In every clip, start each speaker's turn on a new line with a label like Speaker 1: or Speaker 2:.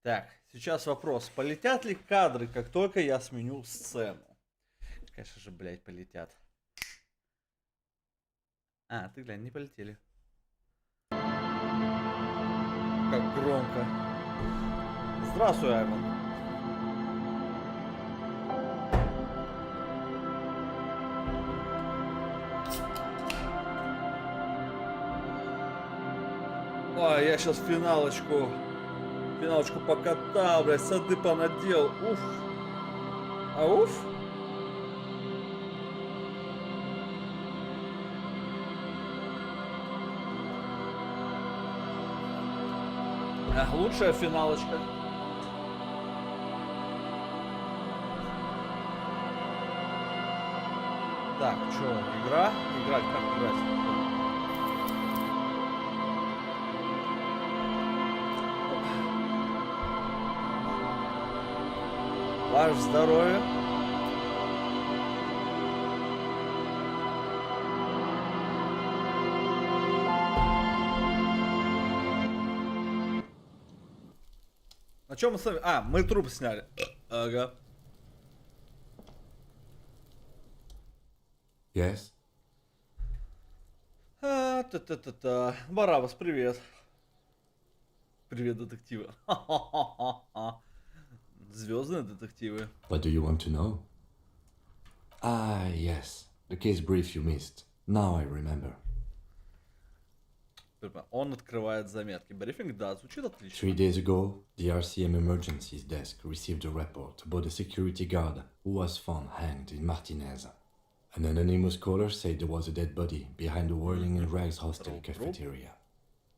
Speaker 1: Так, сейчас вопрос. Полетят ли кадры, как только я сменю сцену? Конечно же, блядь, полетят. А, ты глянь, не полетели. Как громко. Здравствуй, Айван. Ой, я сейчас финалочку покатал, блядь, сады понадел. Уф. Ауф. Лучшая финалочка. Так, что, игра? Играть, как играть? Ваше здоровье. На чем мы с вами? А, мы труп сняли. Ага.
Speaker 2: Yes?
Speaker 1: Та-та-та-та. Барабас, привет. Привет, детективы. Звездные детективы.
Speaker 2: What do you want to know? Ah, yes. The case brief you missed. Now I remember.
Speaker 1: Он открывает заметки. Брифинг, да, звучит отлично.
Speaker 2: 3 days ago, the RCM Emergencies Desk received a report about a security guard who was found hanged in Martinez. An anonymous caller said there was a dead body behind the Whirling and Rags hostel cafeteria.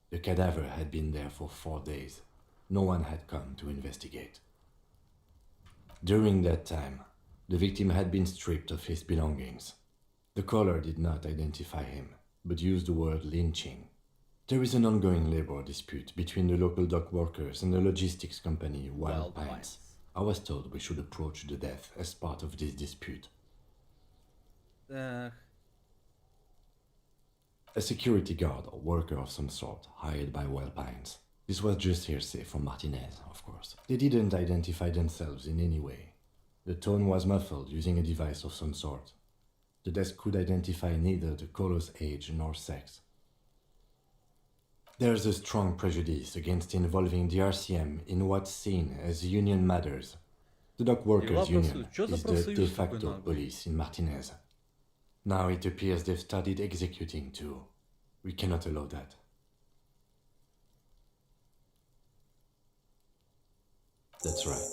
Speaker 2: The cadaver had been there for 4 days. No one had come to investigate. During that time, the victim had been stripped of his belongings. The caller did not identify him, but used the word lynching. There is an ongoing labor dispute between the local dock workers and the logistics company Wild Pines. I was told we should approach the death as part of this dispute. A security guard or worker of some sort hired by Wild Pines. This was just hearsay from Martinez, of course. They didn't identify themselves in any way. The tone was muffled using a device of some sort. The desk could identify neither the caller's age nor sex. There's a strong prejudice against involving the RCM in what's seen as union matters. The dock workers' union is the de facto police in Martinez. Now it appears they've started executing too. We cannot allow that. That's right.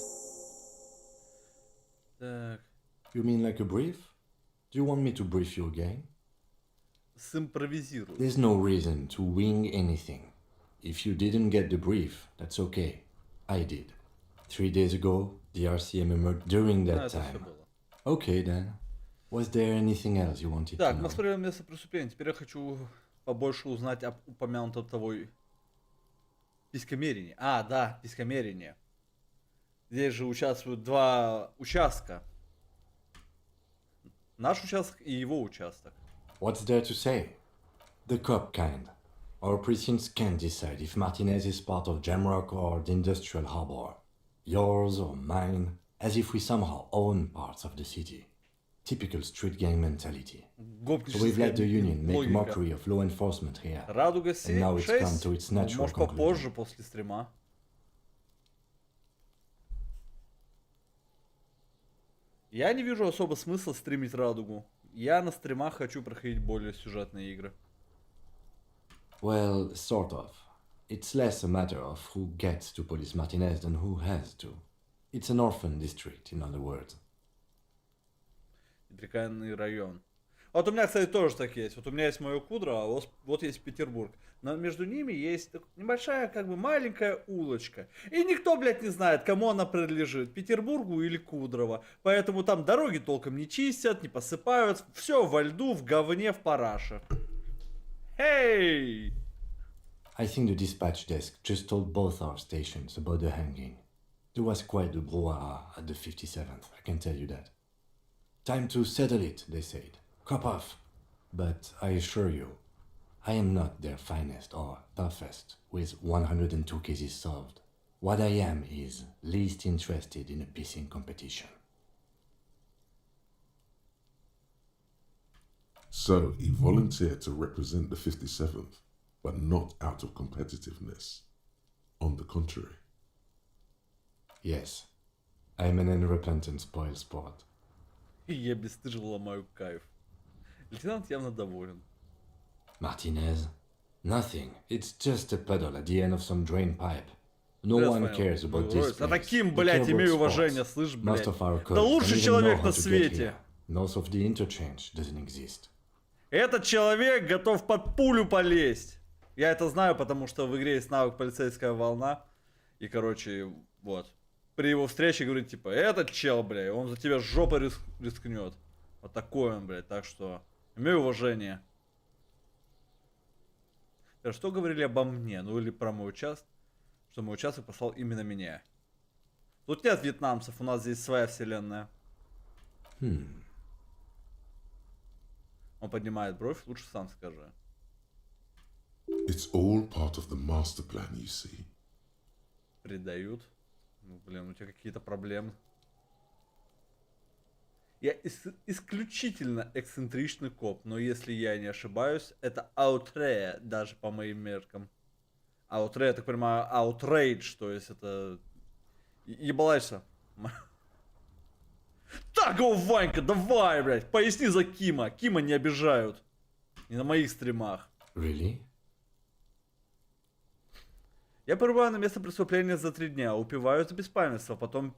Speaker 2: You mean like a brief? Do you want me to brief you again?
Speaker 1: Симпровизируй.
Speaker 2: There's no reason to wing anything. If you didn't get the brief, that's okay. I did. 3 days ago, the RCM emerged during that time. Okay then. Was there anything else you wanted to know?
Speaker 1: Так, мы смотрели место преступления. Теперь я хочу побольше узнать об упомянутом тобой писькомерении. А, да, писькомерение. Здесь же участвуют два участка. Наш участок и его участок.
Speaker 2: What's there to say? The cop kind. Our precincts can't decide if Martinez is part of Jamrock or the Industrial Harbor. Yours or mine, as if we somehow own parts of the city. Typical street gang mentality. So we've let the union make a mockery of law enforcement here.
Speaker 1: Радуга
Speaker 2: And now it's come to its natural
Speaker 1: может попозже,
Speaker 2: conclusion.
Speaker 1: после стрима. Я не вижу особо смысла стримить Радугу. Я на стримах хочу проходить более сюжетные игры.
Speaker 2: Well, sort of. It's less a matter of who gets to police Martinez than who has to. It's an orphan district, in other words.
Speaker 1: Неприкаянный район. Вот у меня, кстати, тоже так есть. Вот у меня есть мое Кудро, а вот есть Петербург. Но между ними есть небольшая, как бы маленькая улочка. И никто, блядь, не знает, кому она принадлежит. Петербургу или Кудрово. Поэтому там дороги толком не чистят, не посыпают. Все во льду, в говне, в параше. Hey!
Speaker 2: I think the dispatch desk just told both our stations about the hanging. There was quite the brouhaha at the 57th, I can tell you that. Time to settle it, they said. Cop off. But I assure you, I am not their finest or toughest, with 102 cases solved. What I am is least interested in a pissing competition.
Speaker 3: So he volunteered to represent the 57th, but not out of competitiveness. On the contrary.
Speaker 2: Yes, I am an unrepentant spoilsport.
Speaker 1: И я бесстыжо ломаю кайф. Лейтенант явно доволен.
Speaker 2: Martinez? Nothing. It's just a puddle at the end of some drain pipe. No
Speaker 1: Бля,
Speaker 2: one
Speaker 1: понял.
Speaker 2: cares about
Speaker 1: Ну,
Speaker 2: this
Speaker 1: Ройс, а
Speaker 2: place.
Speaker 1: таким,
Speaker 2: We
Speaker 1: блядь,
Speaker 2: care
Speaker 1: имею
Speaker 2: about
Speaker 1: уважение,
Speaker 2: sports.
Speaker 1: слышь,
Speaker 2: Most
Speaker 1: блядь.
Speaker 2: of our
Speaker 1: Да
Speaker 2: colleagues
Speaker 1: лучший
Speaker 2: don't even
Speaker 1: человек
Speaker 2: know
Speaker 1: на
Speaker 2: how to get
Speaker 1: свете.
Speaker 2: here. Most of the interchange doesn't exist.
Speaker 1: Этот человек готов под пулю полезть. Я это знаю, потому что в игре есть навык полицейская волна. И, короче, вот. При его встрече говорит, типа, этот чел, бля, он за тебя жопой рискнет. Вот такой он, блядь. Так что, имею уважение. Что говорили обо мне? Ну или про мой участок? Что мой участок послал именно меня. Тут нет вьетнамцев, у нас здесь своя вселенная. Он поднимает бровь, лучше сам скажи.
Speaker 3: It's all part of the master plan, you see.
Speaker 1: Предают. Ну, блин, у тебя какие-то проблемы. Я исключительно эксцентричный коп, но если я не ошибаюсь, это аутрея, даже по моим меркам. Аутрея, я так понимаю, outrage, то есть это... Ебалайся. Так, о, Ванька, давай, блядь, поясни за Кима. Кима не обижают. Не на моих стримах.
Speaker 2: Really?
Speaker 1: Я прибываю на место преступления за 3 дня, упиваюсь до беспамятства, потом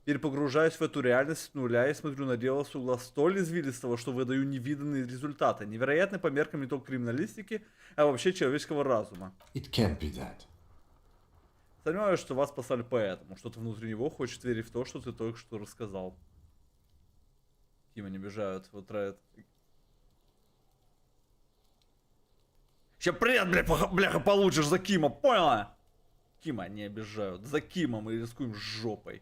Speaker 1: перепогружаюсь в эту реальность с нуля и смотрю на дело с угла столь извилистого, что выдаю невиданные результаты, невероятный по меркам не только криминалистики, а вообще человеческого разума.
Speaker 2: It can't be that.
Speaker 1: Сомневаюсь, что вас послали поэтому, что-то внутри него хочет верить в то, что ты только что рассказал. Кима не обижают, вот травят. Сейчас привет, бляха, получишь за Кима, поняла? Кима не обижают. За Кима мы рискуем жопой.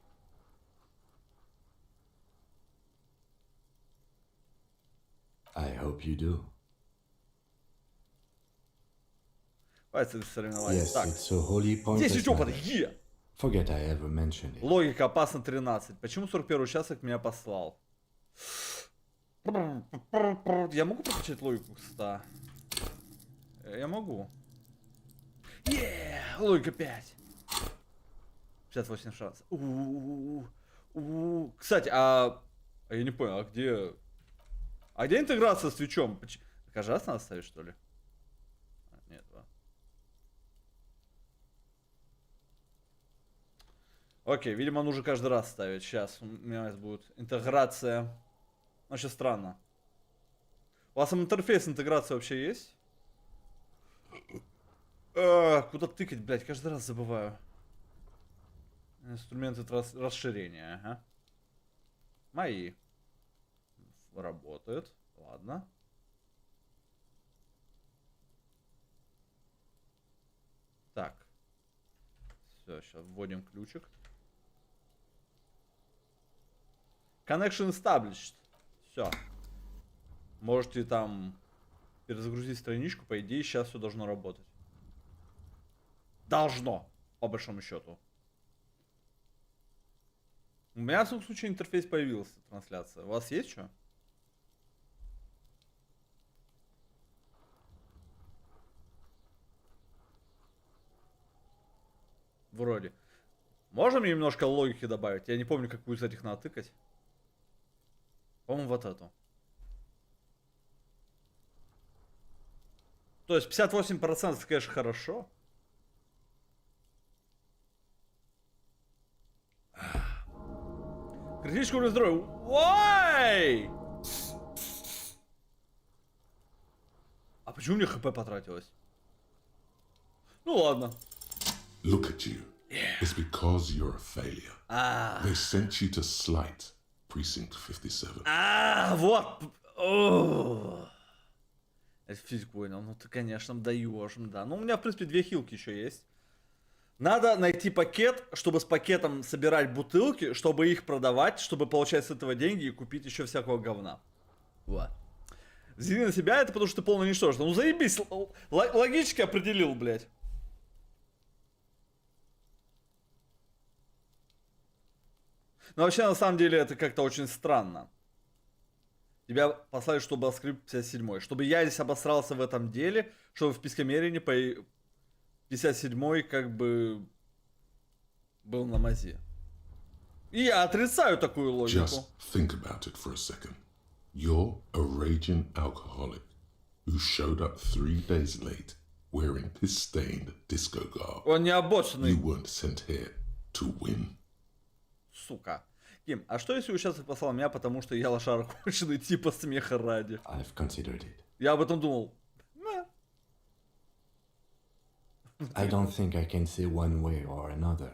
Speaker 2: I hope you do.
Speaker 1: Давайте соревнования.
Speaker 2: Yes,
Speaker 1: Так,
Speaker 2: it's a wholly
Speaker 1: 10
Speaker 2: pointless
Speaker 1: чопа,
Speaker 2: matter. Forget I ever mentioned it.
Speaker 1: Логика опасна 13. Почему 41 участок меня послал? Я могу прокачать логику 100? Я могу. Логика 5. 58 шансов. Кстати, а я не понял, а где... А где интеграция с Твичом? Каждый раз надо ставить, что ли? Нет, да. Окей, видимо, нужно каждый раз ставить. Сейчас у меня будет интеграция. Вообще странно. У вас интерфейс интеграции вообще есть? Куда тыкать, блядь, каждый раз забываю. Инструменты расширения, ага. Мои. Работает. Ладно. Так. Все, сейчас вводим ключик. Connection established. Все. Можете там перезагрузить страничку. По идее, сейчас все должно работать. Должно, по большому счету. У меня, в том случае, интерфейс появился, трансляция. У вас есть что? Вроде. Можно мне немножко логики добавить? Я не помню, какую из этих надо тыкать. По-моему, вот эту. То есть 58%, конечно, хорошо. Критический уровень здоровья. Ой! А почему мне хп потратилось? Ну ладно.
Speaker 3: Look at you. It's because you're a failure. They sent you to Slight, Precinct 57.
Speaker 1: Вот. О. Я физику понял. Ну ты, конечно, даешь, да. Ну у меня, в принципе, 2 хилки еще есть. Надо найти пакет, чтобы с пакетом собирать бутылки, чтобы их продавать, чтобы получать с этого деньги и купить еще всякого говна. Вот. Взгляни на себя, это потому что ты полное ничтожество. Ну заебись, логически определил, блядь. Но вообще, на самом деле, это как-то очень странно. Тебя послали, чтобы открыть 57-й. Чтобы я здесь обосрался в этом деле, чтобы в писькомерении 57-й как бы был на мазе. И я отрицаю такую логику.
Speaker 3: Just think about it for a second. You're a raging alcoholic who showed up 3 days late wearing piss-stained disco garb.
Speaker 1: Он не обоссанный,
Speaker 3: You weren't sent here to win.
Speaker 1: сука. Ким, а что если вы сейчас послал меня, потому что я лошара конченый, типа смеха ради?
Speaker 2: I've considered it.
Speaker 1: Я об этом думал.
Speaker 2: I don't think I can say one way or another.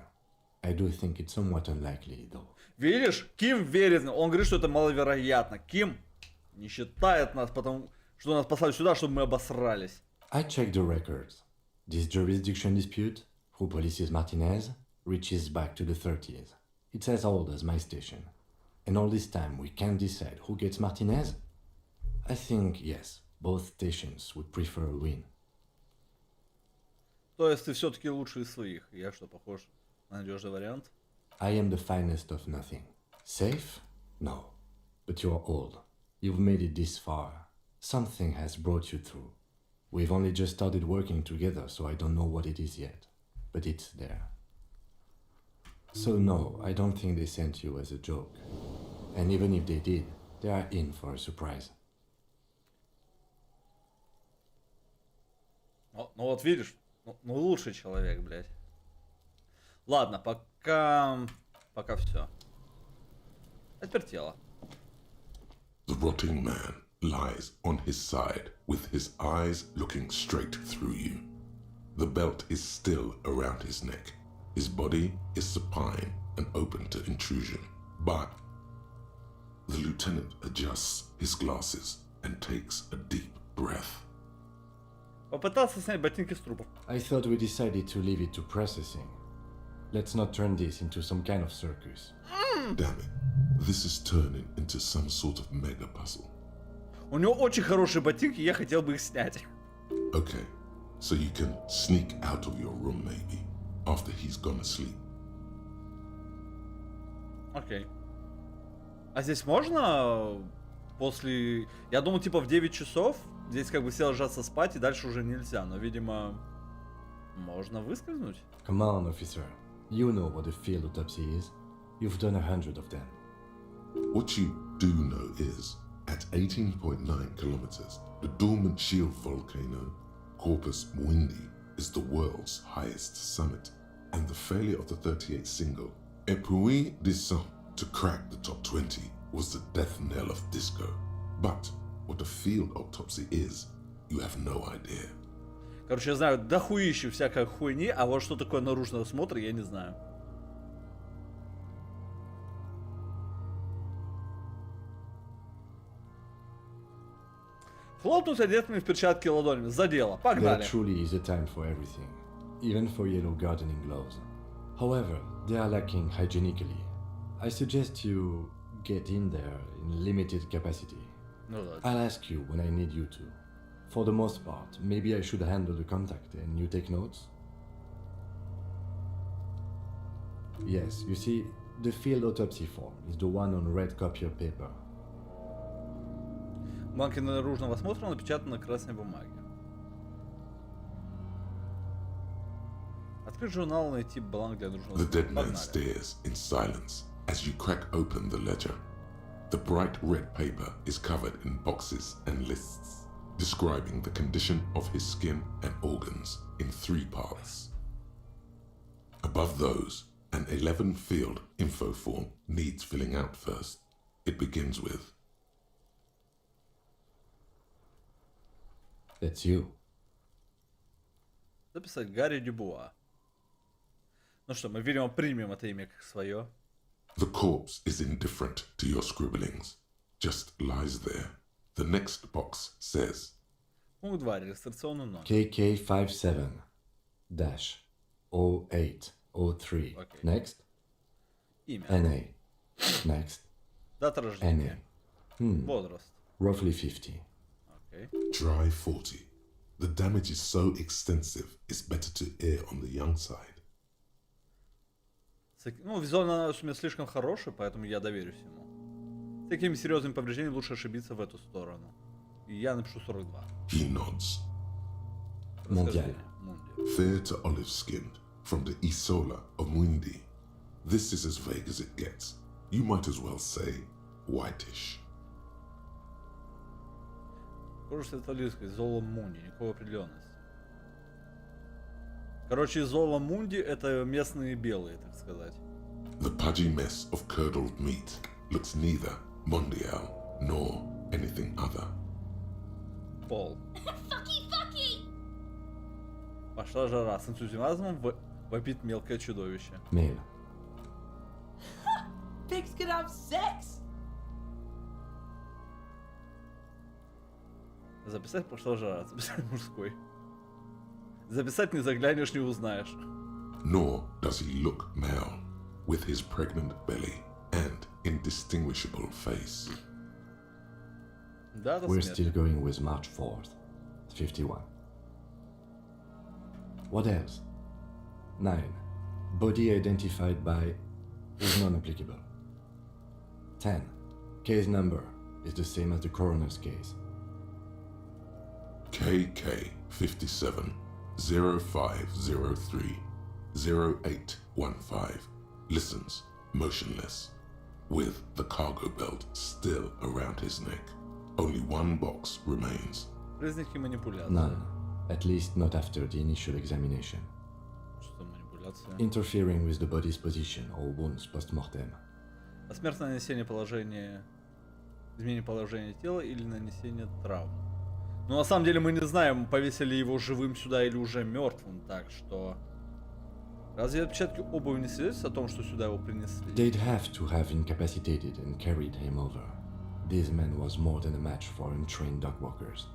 Speaker 2: I do think it's somewhat unlikely, though.
Speaker 1: Видишь, Ким верит, он говорит, что это маловероятно. Ким не считает нас, потому что нас послали сюда, чтобы мы обосрались.
Speaker 2: I checked the records. This jurisdiction dispute, who polices Martinez, reaches back to the 30s. It's as old as my station. And all this time we can't decide who gets Martinez? I think, yes, both stations would prefer a win.
Speaker 1: То есть ты все-таки лучший из своих. Я что, похож на надежный вариант?
Speaker 2: I am the finest of nothing. Safe? No. But you're old. You've made it this far. Something has brought you through. We've only just started working together, so I don't know what it is yet. But it's there. So no, I don't think they sent you as a joke. And even if they did, they are in for a surprise.
Speaker 1: Ну вот видишь, ну лучший человек, блядь. Ладно, пока все. А теперь тело.
Speaker 3: The rotting man lies on his side with his eyes looking straight through you. The belt is still around his neck. His body is supine and open to intrusion. But the lieutenant adjusts his glasses and takes a deep breath.
Speaker 1: Попытался снять ботинки с трупов.
Speaker 2: I thought we decided to leave it to processing. Let's not turn this into some kind of circus.
Speaker 3: Damn it. This is turning into some sort of mega puzzle.
Speaker 1: У него очень хорошие ботинки, я хотел бы их снять.
Speaker 3: Okay, so you can sneak out of your room maybe after he's gone asleep.
Speaker 1: Окей. А здесь можно после... Я думал, типа в 9 часов здесь как бы все ложатся спать, и дальше уже нельзя. Но, видимо, можно выскользнуть.
Speaker 2: Come on, officer. You know what a field autopsy is. You've done 100 of them.
Speaker 3: What you do know is, at 18.9 kilometers, the dormant shield volcano, Corpus Mundi, is the world's highest summit, and the failure of the 38 single, Epui Descent, to crack the top 20 was the death knell of disco. But what a field autopsy is, you have no idea.
Speaker 1: Короче, я знаю дохуищу всякой хуйни, а вот что такое наружный осмотр, я не знаю. Хлопнуть одетыми в перчатки ладонями. За дело.
Speaker 2: There
Speaker 1: Погнали.
Speaker 2: truly is a time for everything, even for yellow gardening gloves. However, they are lacking hygienically. I suggest you get in there in limited capacity.
Speaker 1: Ну да.
Speaker 2: I'll ask you when I need you to. For the most part, maybe I should handle the contact and you take notes? Yes, you see, the field autopsy form is the one on red copier paper.
Speaker 1: Бланки наружного осмотра напечатаны на красной бумаге. Открыть журнал, найти бланк для наружного
Speaker 3: The
Speaker 1: осмотра.
Speaker 3: dead man
Speaker 1: Погнали.
Speaker 3: stares in silence as you crack open the ledger. The bright red paper is covered in boxes and lists, describing the condition of his skin and organs in 3 parts. Above those, an 11-field info form needs filling out first. It begins with,
Speaker 2: That's you.
Speaker 1: Записать Гарри Дюбуа. Ну что, мы, видимо, примем это имя как свое.
Speaker 3: the corpse is indifferent to your scribblings, just lies there. The next box says,
Speaker 1: Пункт 2. Регистрационный номер.
Speaker 2: KK57-0803.
Speaker 1: Okay.
Speaker 2: Next.
Speaker 1: Имя.
Speaker 2: NA. Next.
Speaker 1: Дата рождения.
Speaker 2: NA.
Speaker 1: Возраст.
Speaker 2: Roughly 50.
Speaker 1: Окей.
Speaker 3: Dry 40. The damage is so extensive, it's better to err on the young side.
Speaker 1: Ну, визуально анализ у меня слишком хороший, поэтому я доверюсь ему. С такими серьезными повреждениями лучше ошибиться в эту сторону. И я напишу 42.
Speaker 3: He nods.
Speaker 1: Расхождение. Мунди.
Speaker 3: Fair to olive-skinned, from the Isola of Muindi. This is as vague as it gets. You might as well say whitish.
Speaker 1: Кожа светлолистская, Зола Мунди, никакой определенности. Короче, Зола Мунди это местные белые, так сказать.
Speaker 3: The pudgy mess of curdled meat looks neither mondial nor anything other.
Speaker 1: Пол.
Speaker 4: Fucky!
Speaker 1: Пошла жара. С энтузиазмом вопит мелкое чудовище.
Speaker 2: Male.
Speaker 4: Pigs can have sex?
Speaker 1: Записать пошла жара. Записать мужской. Записать не заглянешь, не узнаешь.
Speaker 3: Nor does he look male, with his pregnant belly and indistinguishable face.
Speaker 1: Дата
Speaker 2: We're
Speaker 1: смерти.
Speaker 2: still going with March 4th, 51. What else? 9. Body identified by is non-applicable. 10. Case number is the same as the coroner's case.
Speaker 3: KK 57 0503 0815 listens motionless, with the cargo belt still around his neck. Only one box remains.
Speaker 1: Признаки манипуляции.
Speaker 2: None, at least not after the initial examination.
Speaker 1: Что манипуляция?
Speaker 2: Interfering with the body's position or wounds post-mortem.
Speaker 1: Посмертное нанесение положения... Изменение положения тела или нанесение травм. Но на самом деле мы не знаем, повесили его живым сюда или уже мертвым, так что... Разве отпечатки обуви не свидетельствуют о том, что сюда его принесли?
Speaker 2: They'd have to have incapacitated and carried him over. This man was more than a match for untrained dogwalkers.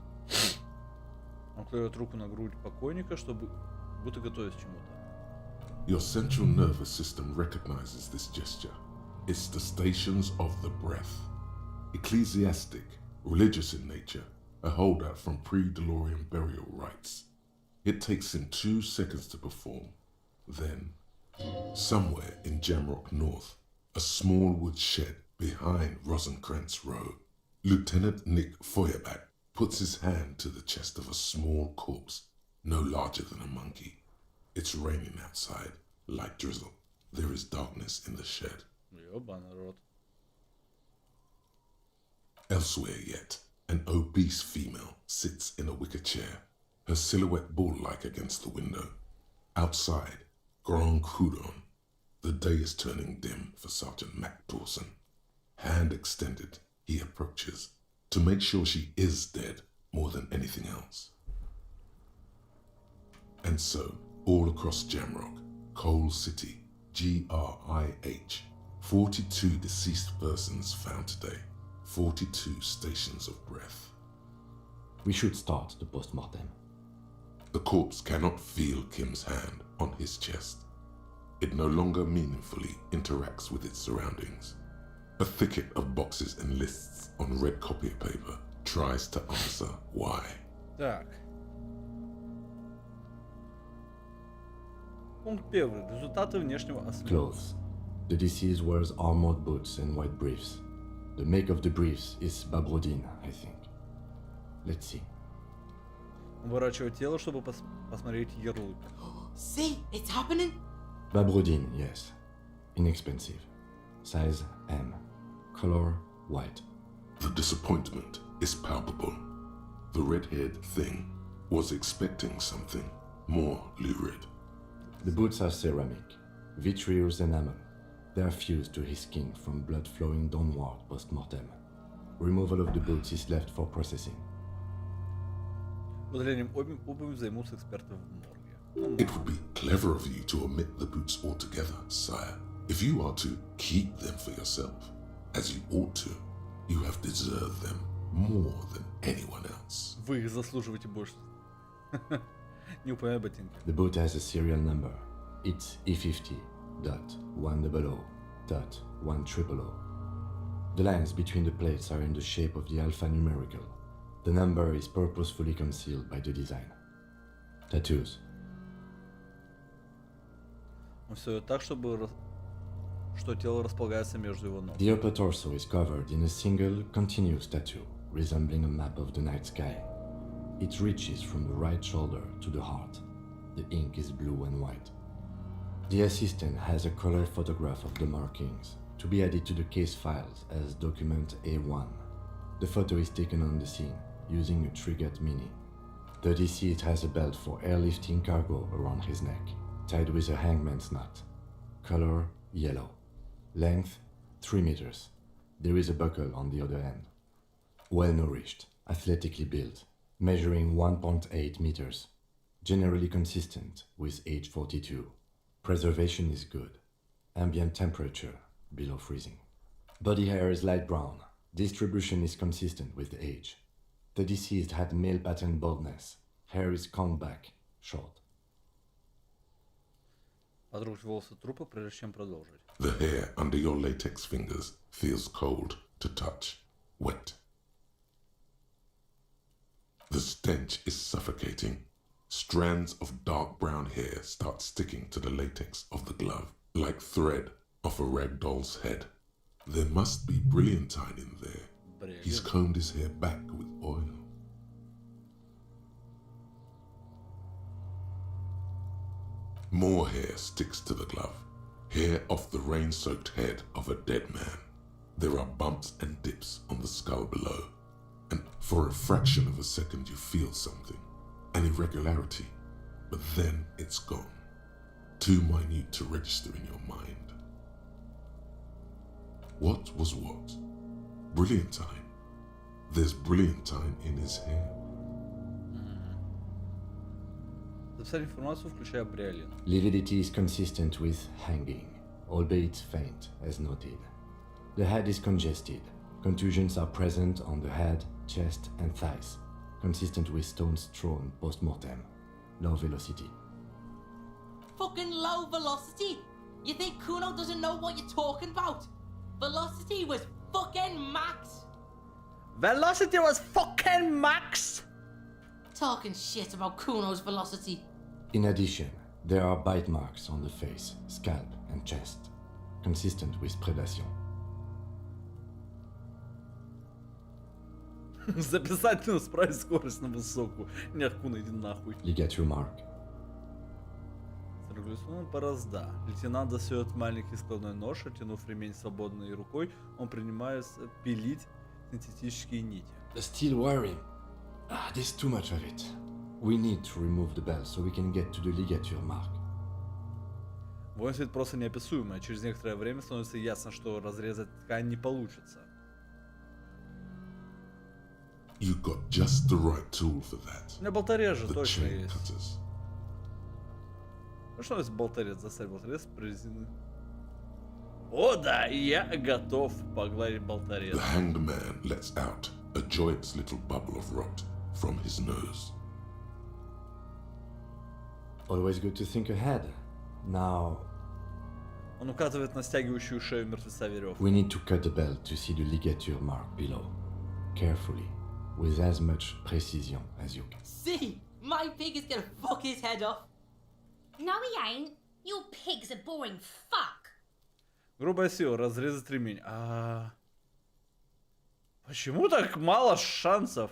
Speaker 1: Он кладет руку на грудь покойника, чтобы... будто готовясь к чему-то.
Speaker 3: Your central nervous system recognizes this gesture. It's the stations of the breath. Ecclesiastic, religious in nature, a holdout from pre-Delorian burial rites. It takes him 2 seconds to perform. Then, somewhere in Jamrock North, a small wood shed behind Rosencrantz Row, Lieutenant Nick Feuerbach puts his hand to the chest of a small corpse, no larger than a monkey. It's raining outside, light drizzle. There is darkness in the shed.
Speaker 1: Ёбаный рот.
Speaker 3: Elsewhere yet, an obese female sits in a wicker chair, her silhouette bull-like against the window. Outside, Grand Coudon. The day is turning dim for Sergeant Mac Dawson. Hand extended, he approaches, to make sure she is dead more than anything else. And so, all across Jamrock, Coal City, GRIH, 42 deceased persons found today, 42 stations of breath.
Speaker 2: We should start the post-mortem.
Speaker 3: The corpse cannot feel Kim's hand on his chest. It no longer meaningfully interacts with its surroundings. A thicket of boxes and lists on red copy paper tries to answer why.
Speaker 1: Так. Пункт 1. Результаты внешнего осмотра.
Speaker 2: Clothes. The deceased wears armored boots and white briefs. The make of the briefs is Babrodin, I think. Let's see.
Speaker 1: Уворачивать тело, чтобы посмотреть ярлык.
Speaker 4: See, it's happening.
Speaker 2: Babrodin, yes. Inexpensive. Size M. Color white.
Speaker 3: The disappointment is palpable. The red-haired thing was expecting something more lurid.
Speaker 2: The boots are ceramic, vitreous enamel. They are fused to his skin from blood flowing downward post-mortem. Removal of the boots is left for processing.
Speaker 1: Удалением обуви займутся эксперты в морге.
Speaker 3: It would be clever of you to omit the boots altogether, sire. If you are to keep them for yourself, as you ought to, you have deserved them more than anyone else.
Speaker 1: Вы их заслуживаете больше. Не упоминай ботинки.
Speaker 2: The boot has a serial number. It's E50.100.100. The lines between the plates are in the shape of the alphanumerical. The number is purposefully concealed by the design. Tattoos.
Speaker 1: Он все так, чтобы что тело располагается между его ног.
Speaker 2: The upper torso is covered in a single continuous tattoo, resembling a map of the night sky. It reaches from the right shoulder to the heart. The ink is blue and white. The assistant has a color photograph of the markings, to be added to the case files as document A1. The photo is taken on the scene, using a Trigat Mini. The deceased has a belt for airlifting cargo around his neck, tied with a hangman's knot. Color yellow. Length 3 meters. There is a buckle on the other end. Well nourished, athletically built, measuring 1.8 meters. Generally consistent with age 42. Preservation is good. Ambient temperature below freezing. Body hair is light brown. Distribution is consistent with the age. The deceased had male pattern baldness. Hair is combed back, short.
Speaker 1: Потрогать волосы трупа, прежде чем продолжить.
Speaker 3: The hair under your latex fingers feels cold to touch, wet. The stench is suffocating. Strands of dark brown hair start sticking to the latex of the glove, like thread off a rag doll's head. There must be brilliantine in there. He's combed his hair back with oil. More hair sticks to the glove. Hair off the rain-soaked head of a dead man. There are bumps and dips on the skull below. And for a fraction of a second you feel something. An irregularity. But then it's gone. Too minute to register in your mind. What was what? Brilliantine. There's brilliantine in his hair.
Speaker 1: Записать информацию, включая бриолин.
Speaker 2: Lividity is consistent with hanging, albeit faint, as noted. The head is congested. Contusions are present on the head, chest, and thighs, consistent with stones thrown post-mortem. Low velocity.
Speaker 4: Fucking low velocity? You think Kuno doesn't know what you're talking about? Velocity was fucking max.
Speaker 1: Velocity was fucking max!
Speaker 4: Talking shit about Kuno's velocity.
Speaker 2: In addition, there are bite marks on the face, scalp, and chest, consistent with predation.
Speaker 1: Записать, ну, справить скорость на высокую. Нет, Куна, иди нахуй.
Speaker 2: Ligature mark.
Speaker 1: Регуляционная борозда. Лейтенант достает маленький складной нож, оттянув ремень свободной рукой, он принимается пилить синтетические нити.
Speaker 2: Still worrying. There's too much of it. We need to remove the bell so we can get to the ligature mark.
Speaker 1: Воинство это просто неописуемое. Через некоторое время становится ясно, что разрезать ткань не получится.
Speaker 3: You got just the right tool for that.
Speaker 1: У меня болторез же
Speaker 3: The
Speaker 1: точно
Speaker 3: chain
Speaker 1: есть.
Speaker 3: cutters.
Speaker 1: Ну что есть болторез? Заставь болторез резины. О да, я готов погладить болторез.
Speaker 3: The hanged man lets out a joyous little bubble of rot from his nose.
Speaker 2: Always good to think ahead. Now,
Speaker 1: Он указывает на стягивающую шею мертвеца веревку.
Speaker 2: we need to cut the bell to see the ligature mark below. Carefully, with as much precision as you can.
Speaker 4: See, my pig is gonna fuck his head off.
Speaker 5: No, he ain't. Your pig's a boring fuck.
Speaker 1: Грубая сила, разрезать ремень. Почему так мало шансов?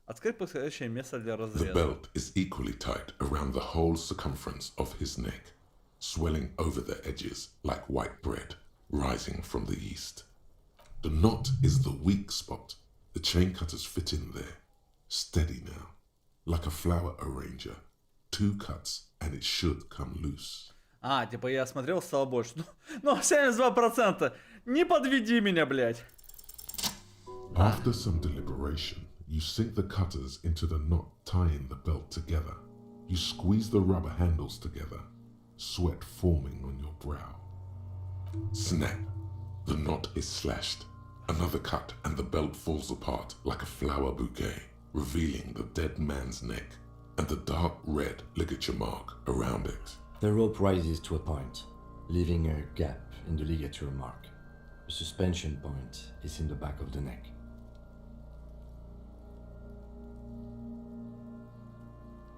Speaker 1: Открыть подходящее место для
Speaker 3: The
Speaker 1: разреза.
Speaker 3: belt is equally tight around the whole circumference of his neck, swelling over the edges like white bread rising from the east. The knot is the weak spot. The chain cutters fit in there. Steady now, like a flower arranger. 2 cuts and it should come loose.
Speaker 1: Типа я смотрел, стало больше. Ну, 72%. Не подведи меня, блядь.
Speaker 3: After some deliberation, you sink the cutters into the knot tying the belt together. You squeeze the rubber handles together, sweat forming on your brow. Snap! The knot is slashed. Another cut and the belt falls apart like a flower bouquet, revealing the dead man's neck and the dark red ligature mark around it.
Speaker 2: The rope rises to a point, leaving a gap in the ligature mark. The suspension point is in the back of the neck.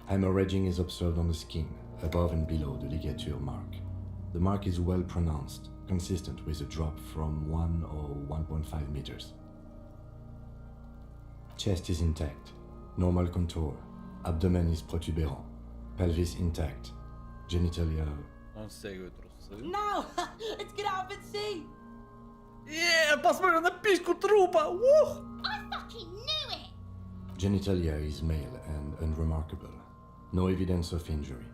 Speaker 2: Hemorrhaging is observed on the skin, above and below the ligature mark. The mark is well pronounced, consistent with a drop from 1 or 1.5 meters. Chest is intact, normal contour, abdomen is protuberant, pelvis intact, genitalia.
Speaker 1: Он стягивает трусы.
Speaker 4: Now, let's get out and see.
Speaker 1: Посмотри на письку трупа! Ух!
Speaker 5: I fucking knew it!
Speaker 2: Genitalia is male and unremarkable. No evidence of injury.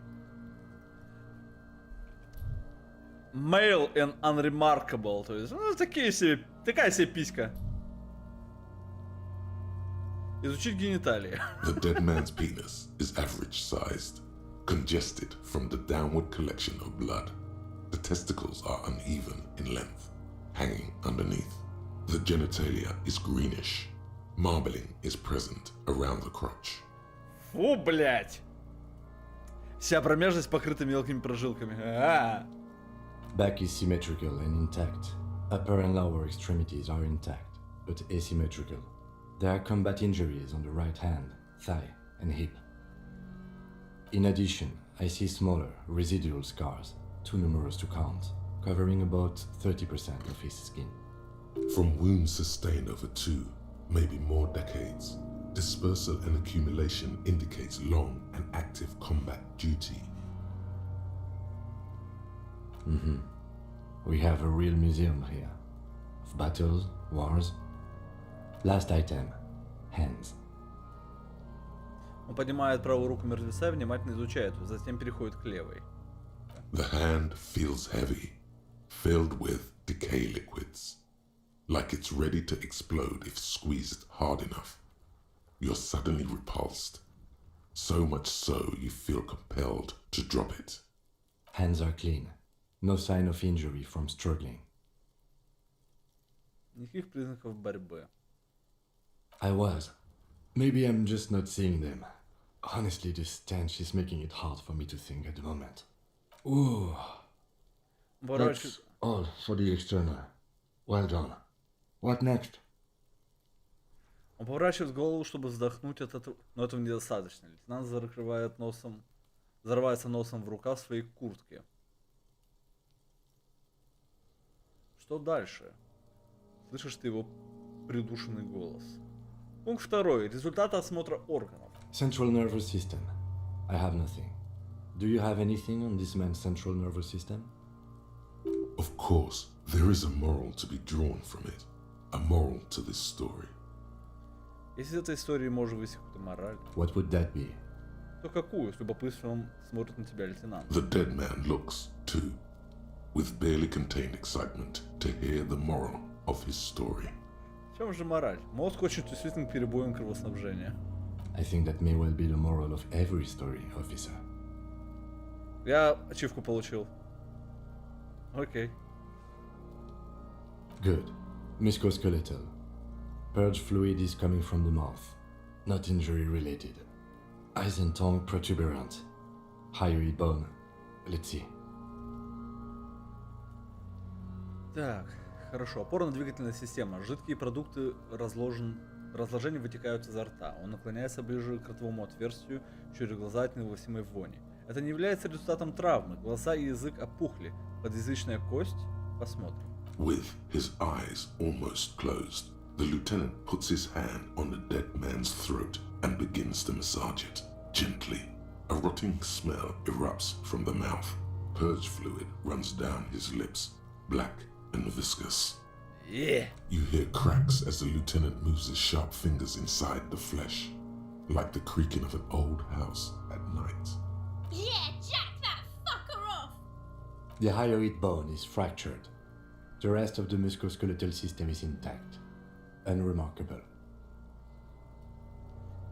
Speaker 1: Male and unremarkable, то есть, ну, такая себе писька. Изучить гениталии.
Speaker 3: The dead man's penis is average-sized, congested from the downward collection of blood. The testicles are uneven in length, hanging underneath. The genitalia is greenish. Marbling is present around the crotch.
Speaker 1: Фу, блять! Вся промежность покрыта мелкими прожилками.
Speaker 2: Back is symmetrical and intact. Upper and lower extremities are intact, but asymmetrical. There are combat injuries on the right hand, thigh, and hip. In addition, I see smaller, residual scars, too numerous to count, covering about 30% of his skin.
Speaker 3: From wounds sustained over 2, maybe more decades, dispersal and accumulation indicates long and active combat duty.
Speaker 2: We have a real museum here. Of battles, wars. Last item. Hands.
Speaker 1: Он поднимает правую руку мертвеца и внимательно изучает ее, затем переходит к левой.
Speaker 3: The hand feels heavy, filled with decay liquids, like it's ready to explode if squeezed hard enough. You're suddenly repulsed, so much so you feel compelled to drop it.
Speaker 2: Hands are clean. No sign of injury from struggling.
Speaker 1: Никаких признаков борьбы.
Speaker 2: I was. Maybe I'm just not seeing them. Honestly, the stench is making it hard for me to think at the moment. Ooh. That's all for the external. Well done. What next?
Speaker 1: Он поворачивает голову, чтобы вздохнуть от этого, но этого недостаточно. Лейтенант зарывается носом в рукав своей куртки. Что дальше? Слышишь ты его придушенный голос. Пункт 2. Результаты осмотра органов.
Speaker 2: Central nervous system. I have nothing. Do you have anything on this man's central nervous system?
Speaker 3: Of course, there is a moral to be drawn from it, a moral to this story.
Speaker 1: Если из этой истории можно высек какую-то мораль,
Speaker 2: What would that be?
Speaker 1: то какую? С любопытством смотрит на тебя лейтенант.
Speaker 3: The dead man looks, too, with barely contained excitement to hear the moral of his story.
Speaker 1: В чем же мораль? Мозг очень чувствителен к перебоям кровоснабжения.
Speaker 2: I think that may well be the moral of every story, officer.
Speaker 1: Я ачивку получил. Окей.
Speaker 2: Good. Musculoskeletal. Purge fluid is coming from the mouth. Not injury related. Eyes and tongue protuberant. Hyoid bone. Let's see.
Speaker 1: Так, хорошо. Опорно-двигательная система. Жидкие продукты разложения вытекают изо рта. Он наклоняется ближе к ротовому отверстию, щуря глаза от невыносимой вони. Это не является результатом травмы. Глаза и язык опухли. Подъязычная кость. Посмотрим.
Speaker 3: With his eyes almost closed, the lieutenant puts his hand on the dead man's throat and begins to massage it, gently. A rotting smell erupts from the mouth. Purge fluid runs down his lips, black and viscous.
Speaker 1: Yeah.
Speaker 3: You hear cracks as the lieutenant moves his sharp fingers inside the flesh, like the creaking of an old house at night.
Speaker 5: Yeah, jack that fucker off!
Speaker 2: The hyoid bone is fractured. The rest of the musculoskeletal system is intact. Unremarkable.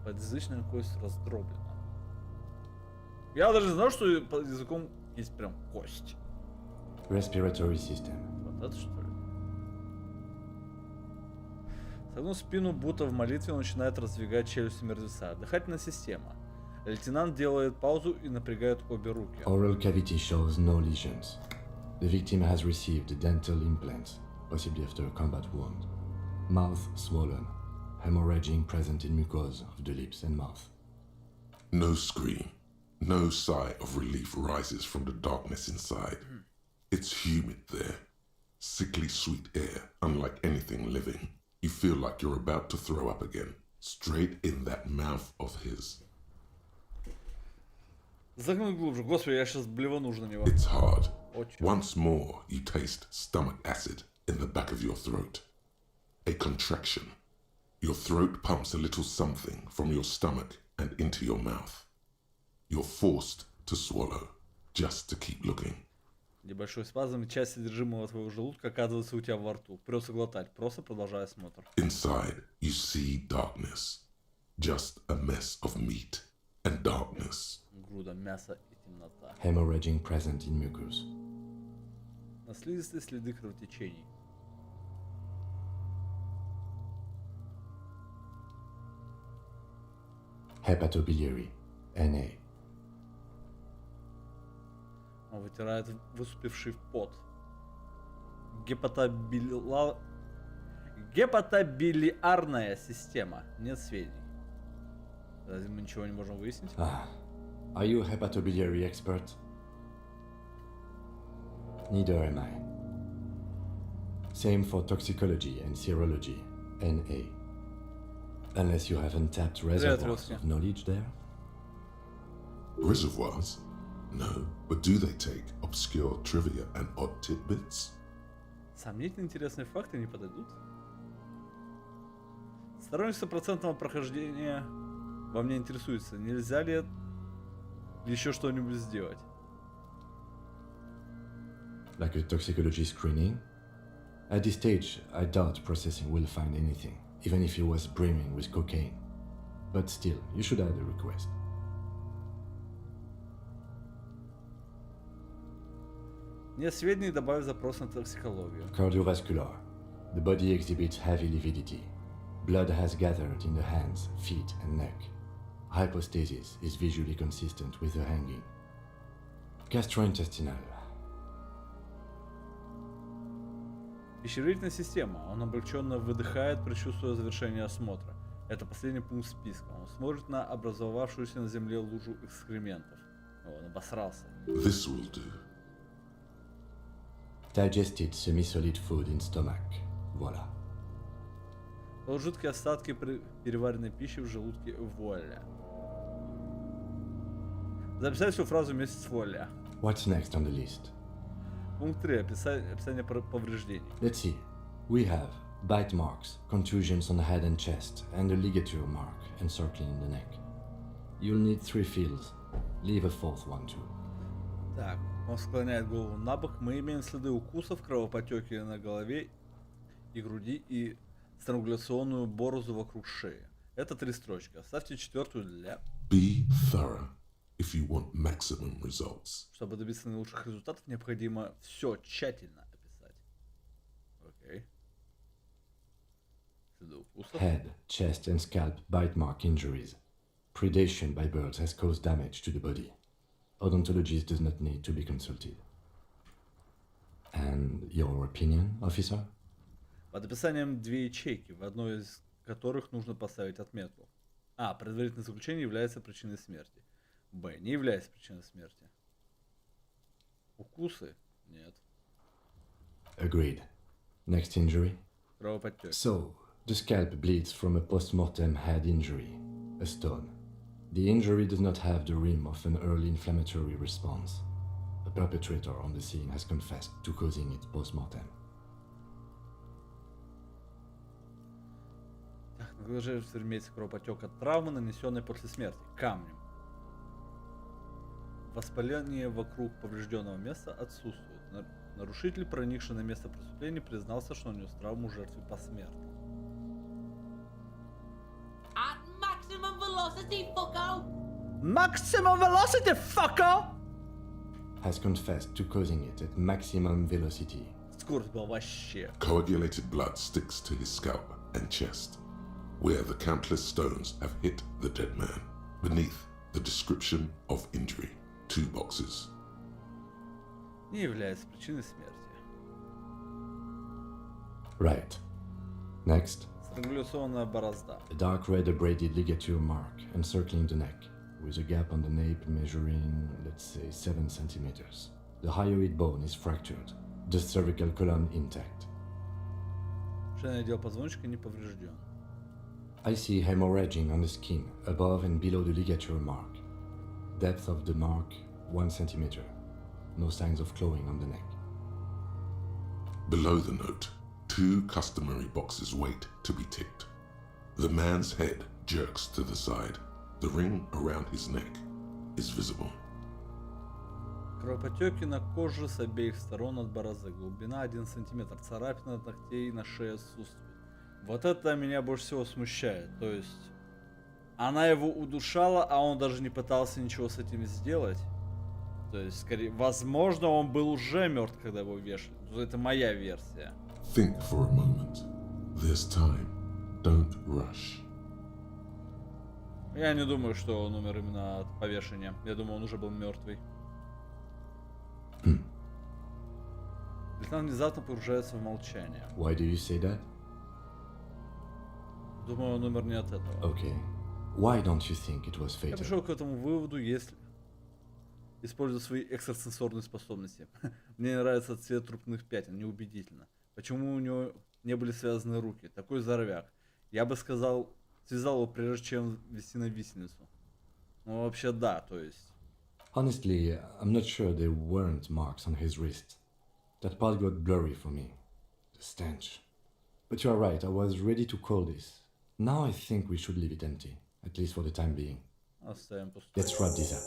Speaker 1: Подъязычная кость раздроблена. Я даже знал, что под языком есть прям кость.
Speaker 2: Respiratory system.
Speaker 1: Вот это что ли? Согнув спину, будто в молитве, он начинает раздвигать челюсти мертвеца. Дыхательная система. Лейтенант делает паузу и напрягает обе руки.
Speaker 2: Oral cavity shows no lesions. The victim has received dental implants. possibly after a combat wound. Mouth swollen, hemorrhaging present in mucosa of the lips and mouth.
Speaker 3: No scream, no sigh of relief rises from the darkness inside. It's humid there. Sickly sweet air, unlike anything living. You feel like you're about to throw up again, straight in that mouth of his.
Speaker 1: Заглянуть глубже. Господи, я сейчас блевану на него.
Speaker 3: It's hard.
Speaker 1: Очень.
Speaker 3: Once more, you taste stomach acid in the back of your throat. A contraction. Your throat pumps a little something from your stomach and into your mouth. You're forced to swallow, just to keep looking.
Speaker 1: Небольшой спазм, и часть содержимого твоего желудка оказывается у тебя во рту. Придется глотать, просто продолжая осмотр.
Speaker 3: Inside, you see darkness. Just a mess of meat and darkness.
Speaker 1: Груда мяса и темнота.
Speaker 2: Hemorrhaging present in mucus.
Speaker 1: На слизистой следы кровотечений.
Speaker 2: Hepatobiliary. Na.
Speaker 1: Он вытирает выступивший пот. Гепатобилиарная система. Нет сведений. Разве мы ничего не можем выяснить?
Speaker 2: Are you a hepatobiliary expert? Neither am I. Same for toxicology and serology. Na. Unless you have untapped reservoirs
Speaker 1: Russia.
Speaker 2: of knowledge there?
Speaker 3: Reservoirs? No, but do they take obscure trivia and odd tidbits?
Speaker 1: Сомнительные интересные факты не подойдут. Сторонник стопроцентного прохождения во мне интересуется. Нельзя ли еще что-нибудь сделать?
Speaker 2: Like a toxicology screening? At this stage, I doubt processing will find anything, even if it was brimming with cocaine. But still, you should add a request.
Speaker 1: Нет сведений, добавив запрос на токсикологию.
Speaker 2: Cardiovascular. The body exhibits heavy lividity. Blood has gathered in the hands, feet, and neck. Hypostasis is visually consistent with the hanging. Gastrointestinal.
Speaker 1: Пищеварительная система. Он облегченно выдыхает, предчувствуя завершение осмотра. Это последний пункт списка. Он смотрит на образовавшуюся на земле лужу экскрементов. Он обосрался.
Speaker 3: This will do.
Speaker 2: Digested semi-solid food in stomach. Voila.
Speaker 1: Жидкие остатки переваренной пищи в желудке вуаля. Записать всю фразу вместе с вуаля.
Speaker 2: What's next on the list?
Speaker 1: Пункт 3. Описание повреждений.
Speaker 2: Let's see. We have bite marks, contusions on the head and chest, and a ligature mark encircling the neck. You'll need 3 fills. Leave a 4th one too.
Speaker 1: Так, он склоняет голову на бок. Мы имеем следы укусов, кровопотеки на голове и груди и странгуляционную борозу вокруг шеи. Это 3 строчки. Оставьте 4-ю для...
Speaker 3: Be thorough if you want maximum results.
Speaker 1: Чтобы добиться наилучших результатов, необходимо все тщательно описать. Окей. Следы укусов.
Speaker 2: Head, chest, and scalp bite mark injuries. Predation by birds has caused damage to the body. Odontologist does not need to be consulted. And your opinion, officer?
Speaker 1: Под описанием 2 ячейки, в одной из которых нужно поставить отметку. А. Предварительное заключение является причиной смерти. Б. Не является причиной смерти. Укусы? Нет.
Speaker 2: Agreed. Next injury?
Speaker 1: Кровоподтек.
Speaker 2: So, the scalp bleeds from a post-mortem head injury, a stone. The injury does not have the rim of an early inflammatory response. The perpetrator on the scene has confessed to causing it post-mortem.
Speaker 1: Так, на голове имеется кровопотек от травмы, нанесенной после смерти камнем. Воспаление вокруг поврежденного места отсутствует. Нарушитель, проникший на место преступления, признался, что нанес травму жертве посмертно.
Speaker 4: At maximum velocity, fucko!
Speaker 1: Maximum velocity, fucker!
Speaker 2: Has confessed to causing it at maximum velocity.
Speaker 1: Скорость была вообще.
Speaker 3: Coagulated blood sticks to his scalp and chest, where the countless stones have hit the dead man. Beneath, the description of injury. 2 boxes.
Speaker 1: Не является причиной смерти.
Speaker 2: Right. Next,
Speaker 1: Странгуляционная борозда.
Speaker 2: a dark red abraded ligature mark encircling the neck, with a gap on the nape measuring, let's say, 7 centimeters. The hyoid bone is fractured, the cervical column intact.
Speaker 1: Шейный отдел позвоночника не поврежден.
Speaker 2: I see hemorrhaging on the skin, above and below the ligature mark. Depth of the mark, 1 centimeter. No signs of clawing on the neck.
Speaker 3: Below the note, 2 customary boxes wait to be ticked. The man's head jerks to the side. The ring around his neck is visible.
Speaker 1: Кровопотеки на коже с обеих сторон от борозы. Глубина 1 сантиметр. Царапина от ногтей на шее отсутствует. Вот это меня больше всего смущает. То есть, она его удушала, а он даже не пытался ничего с этим сделать. То есть, скорее, возможно, он был уже мертв, когда его вешали. Это моя версия.
Speaker 3: Think for a moment. There's time. Don't rush.
Speaker 1: Я не думаю, что он умер именно от повешения. Я думаю, он уже был мертвый. Лейтенант внезапно погружается в молчание.
Speaker 2: Why do you say that?
Speaker 1: Думаю, он умер не от этого.
Speaker 2: Okay. Why don't you think it was
Speaker 1: Я
Speaker 2: fatal?
Speaker 1: пришел к этому выводу, если использую свои экстрасенсорные способности. Мне нравится цвет трупных пятен, неубедительно. Почему у него не были связаны руки? Такой здоровяк. Я бы сказал, связал его прежде чем вести на виселицу. Ну вообще да, то есть.
Speaker 2: Honestly, I'm not sure there weren't marks on his wrist. That part got blurry for me. The stench. But you are right, I was ready to call this. Now I think we should leave it empty, at least for the time being.
Speaker 1: Оставим пустую.
Speaker 2: Let's wrap this up.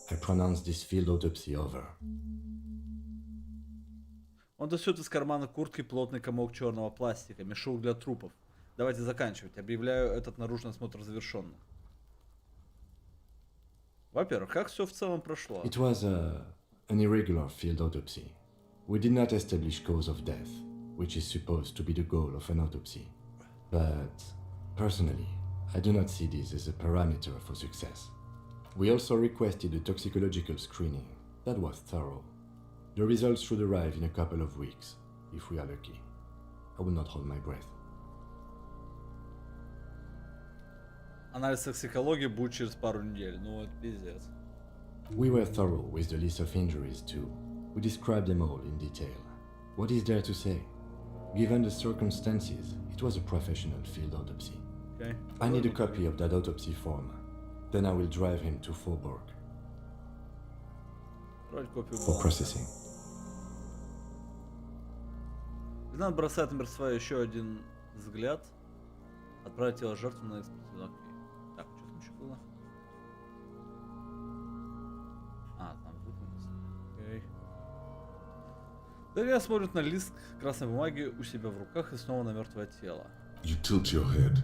Speaker 2: I pronounce this field autopsy over.
Speaker 1: Он достает из кармана куртки плотный комок черного пластика, мешок для трупов. Давайте заканчивать. Объявляю этот наружный осмотр завершенным. Во-первых, как все в целом прошло?
Speaker 2: It was an irregular field autopsy. We did not establish cause of death, which is supposed to be the goal of an autopsy. But personally, I do not see this as a parameter for success. We also requested a toxicological screening. That was thorough. The results should arrive in a couple of weeks, if we are lucky. I will not hold my breath.
Speaker 1: Анализ токсикологии будет через пару недель. Ну это пиздец.
Speaker 2: We were thorough with the list of injuries too. We described them all in detail. What is there to say? Given the circumstances, it was a professional field autopsy.
Speaker 1: Okay.
Speaker 2: I need a copy of that autopsy form. Then I will drive him to Faubourg
Speaker 1: Брать копию
Speaker 2: for
Speaker 1: бланка.
Speaker 2: processing.
Speaker 1: Лейтенант бросает на мертвеца еще один взгляд. Отправить тело жертвы на экспертизу. Окей. Так, что там еще было? А, там выполнилось. Окей. Дарья смотрит на лист красной бумаги у себя в руках и снова на мертвое тело.
Speaker 3: You tilt your head,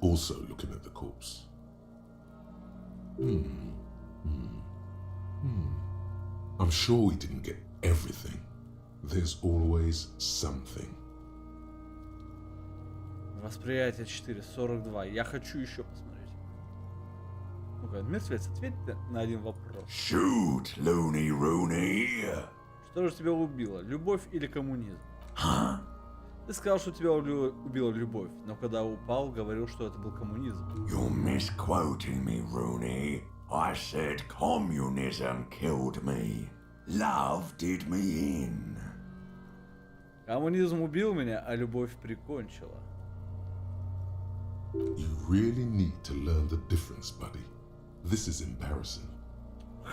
Speaker 3: also looking at the corpse. I'm sure we didn't get everything. There's always something.
Speaker 1: Восприятие 4, 42. Я хочу еще посмотреть. Ну-ка, мертвец, ответь на один вопрос.
Speaker 6: Shoot, Looney Rooney.
Speaker 1: Что же тебя убило? Любовь или коммунизм?
Speaker 6: Huh?
Speaker 1: Ты сказал, что тебя убила любовь, но когда упал, говорил, что это был коммунизм.
Speaker 6: You're misquoting me, Rooney. I said communism killed me. Love did me in.
Speaker 1: Коммунизм убил меня, а любовь прикончила.
Speaker 3: You really need to learn the difference, buddy. This is embarrassing.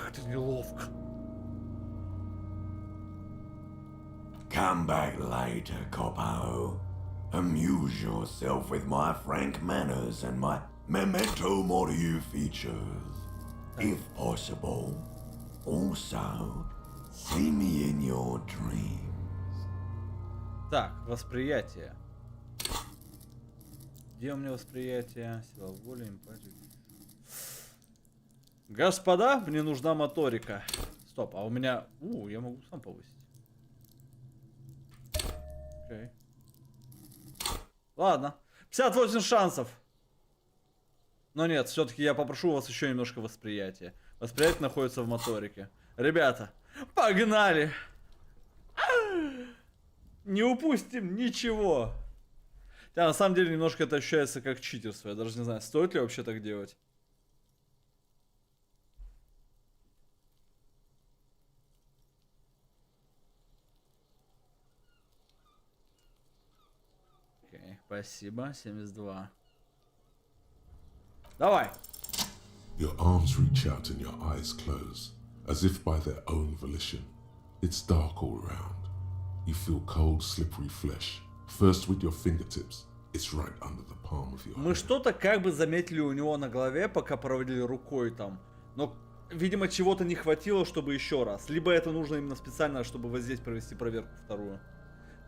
Speaker 1: Это неловко.
Speaker 6: Come back later, Coppo. Amuse yourself with my frank manners and my memento mori features. If possible. Also, see me in your dreams.
Speaker 1: Так, восприятие. Где у меня восприятие? Сила воли, эмпатия. Господа, мне нужна моторика. Стоп, а у меня... я могу сам повысить. Окей. Ладно. 58 шансов. Но нет, все-таки я попрошу у вас еще немножко восприятия. Восприятие находится в моторике. Ребята, погнали! Не упустим ничего. Да, на самом деле немножко это ощущается как читерство. Я даже не знаю, стоит ли вообще так делать. Окей, спасибо, 72. Давай.
Speaker 3: Your arms reach out and your eyes close, as if by their own volition. It's dark all around. You feel cold, slippery flesh, first with your fingertips. It's right under the palm of your
Speaker 1: Мы
Speaker 3: hand.
Speaker 1: что-то как бы заметили у него на голове, пока проводили рукой там. Но, видимо, чего-то не хватило, чтобы еще раз. Либо это нужно именно специально, чтобы вот здесь провести проверку вторую.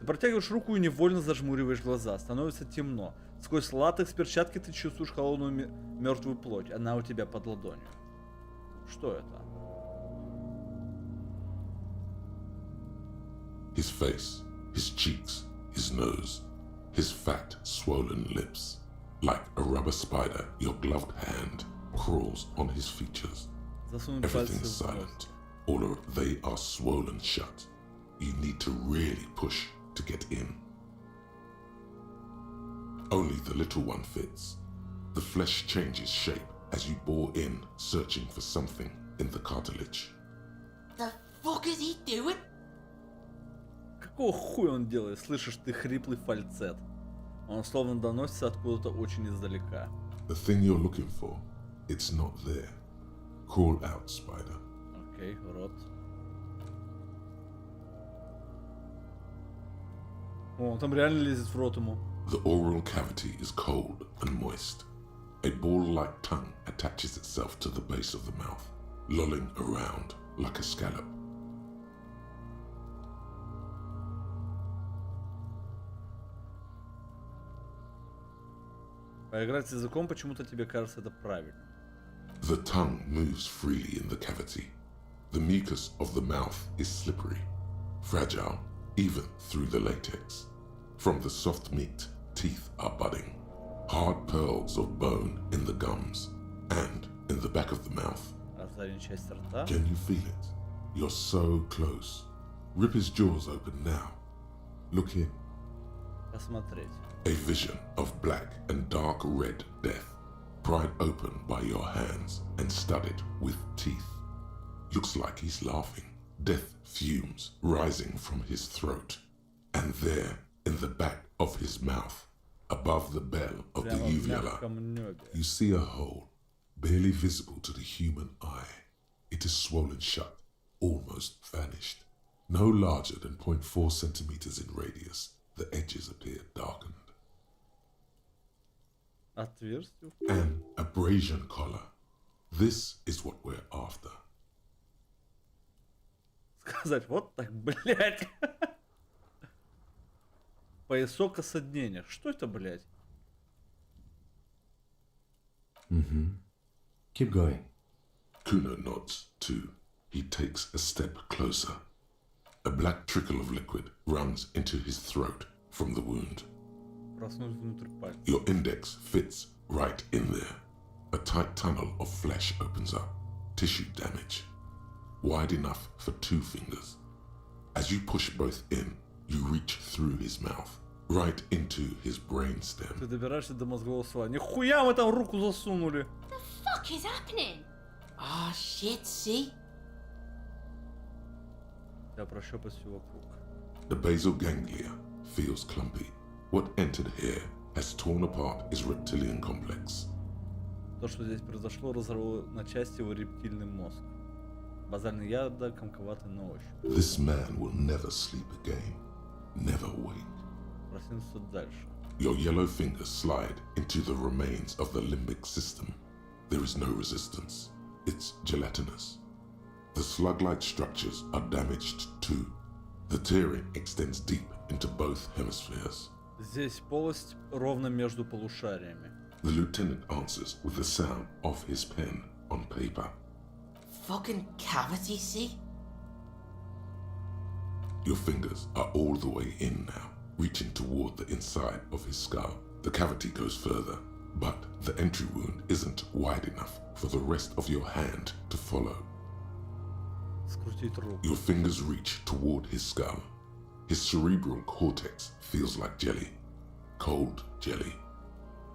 Speaker 1: Ты протягиваешь руку и невольно зажмуриваешь глаза. Становится темно. Сквозь латекс перчатки ты чувствуешь холодную мертвую плоть. Она у тебя под ладонью. Что это?
Speaker 3: His face, his cheeks, his nose, his fat, swollen lips. Like a rubber spider, your gloved hand crawls on his features.
Speaker 1: Засунуть
Speaker 3: Everything
Speaker 1: пальцы
Speaker 3: is
Speaker 1: в нос.
Speaker 3: silent. All of they are swollen shut. You need to really push to get in. Only the little one fits. The flesh changes shape as you bore in, searching for something in the cartilage.
Speaker 4: The fuck is he doing?
Speaker 1: Какого хуя он делает? Слышишь ты хриплый фальцет. Он словно доносится откуда-то очень издалека.
Speaker 3: The thing you're looking for, it's not there. Crawl out, spider.
Speaker 1: Окей, рот. О, он там реально лезет в рот ему.
Speaker 3: The oral cavity is cold and moist. A ball-like tongue attaches itself to the base of the mouth, lolling around like a scallop.
Speaker 1: Поиграть с языком почему-то тебе кажется это правильно.
Speaker 3: The tongue moves freely in the cavity. The mucus of the mouth is slippery, fragile, even through the latex. From the soft meat, teeth are budding. Hard pearls of bone in the gums and in the back of the mouth.
Speaker 1: А задняя часть рта.
Speaker 3: Can you feel it? You're so close. Rip his jaws open now. Look in.
Speaker 1: Посмотреть.
Speaker 3: A vision of black and dark red death, pried open by your hands and studded with teeth. Looks like he's laughing. Death fumes rising from his throat. And there, in the back of his mouth, above the bell of the
Speaker 1: Прямо в
Speaker 3: uvula,
Speaker 1: мягком небе.
Speaker 3: you see a hole, barely visible to the human eye. It is swollen shut, almost vanished. No larger than 0.4 centimeters in radius, the edges appear darkened.
Speaker 1: Отверстие.
Speaker 3: An abrasion collar. This is what we're after.
Speaker 1: Сказать, вот так, блядь. Поясок осаднения. Что это, блядь?
Speaker 2: Keep going.
Speaker 3: Kuno nods too. He takes a step closer. A black trickle of liquid runs into his throat from the wound.
Speaker 1: Проснуть внутрь пальца.
Speaker 3: Your index fits right in there. A tight tunnel of flesh opens up. Tissue damage. Wide enough for 2 fingers. As you push both in, you reach through his mouth, right into his brainstem.
Speaker 1: Ты добираешься до мозгового ствола. Нихуя мы там руку засунули.
Speaker 5: The fuck is happening?
Speaker 4: Ah, shit, see?
Speaker 1: Я прощупать все вокруг.
Speaker 3: The basal ganglia feels clumpy. What entered here has torn apart his reptilian complex.
Speaker 1: То, что здесь произошло, разорвало на части его рептильный мозг. Базальный ядра, комковатый на ощупь.
Speaker 3: This man will never sleep again. Never wake.
Speaker 1: Проснуться дальше.
Speaker 3: Your yellow fingers slide into the remains of the limbic system. There is no resistance. It's gelatinous. The slug-like structures are damaged too. The tearing extends deep into both hemispheres.
Speaker 1: Здесь полость ровно между полушариями.
Speaker 3: The lieutenant answers with the sound of his pen on paper.
Speaker 4: Fucking cavity, see?
Speaker 3: Your fingers are all the way in now, reaching toward the inside of his skull. The cavity goes further, but the entry wound isn't wide enough for the rest of your hand to follow.
Speaker 1: Скрутить руку.
Speaker 3: Your fingers reach toward his skull. His cerebral cortex feels like jelly. cold jelly.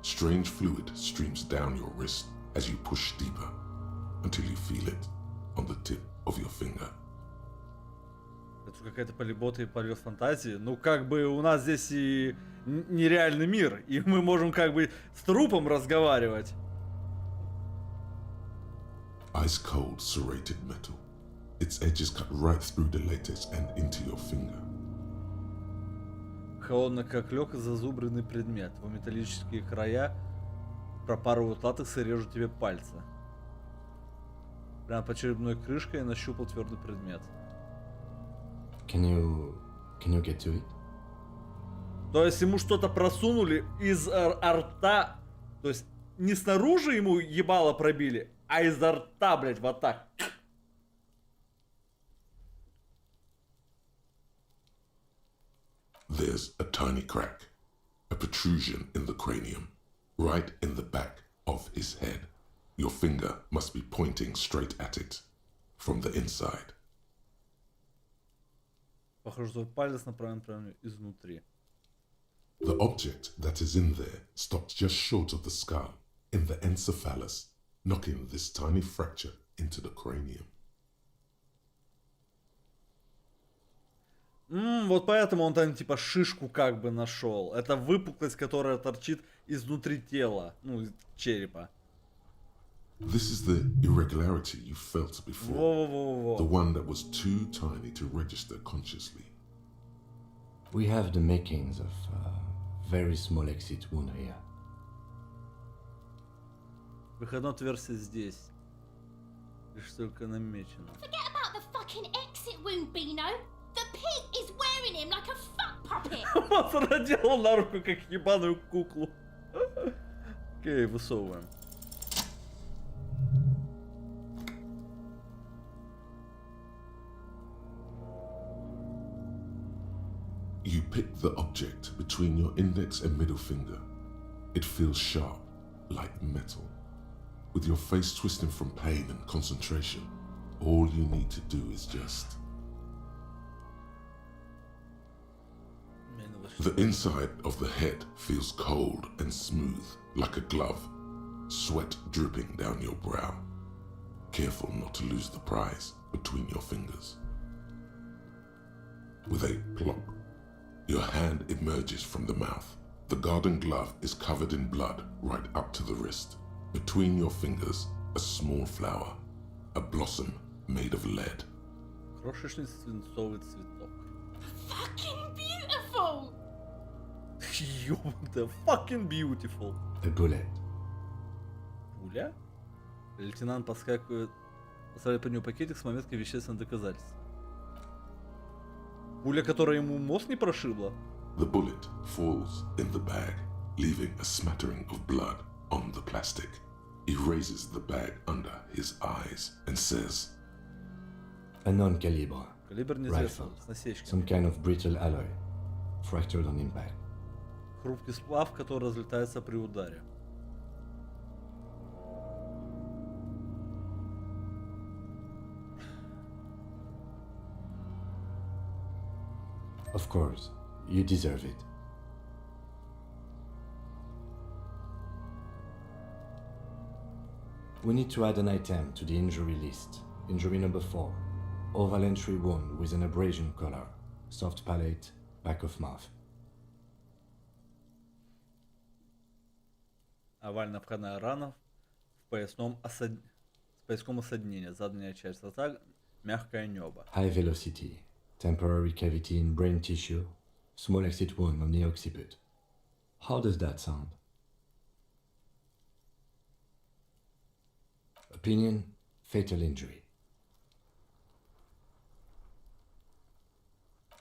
Speaker 3: Strange fluid streams down your wrist as you push deeper until you feel it on the tip of your finger.
Speaker 1: Это какая-то полибота и полет фантазии. Ну, как бы у нас здесь и нереальный мир, и мы можем как бы с трупом разговаривать.
Speaker 3: Ice cold serrated metal. Its edges cut right through the latex and into your finger.
Speaker 1: Холодно как лёг зазубренный предмет. Его металлические края пропарывают латекс и режут тебе пальцы. Прямо под черепной крышкой я нащупал твердый предмет.
Speaker 2: Can you get to it?
Speaker 1: То есть ему что-то просунули из рта, то есть не снаружи ему ебало пробили, а изо рта, блядь, вот так.
Speaker 3: There's a tiny crack, a protrusion in the cranium, right in the back of his head. Your finger must be pointing straight at it from the inside.
Speaker 1: Похоже, что палец направлен прямо изнутри.
Speaker 3: The object that is in there stops just short of the skull, in the encephalus, knocking this tiny fracture into the cranium.
Speaker 1: Вот поэтому он там типа шишку как бы нашел. Это выпуклость, которая торчит изнутри тела, ну, из черепа.
Speaker 3: This is the irregularity you felt before,
Speaker 1: Во-во-во-во.
Speaker 3: the one that was too tiny to register consciously.
Speaker 2: We have the makings of a very small exit wound here.
Speaker 1: Выходное отверстие здесь. Лишь только намечено.
Speaker 5: Forget about the fucking exit wound, Beano. The pig is wearing him like a fuck puppet.
Speaker 1: Он наделал на руку как ебаную куклу. Окей, высовываем.
Speaker 3: You pick the object between your index and middle finger. It feels sharp, like metal. With your face twisting from pain and concentration, all you need to do is just... The inside of the head feels cold and smooth, like a glove, sweat dripping down your brow. Careful not to lose the prize between your fingers. With a plop, your hand emerges from the mouth. The garden glove is covered in blood right up to the wrist. Between your fingers, a small flower, a blossom made of lead.
Speaker 1: Крошечный свинцовый цветок.
Speaker 5: Fucking beautiful.
Speaker 1: Ёбаный, fucking beautiful.
Speaker 2: A bullet.
Speaker 1: Пуля? Лейтенант подскакивает, оставляет под него пакетик с мометкой вещественных доказательств. Пуля, которая ему мозг не прошибла?
Speaker 3: The bullet falls in the bag, leaving a smattering of blood on the plastic. He raises the bag under his eyes and says,
Speaker 2: A non-caliber.
Speaker 1: Калибр неизвестен,
Speaker 2: Rifle.
Speaker 1: с насечкой.
Speaker 2: Some kind of brittle alloy. Fractured on impact.
Speaker 1: Хрупкий сплав, который разлетается при ударе.
Speaker 2: Of course, you deserve it. We need to add an item to the injury list. Injury number 4. Oval entry wound with an abrasion color. Soft palate, back of mouth.
Speaker 1: Овальная входная рана в поясном с пояском осаднения. Задняя часть рта, мягкое небо.
Speaker 2: High velocity. Temporary cavity in brain tissue. Small exit wound on the occiput. How does that sound? Opinion, fatal injury.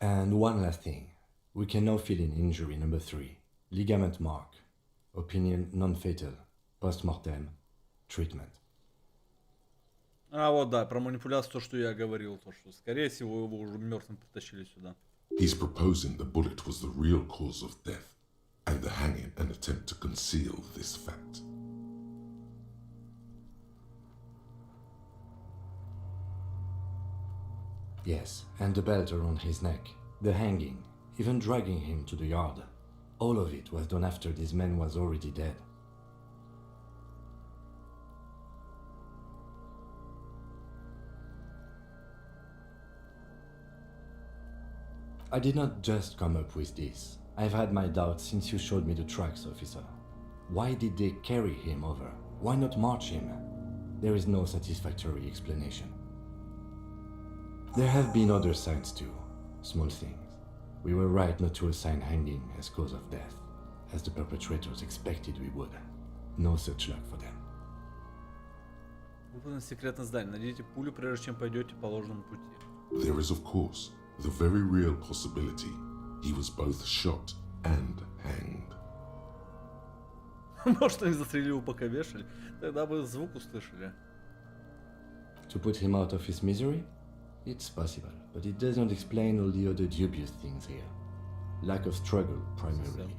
Speaker 2: And one last thing. We can now fill in injury number 3. Ligament mark. Opinion, non-fatal. Post-mortem. Treatment.
Speaker 1: А вот да, про манипуляцию, то, что я говорил, то, что скорее всего его уже мертвым притащили сюда.
Speaker 3: he's proposing the bullet was the real cause of death, and the hanging an attempt to conceal this fact.
Speaker 2: Yes, and the belt around his neck, the hanging, even dragging him to the yard. All of it was done after this man was already dead. I did not just come up with this. I've had my doubts since you showed me the tracks, officer. Why did they carry him over? Why not march him? There is no satisfactory explanation. There have been other signs too, small things. We were right not to assign hanging as cause of death, as the perpetrators expected we would. No such luck for them.
Speaker 1: Выполнить секретное задание. Найдите пулю, прежде чем пойдете по ложному пути.
Speaker 3: There is, of course, the very real possibility he was both shot and hanged.
Speaker 1: Может, они застрелили его, пока вешали? Тогда бы звук услышали.
Speaker 2: To put him out of his misery? It's possible, but it does not explain all the other dubious things here. Lack of struggle, primarily.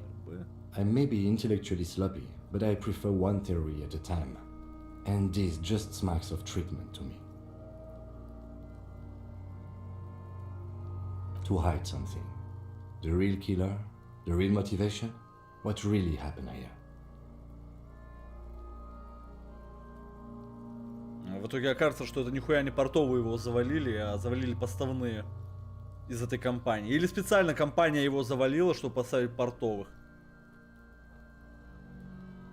Speaker 2: I may be intellectually sloppy, but I prefer one theory at a time. And this just smacks of treatment to me. To hide something. The real killer? The real motivation? What really happened here?
Speaker 1: В итоге окажется, что это нихуя не портовые его завалили, а завалили поставные из этой компании. Или специально компания его завалила, чтобы поставить портовых.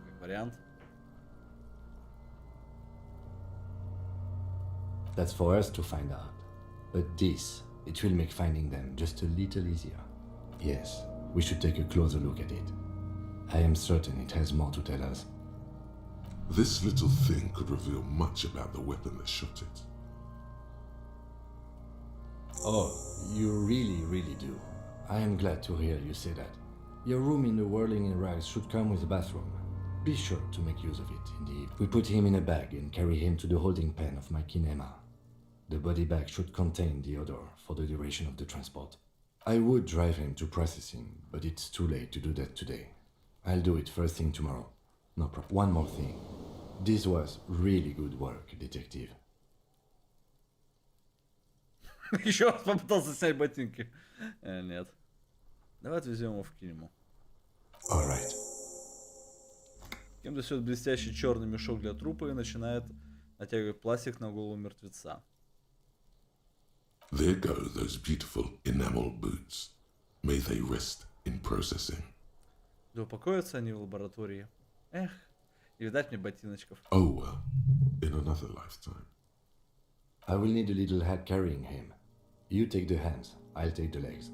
Speaker 1: Как вариант.
Speaker 2: That's for us to find out. But this, it will make finding them just a little easier. Yes, we should take a closer look at it. I am certain it has more to tell us.
Speaker 3: This little thing could reveal much about the weapon that shot it.
Speaker 2: Oh, you really do. I am glad to hear you say that. Your room in the Whirling in Rags should come with a bathroom. Be sure to make use of it, indeed. We put him in a bag and carry him to the holding pen of my kinema. The body bag should contain the odor for the duration of the transport. I would drive him to processing, but it's too late to do that today. I'll do it first thing tomorrow. No problem. One more thing. This was really good work, detective.
Speaker 1: Еще раз попытался снять ботинки. Нет. Давай отвезем его в кинему.
Speaker 2: Alright.
Speaker 1: Кем достает блестящий черный мешок для трупа и начинает натягивать пластик на голову мертвеца.
Speaker 3: There go those beautiful enamel boots. May they rest in processing.
Speaker 1: Да упокоятся они в лаборатории. Эх, и видать мне ботиночков.
Speaker 3: Oh well, in another lifetime.
Speaker 2: I will need a little help carrying him. You take the hands, I'll take the legs.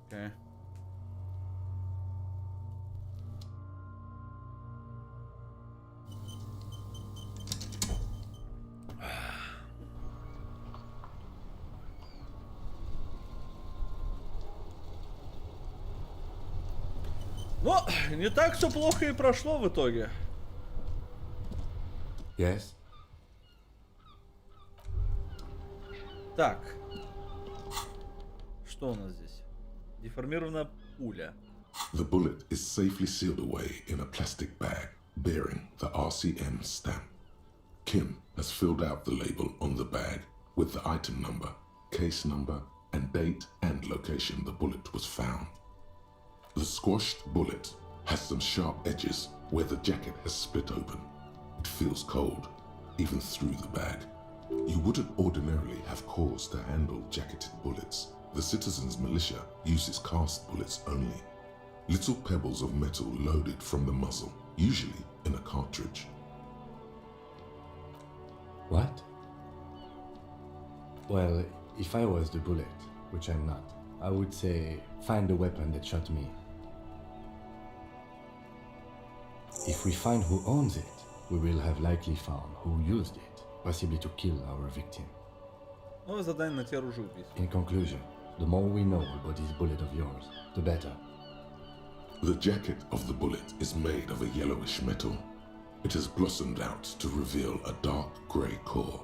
Speaker 1: Okay. Ну, не так все плохо и прошло в итоге.
Speaker 2: Yes?
Speaker 1: Так. Что у нас здесь? Деформированная пуля.
Speaker 3: The bullet is safely sealed away in a plastic bag bearing the RCM stamp. Kim has filled out the label on the bag with the item number, case number, and date and location the bullet was found. The squashed bullet has some sharp edges where the jacket has split open. It feels cold, even through the bag. You wouldn't ordinarily have cause to handle jacketed bullets. The citizens' militia uses cast bullets only. Little pebbles of metal loaded from the muzzle, usually in a cartridge.
Speaker 2: What? Well, if I was the bullet, which I'm not, I would say find the weapon that shot me. If we find who owns it, we will have likely found who used it, possibly to kill our victim.
Speaker 1: Новое задание найти оружие убийства.
Speaker 2: In conclusion, the more we know about this bullet of yours, the better.
Speaker 3: The jacket of the bullet is made of a yellowish metal. It has blossomed out to reveal a dark grey core.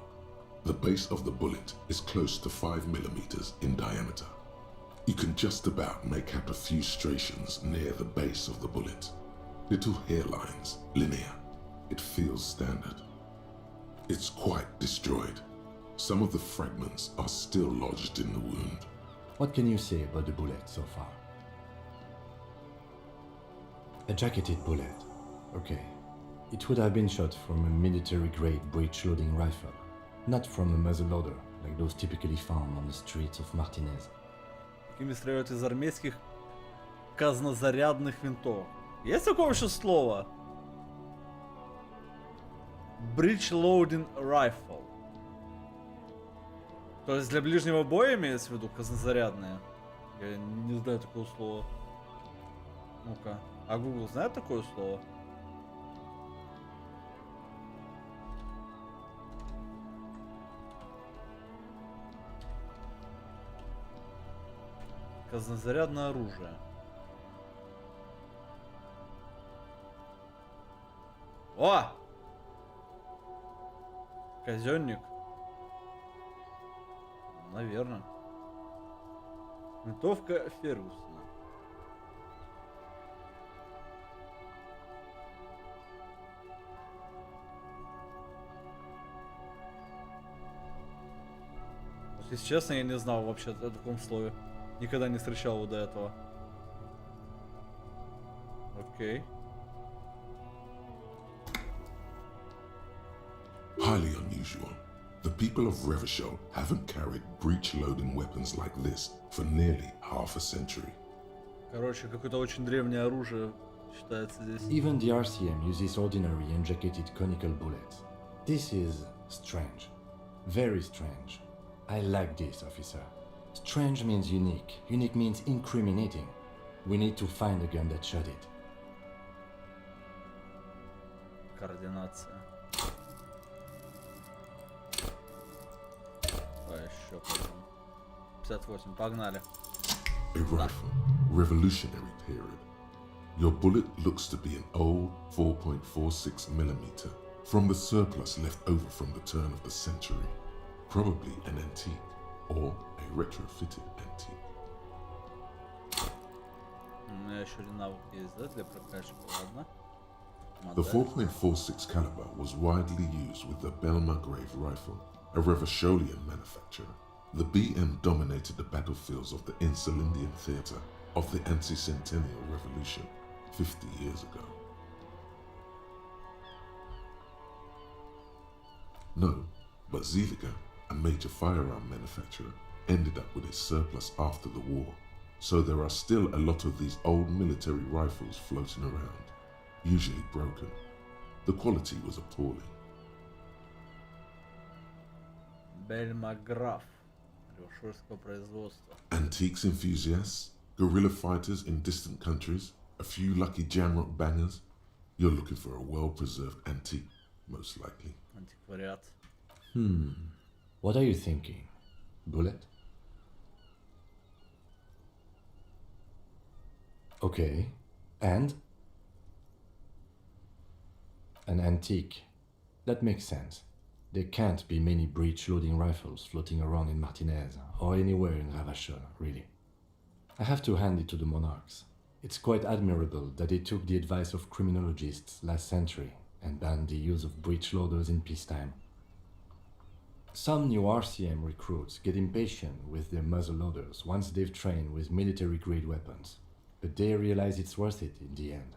Speaker 3: The base of the bullet is close to 5 millimeters in diameter. You can just about make out a few striations near the base of the bullet. Little hairlines, linear. It feels standard. It's quite destroyed. Some of the fragments are still lodged in the wound.
Speaker 2: What can you say about the bullet so far? A jacketed bullet. Okay. It would have been shot from a military-grade breech-loading rifle, not from a muzzleloader, like those typically found on the streets of Martinez.
Speaker 1: Такими стреляют из армейских казнозарядных винтовок. Есть такое вообще слово? Breech Loading Rifle. То есть для ближнего боя имеется в виду казнозарядные? Я не знаю такого слова. Ну-ка. А Google знает такое слово? Казнозарядное оружие. О! Казенник. Наверное. Винтовка Фергусона. Вот, если честно, я не знал вообще о таком слове. Никогда не встречал его до этого. Окей.
Speaker 3: Highly unusual. The people of Revachol haven't carried breech-loading weapons like this for nearly half a century.
Speaker 1: Короче, какое-то очень древнее оружие считается здесь.
Speaker 2: Even the RCM uses ordinary unjacketed conical bullets. This is strange. Very strange. I like this, officer. Strange means unique. Unique means incriminating. We need to find the gun that shot it.
Speaker 1: Координация. А еще потом. 58, погнали.
Speaker 3: A rifle, revolutionary period. Your bullet looks to be an old 4.46mm from the surplus left over from the turn of the century. Probably an antique or a retrofitted antique.
Speaker 1: У меня еще один навык есть, да, для прокачки, ладно.
Speaker 3: The
Speaker 1: Модель.
Speaker 3: 4.46 caliber was widely used with the Belmargrave rifle, a Revacholian manufacturer. The BM dominated the battlefields of the Insulindian theatre of the anti-centennial revolution 50 years ago. No, but Zeliger, a major firearm manufacturer, ended up with its surplus after the war, so there are still a lot of these old military rifles floating around, usually broken. The quality was appalling.
Speaker 1: Бельмаграф. Ревшольского производства.
Speaker 3: Antiques enthusiasts, guerrilla fighters in distant countries, a few lucky jamrock bangers. You're looking for a well-preserved antique, most likely.
Speaker 1: Антиквариат.
Speaker 2: What are you thinking? Bullet? Okay. And? An antique. That makes sense. There can't be many breech-loading rifles floating around in Martinez or anywhere in Ravachol, really. I have to hand it to the monarchs. It's quite admirable that they took the advice of criminologists last century and banned the use of breech loaders in peacetime. Some new RCM recruits get impatient with their muzzle loaders once they've trained with military-grade weapons, but they realize it's worth it in the end.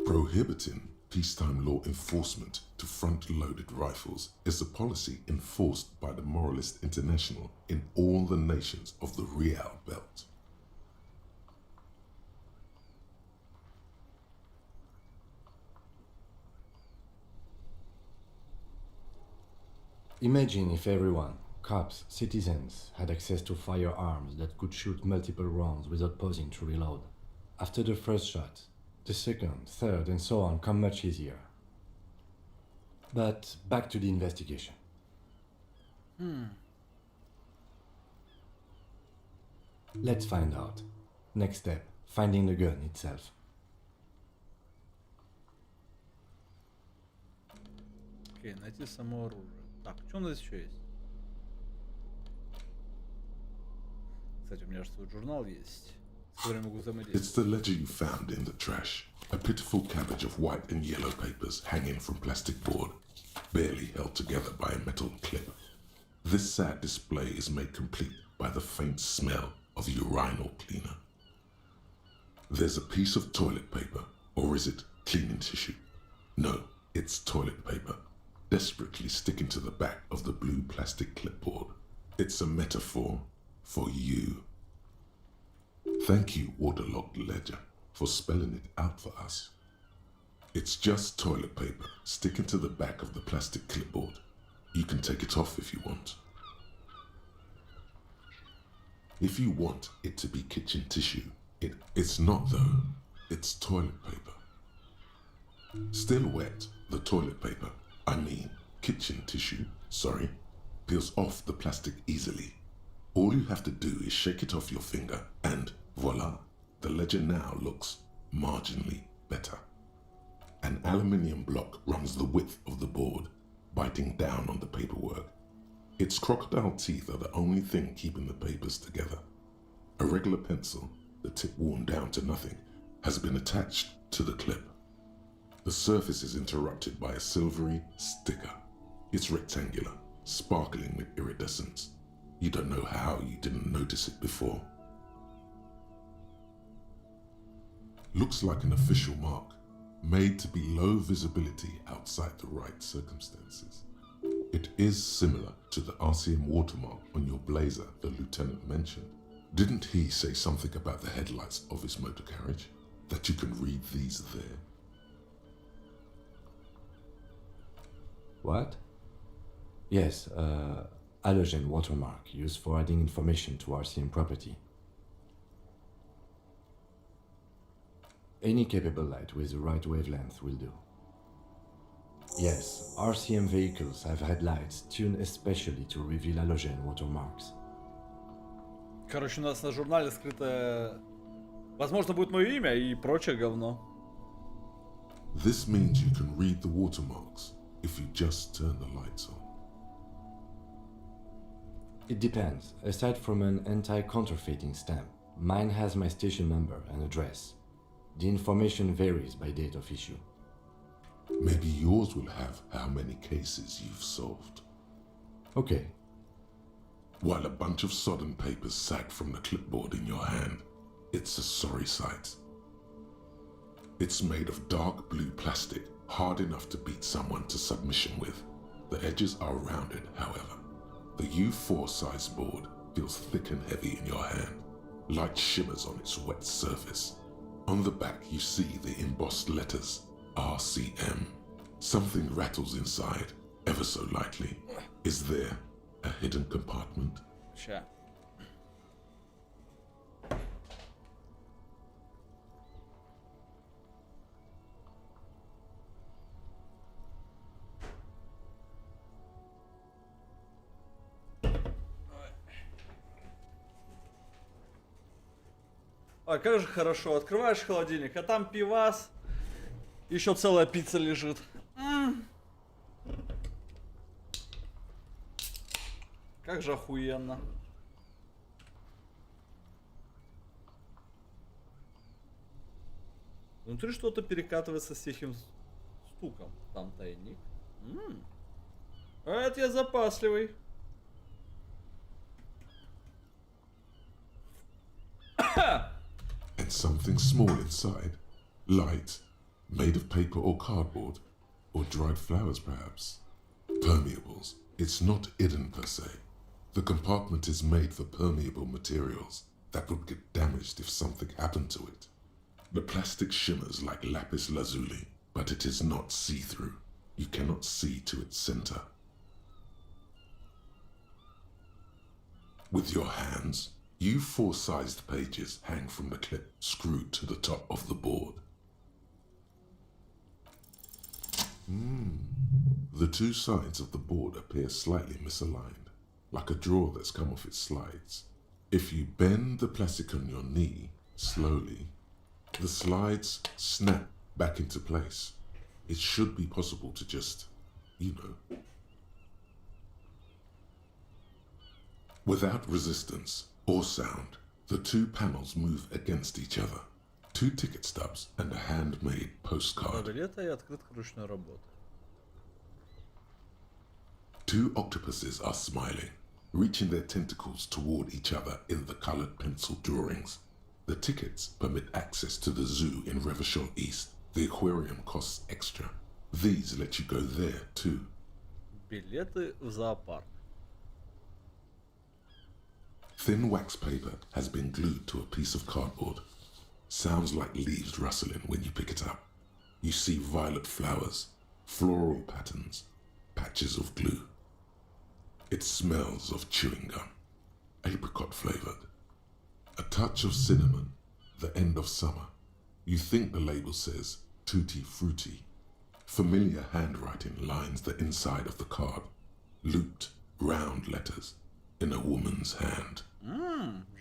Speaker 3: Prohibiting peacetime law enforcement to front-loaded rifles is a policy enforced by the Moralist International in all the nations of the Real Belt.
Speaker 2: Imagine if everyone, cops, citizens, had access to firearms that could shoot multiple rounds without pausing to reload. After the first shot, the second, third, and so on come much easier. But back to the investigation. Let's find out. Next step, finding the gun itself.
Speaker 1: Окей, найти само оружие. Так, что у нас еще есть? Кстати, у меня же свой журнал есть, с которым я могу взаимодействовать.
Speaker 3: It's the ledger you found in the trash. A pitiful cabbage of white and yellow papers hanging from plastic board, barely held together by a metal clip. This sad display is made complete by the faint smell of urinal cleaner. There's a piece of toilet paper, or is it cleaning tissue? No, it's toilet paper, desperately sticking to the back of the blue plastic clipboard. It's a metaphor for you. Thank you, waterlogged ledger, for spelling it out for us. It's just toilet paper sticking to the back of the plastic clipboard. You can take it off if you want. If you want it to be kitchen tissue, it's not though. It's toilet paper. Still wet, the toilet paper, kitchen tissue, peels off the plastic easily. All you have to do is shake it off your finger and voila, the ledger now looks marginally better. An aluminium block runs the width of the board, biting down on the paperwork. Its crocodile teeth are the only thing keeping the papers together. A regular pencil, the tip worn down to nothing, has been attached to the clip. The surface is interrupted by a silvery sticker. It's rectangular, sparkling with iridescence. You don't know how you didn't notice it before. Looks like an official mark, made to be low visibility outside the right circumstances. It is similar to the RCM watermark on your blazer the lieutenant mentioned. Didn't he say something about the headlights of his motor carriage? That you can read these there?
Speaker 2: What? Yes, halogen watermark used for adding information to RCM property. Any capable light with the right wavelength will do. Yes, RCM vehicles have headlights tuned especially to reveal halogen watermarks.
Speaker 1: Короче, у нас на журнале скрытое... Возможно, будет мое имя и прочее говно.
Speaker 3: This means you can read the watermarks if you just turn the lights on.
Speaker 2: It depends. Aside from an anti-counterfeiting stamp, mine has my station number and address. The information varies by date of issue.
Speaker 3: Maybe yours will have how many cases you've solved.
Speaker 2: Okay.
Speaker 3: While a bunch of sodden papers sag from the clipboard in your hand, it's a sorry sight. It's made of dark blue plastic, hard enough to beat someone to submission with. The edges are rounded, however. The U4 size board feels thick and heavy in your hand. Light shimmers on its wet surface. On the back you see the embossed letters, RCM. Something rattles inside, ever so lightly. Is there a hidden compartment?
Speaker 1: Ща. Ой, как же хорошо. Открываешь холодильник, а там пивас. Еще целая пицца лежит. Как же охуенно. Внутри что-то перекатывается с тихим стуком. Там тайник. А это я запасливый.
Speaker 3: And something small inside, light, made of paper or cardboard, or dried flowers perhaps. Permeables. It's not hidden per se. The compartment is made for permeable materials that would get damaged if something happened to it. The plastic shimmers like lapis lazuli, but it is not see-through. You cannot see to its center. With your hands, U4-sized pages hang from the clip screwed to the top of the board. The two sides of the board appear slightly misaligned, like a drawer that's come off its slides. If you bend the plastic on your knee slowly, the slides snap back into place. It should be possible to just, Without resistance or sound, the two panels move against each other. Two ticket stubs and a handmade postcard.
Speaker 1: Билета и открытка ручной работы.
Speaker 3: Two octopuses are smiling. reaching their tentacles toward each other in the colored pencil drawings. The tickets permit access to the zoo in Revershall East. The aquarium costs extra. These let you go there too.
Speaker 1: Билеты в зоопарк.
Speaker 3: Thin wax paper has been glued to a piece of cardboard. Sounds like leaves rustling when you pick it up. You see violet flowers, floral patterns, patches of glue. It smells of chewing gum, apricot flavored. A touch of cinnamon, the end of summer. You think the label says tutti frutti. Familiar handwriting lines the inside of the card. Looped, round letters in a woman's hand.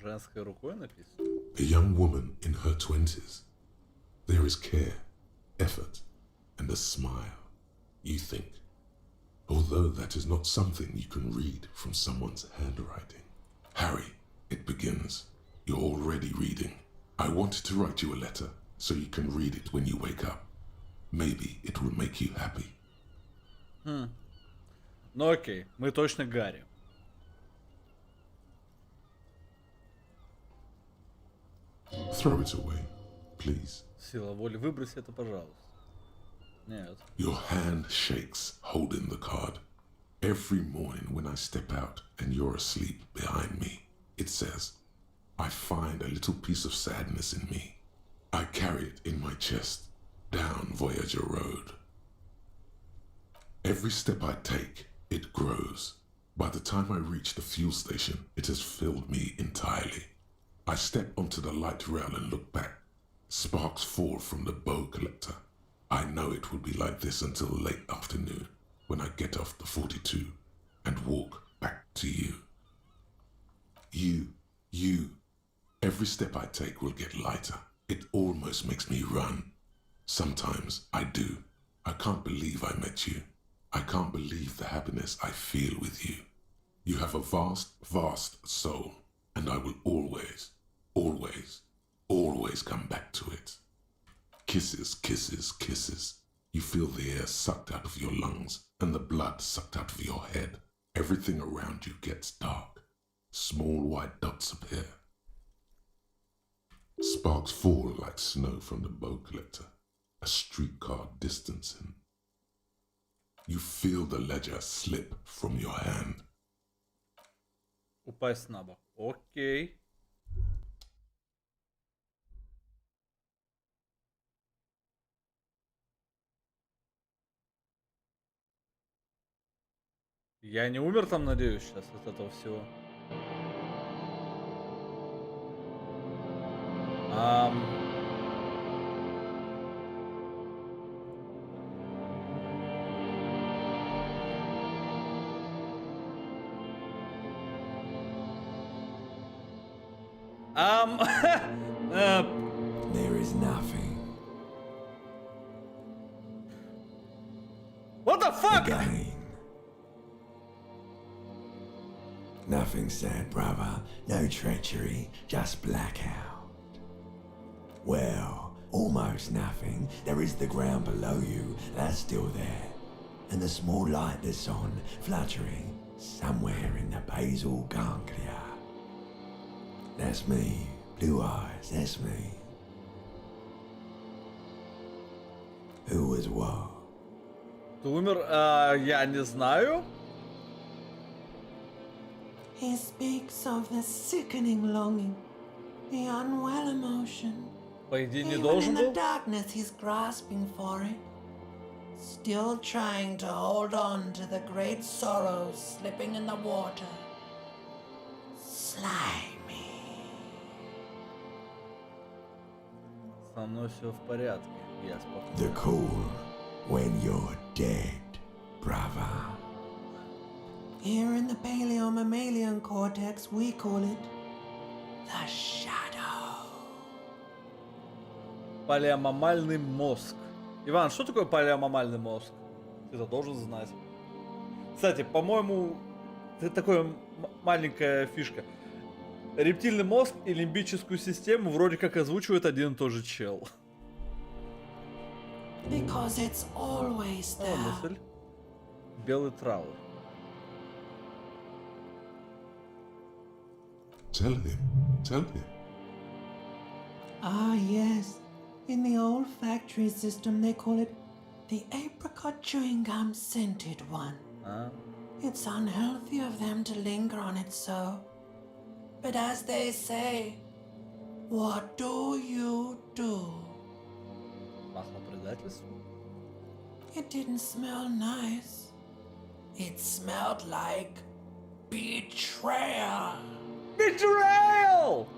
Speaker 1: Женской рукой написано.
Speaker 3: A young woman in her 20s. There is care, effort, and a smile, you think. Although that is not something you can read from someone's handwriting. Harry, it begins. You're already reading. I wanted to write you a letter so you can read it when you wake up. Maybe it will make you happy.
Speaker 1: Ну окей, мы точно Гарри.
Speaker 3: Throw it away, please.
Speaker 1: Сила воли, выброси это, пожалуйста. Нет.
Speaker 3: Your hand shakes, holding the card. Every morning when I step out and you're asleep behind me, it says, I find a little piece of sadness in me. I carry it in my chest, down Voyager Road. Every step I take, it grows. By the time I reach the fuel station, it has filled me entirely. I step onto the light rail and look back. Sparks fall from the bow collector. I know it will be like this until late afternoon, when I get off the 42 and walk back to you. You. Every step I take will get lighter. It almost makes me run. Sometimes I do. I can't believe I met you. I can't believe the happiness I feel with you. You have a vast, vast soul, and I will always, always, always come back to it. Kisses, kisses, kisses. You feel the air sucked out of your lungs and the blood sucked out of your head. Everything around you gets dark. Small white dots appear. Sparks fall like snow from the bow collector, a streetcar distancing. You feel the ledger slip from your hand.
Speaker 1: Упасть на бок. Окей. Я не умер там, надеюсь, сейчас от этого всего.
Speaker 6: There is nothing.
Speaker 1: What the fuck?
Speaker 6: Again. Nothing sad, brother. No treachery, just blackout. Well, almost nothing. There is the ground below you, that's still there. And the small light that's on, fluttering, somewhere in the basal ganglia. That's me. Blue eyes, that's me. Who was what?
Speaker 1: Ты умер? Я не знаю.
Speaker 7: He speaks of the sickening longing, the unwell emotion.
Speaker 1: По идее, не
Speaker 7: Even in
Speaker 1: должен
Speaker 7: the
Speaker 1: был.
Speaker 7: darkness, he's grasping for it. Still trying to hold on to the great sorrows slipping in the water. Slimy.
Speaker 1: Со мной все в порядке. Я спокоен.
Speaker 6: The cool when you're dead, brother.
Speaker 7: Here in the paleo-mammalian cortex, we call it the shadow.
Speaker 1: Палеомамальный мозг. Иван, что такое палеомамальный мозг? Ты это должен знать. Кстати, по-моему, это такая маленькая фишка. Рептильный мозг и лимбическую систему вроде как озвучивает один и тот же чел.
Speaker 7: Because it's always
Speaker 1: О,
Speaker 7: there.
Speaker 1: мысль. Белый траур.
Speaker 3: Tell him. Tell him.
Speaker 7: Ah, yes. In the old factory system, they call it the apricot chewing gum scented one.
Speaker 1: А?
Speaker 7: It's unhealthy of them to linger on it so. But as they say, what do you do?
Speaker 1: Масло предательства?
Speaker 7: It didn't smell nice. It smelled like betrayal.
Speaker 1: Betrayal!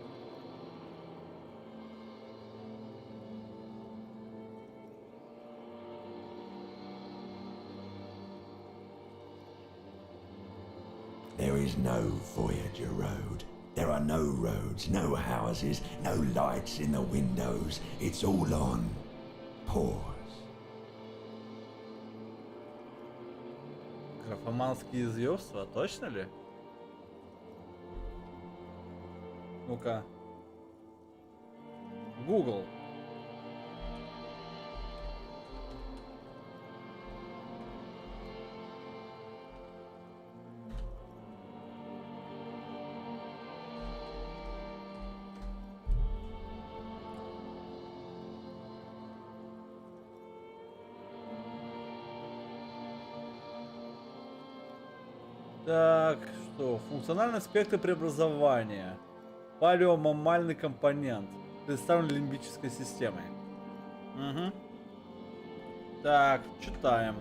Speaker 6: There is no Voyager Road. There are no roads, no houses, no lights in the windows. It's all on pause.
Speaker 1: Графоманские звездства, точно ли? Ну-ка. Google. Так, что? Функциональный спектр преобразования. Палеомаммальный компонент. Представлен лимбической системой. Угу. Так, читаем.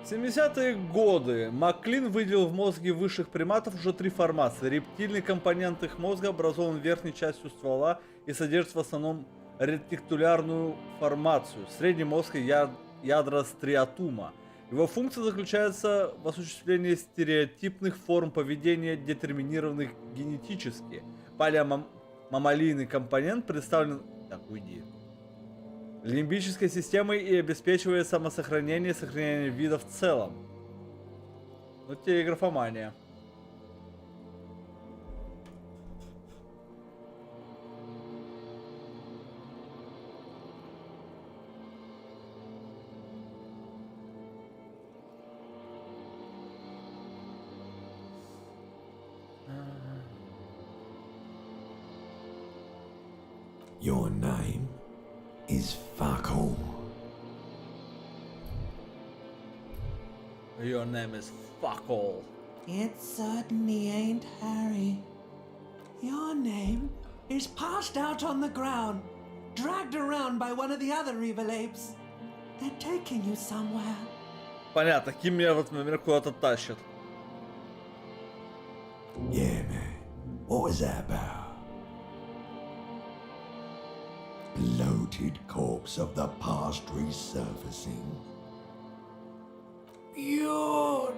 Speaker 1: В 70-е годы Маклин выделил в мозге высших приматов уже 3 формации. Рептильный компонент их мозга образован верхней частью ствола и содержит в основном ретикулярную формацию. Средний мозг и ядра стриатума. Его функция заключается в осуществлении стереотипных форм поведения, детерминированных генетически. Палеомаммалийный компонент представлен... Так, уйди. Лимбической системой и обеспечивает самосохранение и сохранение вида в целом. Ну, тебе и графомания.
Speaker 6: Your name is fuck all.
Speaker 1: Your name is fuck all.
Speaker 7: It certainly ain't Harry. Your name is passed out on the ground, dragged around by one of the other evil apes. They're taking you somewhere.
Speaker 1: Понятно, Ким меня в этот момент куда-то тащит.
Speaker 6: Yeah, man. What was that about? Bloated corpse of the past resurfacing.
Speaker 7: Beautiful.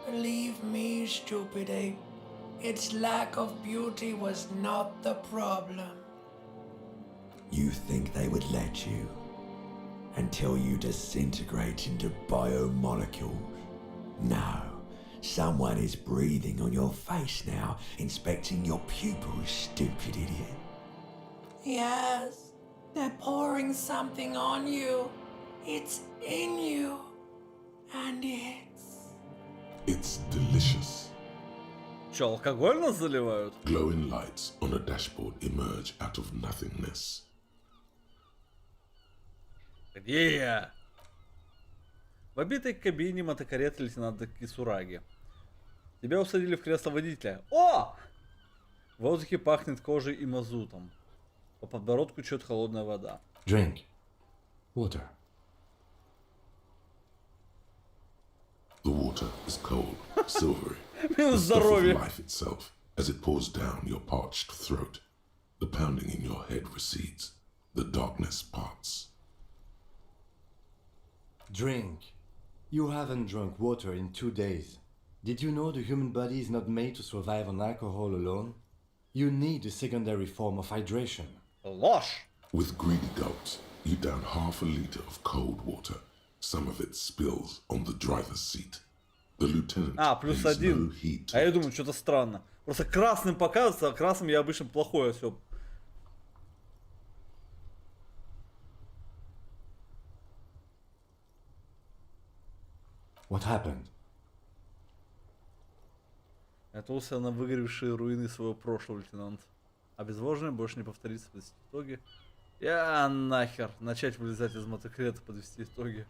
Speaker 7: Believe me, stupid ape, its lack of beauty was not the problem.
Speaker 6: You think they would let you? Until you disintegrate into biomolecules? No. Someone is breathing on your face now, inspecting your pupils, stupid idiot.
Speaker 7: Yes, they're pouring something on you. It's in you. And
Speaker 3: It's delicious.
Speaker 1: Че, алкоголь нас заливают?
Speaker 3: Glowing lights on a dashboard emerge out of nothingness.
Speaker 1: Где я? В обитой кабине мотокареты лейтенанта Кисураги. Тебя усадили в кресло водителя. О! В воздухе пахнет кожей и мазутом. По подбородку чет холодная вода.
Speaker 2: Drink. Water.
Speaker 3: The water is cold, silvery.
Speaker 1: Минус
Speaker 3: The stuff of
Speaker 1: здоровье.
Speaker 3: life itself as it pours down your parched throat. The pounding in your head recedes. The darkness parts.
Speaker 2: Drink. You haven't drunk water in 2 days. Did you know the human body is not made to survive on alcohol alone? You need a secondary form of hydration.
Speaker 1: Ложь!
Speaker 3: With greedy gulps, you down half a liter of cold water. Some of it spills on the driver's seat. The lieutenant
Speaker 1: плюс
Speaker 3: pays no
Speaker 1: 1.
Speaker 3: heed to
Speaker 1: А я
Speaker 3: it.
Speaker 1: думаю, что-то странно. Просто красным показывается, а красным я обычно плохое все.
Speaker 2: What happened?
Speaker 1: Наткнулся на выгоревшие руины своего прошлого, лейтенант. Обезвоженный больше не повторится, подвести итоги. Я нахер начать вылезать из мотоциклета, подвести итоги.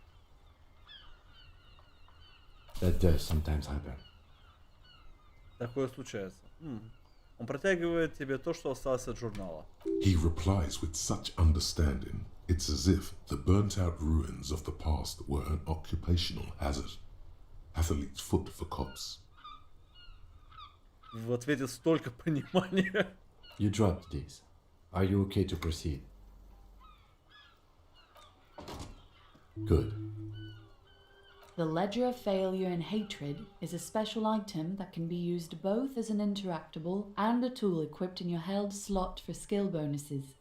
Speaker 2: That does sometimes happen.
Speaker 1: Такое случается. Он протягивает тебе то, что осталось от журнала.
Speaker 3: He replies with such understanding, it's as if the burnt-out ruins of the past were an occupational hazard. Athlete's foot for cops.
Speaker 1: В ответе столько понимания.
Speaker 2: You dropped this. Are you okay to proceed? Good.
Speaker 8: The Ledger of Failure and Hatred is a special item that can be used both as an interactable and a tool equipped in your held slot for skill bonuses.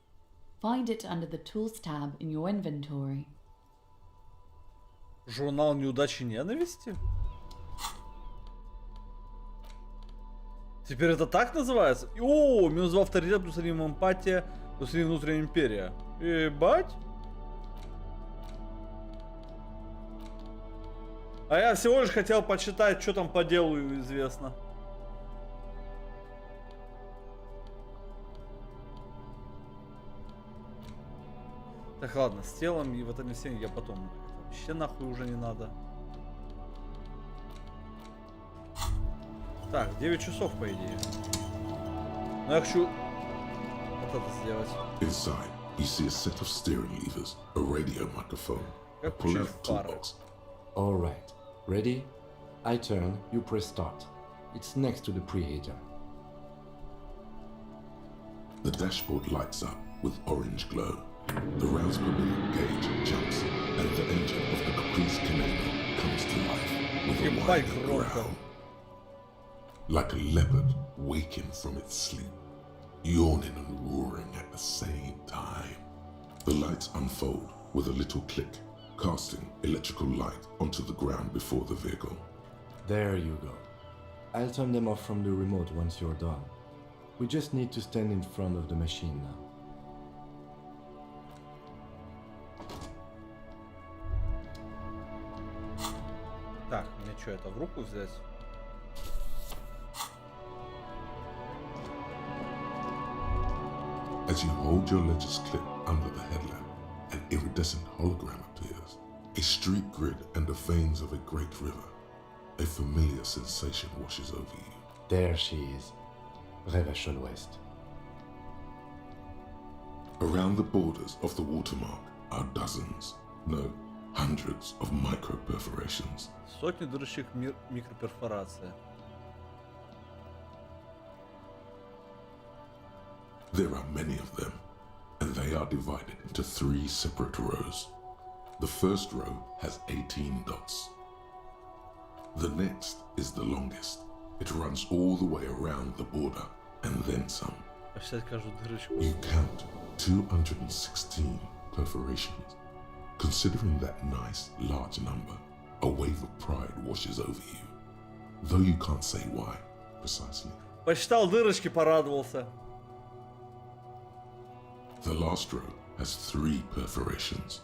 Speaker 8: Find it under the Tools tab in your inventory.
Speaker 1: Журнал неудачи и ненависти? Теперь это так называется? О, минус 2 авторитет, плюс 1 эмпатия, плюс 1 внутренняя империя. Ебать. А я всего лишь хотел почитать, что там по делу известно. Так, ладно, с телом и вот этим всем я потом. Вообще нахуй уже не надо. Так, 9 часов, по идее. Но я хочу вот это сделать.
Speaker 3: Inside, you see a set of steering levers, a radio microphone, a
Speaker 1: Как
Speaker 3: pull-out
Speaker 1: включать фары?
Speaker 3: toolbox.
Speaker 2: Alright. Ready? I turn, you press start. It's next to the preheater.
Speaker 3: The dashboard lights up with orange glow. The rounds per minute gauge jumps, and the engine of the Caprice Canadian comes to life with a
Speaker 1: Ебать
Speaker 3: whining
Speaker 1: громко.
Speaker 3: growl. Like a leopard waking from its sleep, yawning and roaring at the same time. The lights unfold with a little click, casting electrical light onto the ground before the vehicle.
Speaker 2: There you go. I'll turn them off from the remote once you're done. We just need to stand in front of the machine now.
Speaker 1: Так, мне что, это в руку взять?
Speaker 3: As you hold your ledger's clip under the headlamp, an iridescent hologram appears. A street grid and the veins of a great river. A familiar sensation washes over you.
Speaker 2: There she is. Revachol West.
Speaker 3: Around the borders of the watermark are dozens, no, hundreds of micro-perforations.
Speaker 1: Сотни дырочек микроперфорация.
Speaker 3: There are many of them, and they are divided into 3 separate rows. The first row has 18 dots. The next is the longest. It runs all the way around the border, and then some.
Speaker 1: Посчитать каждую дырочку.
Speaker 3: You count 216 perforations. Considering that nice, large number, a wave of pride washes over you. Though you can't say why, precisely.
Speaker 1: Посчитал дырочки, порадовался.
Speaker 3: The last row has 3 perforations.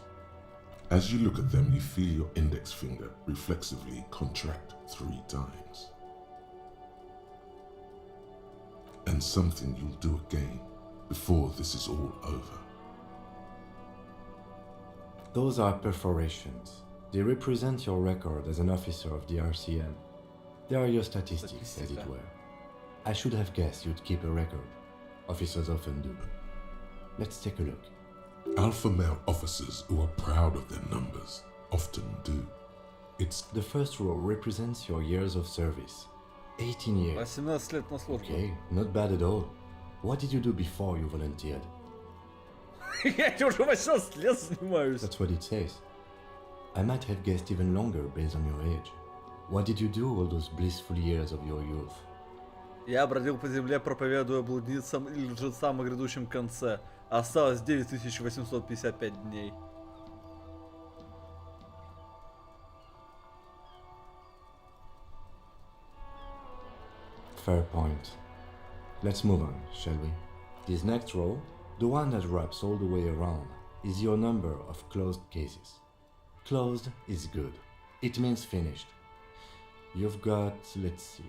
Speaker 3: As you look at them, you feel your index finger reflexively contract 3 times. And something you'll do again before this is all over.
Speaker 2: Those are perforations. They represent your record as an officer of the RCM. They are your statistics, as it were. I should have guessed you'd keep a record. Officers often do. Let's take a look.
Speaker 3: Alpha male officers who are proud of their numbers often do. It's
Speaker 2: The first row represents your years of service. 18 years.
Speaker 1: 18 лет на службу.
Speaker 2: Okay, not bad at all. What did you do before you volunteered?
Speaker 1: Я уже 18 лет занимаюсь.
Speaker 2: That's what it says. I might have guessed even longer based on your age. What did you do all those blissful years of your youth?
Speaker 1: Я бродил по земле, проповедуя блудницам и лжецам о грядущем конце. Осталось 9855 дней.
Speaker 2: Fair point. Let's move on, shall we? This next row, the one that wraps all the way around, is your number of closed cases. Closed is good. It means finished. You've got, let's see.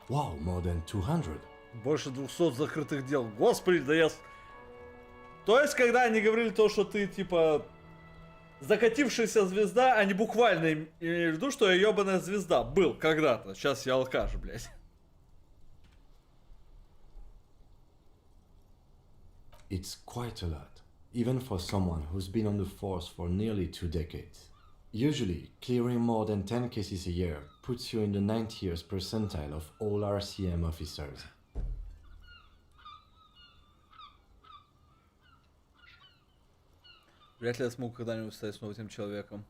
Speaker 2: Wow, more than 200.
Speaker 1: Больше 200 закрытых дел. Господи, да я... То есть, когда они говорили то, что ты, типа, закатившаяся звезда, они буквально имели в виду, что я ебаная звезда. Был когда-то. Сейчас я алкаш, блядь.
Speaker 2: It's quite a lot, even for someone who's been on the force for nearly 2 decades. Usually, clearing more than 10 cases a year puts you in the 90th percentile of all RCM officers.
Speaker 1: Вряд ли я смогу когда-нибудь стать снова этим человеком.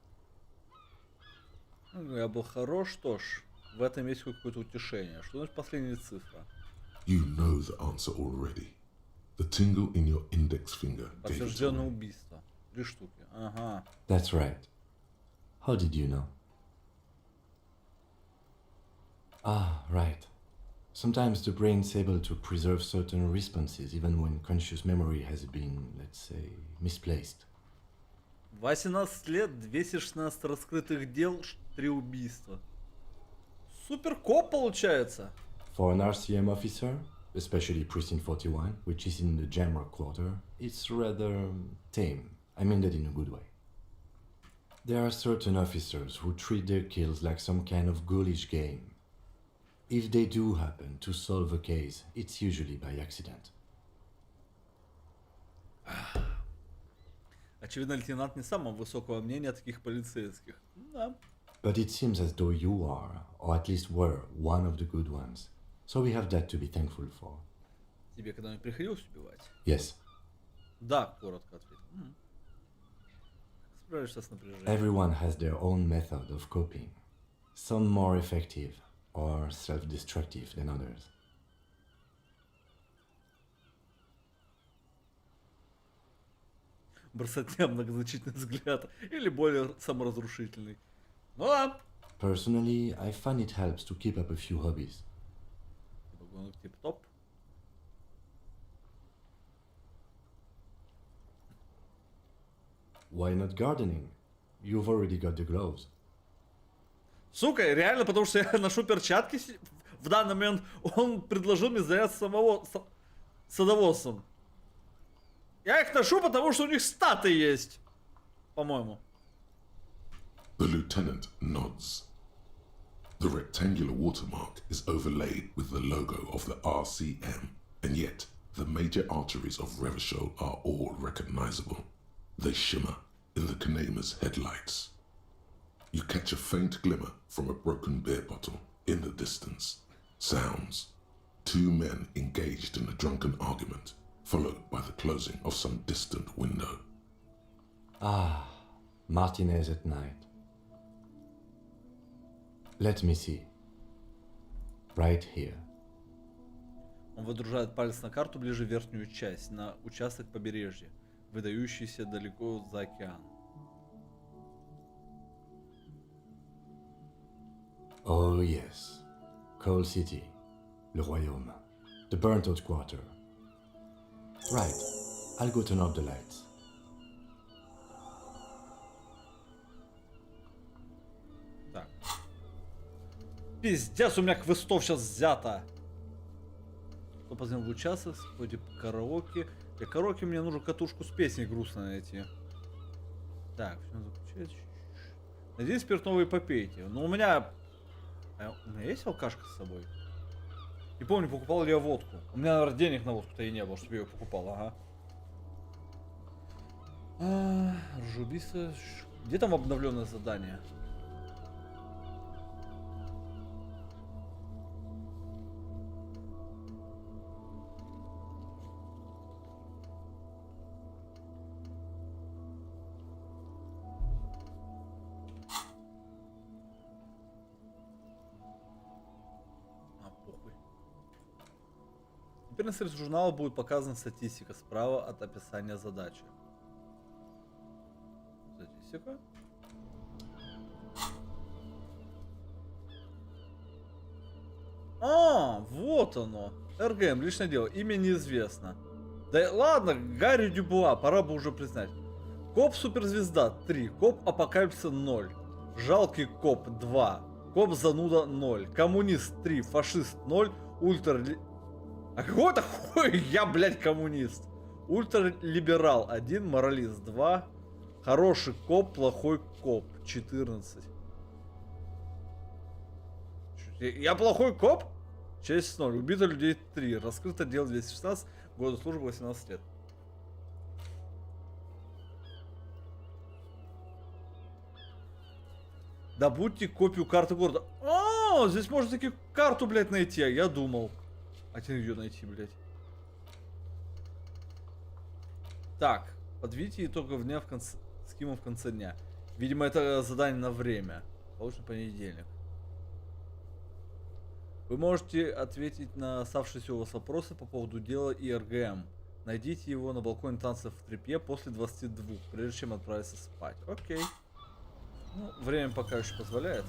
Speaker 1: Ну, я был хорош, что ж. В этом есть какое-то утешение. Что значит последняя цифра?
Speaker 3: You know the answer already. The tingle in your index finger gave it
Speaker 1: Подтвержденное
Speaker 3: away.
Speaker 1: убийство. 3 штуки. Ага.
Speaker 2: That's right. How did you know? Ah, right. Sometimes the brain's able to preserve certain responses even when conscious memory has been, let's say, misplaced.
Speaker 1: 18 лет, 216 раскрытых дел, 3 убийства. Супер коп получается.
Speaker 2: For an RCM officer, especially Precinct 41, which is in the Jamrock quarter, it's rather tame. I mean that in a good way. There are certain officers who treat their kills like some kind of ghoulish game. If they do happen to solve a case, it's usually by accident.
Speaker 1: Очевидно, лейтенант не самого высокого мнения о таких полицейских. Да.
Speaker 2: But it seems as though you are, or at least were, one of the good ones. So we have that to be thankful for.
Speaker 1: Тебе когда-нибудь приходилось убивать?
Speaker 2: Yes,
Speaker 1: Да, коротко ответил. Как справишься с напряжением?
Speaker 2: everyone has their own method of coping. Some more effective or self-destructive than others.
Speaker 1: Бросать мне многозначительный взгляд. Или более саморазрушительный. Ну да.
Speaker 2: Personally, I find it helps to keep up a few hobbies.
Speaker 1: Тип-топ.
Speaker 2: Why not gardening? You've already got the gloves.
Speaker 1: Сука, реально, потому что я ношу перчатки в данный момент, он предложил мне заняться садоводством. Я их ношу, потому что у них статы есть. По-моему.
Speaker 3: The lieutenant nods. The rectangular watermark is overlaid with the logo of the RCM, and yet the major arteries of Revachol are all recognizable. They shimmer in the Kanema's headlights. You catch a faint glimmer from a broken beer bottle in the distance. Sounds. 2 men engaged in a drunken argument, followed by the closing of some distant window.
Speaker 2: Ah, Martinez at night. Let me see. Right here.
Speaker 1: Он выдружает палец на карту ближе в верхнюю часть, на участок побережья, выдающийся далеко за океан.
Speaker 2: Oh yes. Coal City. Le Royaume. The burnt out quarter. Right. I'll go turn off the lights.
Speaker 1: Так. Пиздец, у меня квестов сейчас взято. Кто позвонил в участок, спойте караоке. Для караоке мне нужно катушку с песней грустно найти. Так, все заключается. Надеюсь, спиртного и попейте. Но у меня... у меня есть алкашка с собой? Не помню, покупал ли я водку. У меня, наверное, денег на водку-то и не было, чтобы я ее покупал, ага. Ружеубийство. Где там обновленное задание? Теперь на странице журнала будет показана статистика справа от описания задачи. Статистика. А, вот оно. РГМ, личное дело, имя неизвестно. Да ладно, Гарри Дюбуа, пора бы уже признать. Коп суперзвезда 3, коп апокалипсиса 0, жалкий коп 2, Коп зануда 0. Коммунист 3. Фашист 0. Ультра... А какого-то хуй я, блядь, коммунист. Ультралиберал 1. Моралист 2. Хороший коп, плохой коп 14. Я плохой коп? Честь 0. Убито людей 3. Раскрыто дело 216. Года службы 18 лет. Добудьте копию карты города. О, здесь можно таки карту, блядь, найти. А я думал. А тебе ее найти, блядь. Так. Подведите итогов дня в конце... Скима в конце дня. Видимо, это задание на время. Получен понедельник. Вы можете ответить на оставшиеся у вас вопросы по поводу дела и РГМ. Найдите его на балконе танцев в трепе после 22, прежде чем отправиться спать. Окей. Ну, время пока еще позволяет.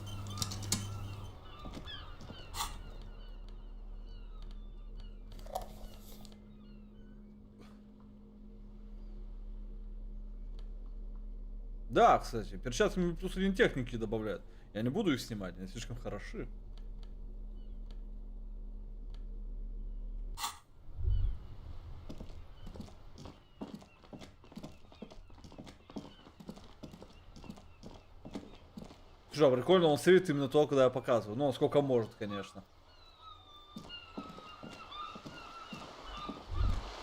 Speaker 1: Да, кстати, перчатками плюс 1 техники добавляют. Я не буду их снимать, они слишком хороши. Слушай, прикольно, он светит именно то, куда я показываю. Ну, сколько может, конечно.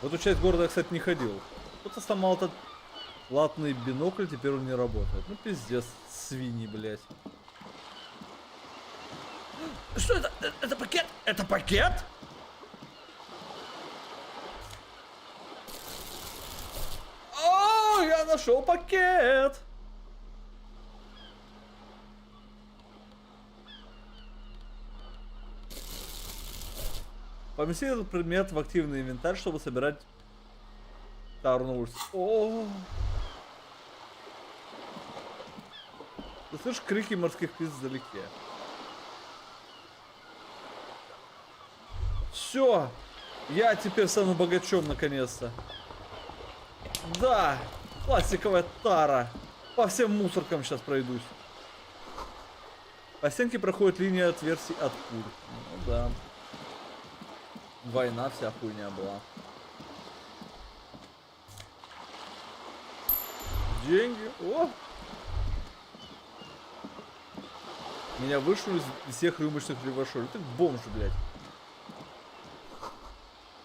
Speaker 1: В эту часть города я, кстати, не ходил. Кто-то сломал этот латный бинокль, теперь он не работает. Ну, пиздец, свиньи, блядь. Что это? Это пакет? Это пакет? О, я нашел пакет! Поместите этот предмет в активный инвентарь, чтобы собирать тару на улице. О! Ты слышишь крики морских птиц вдалеке? Все! Я теперь стану богачом наконец-то. Да! Пластиковая тара! По всем мусоркам сейчас пройдусь. По стенке проходит линия отверстий от пуль. Ну да. Война вся хуйня была. Деньги. О! Меня вышли из всех рюмочных левашей. Ты бомж, блядь.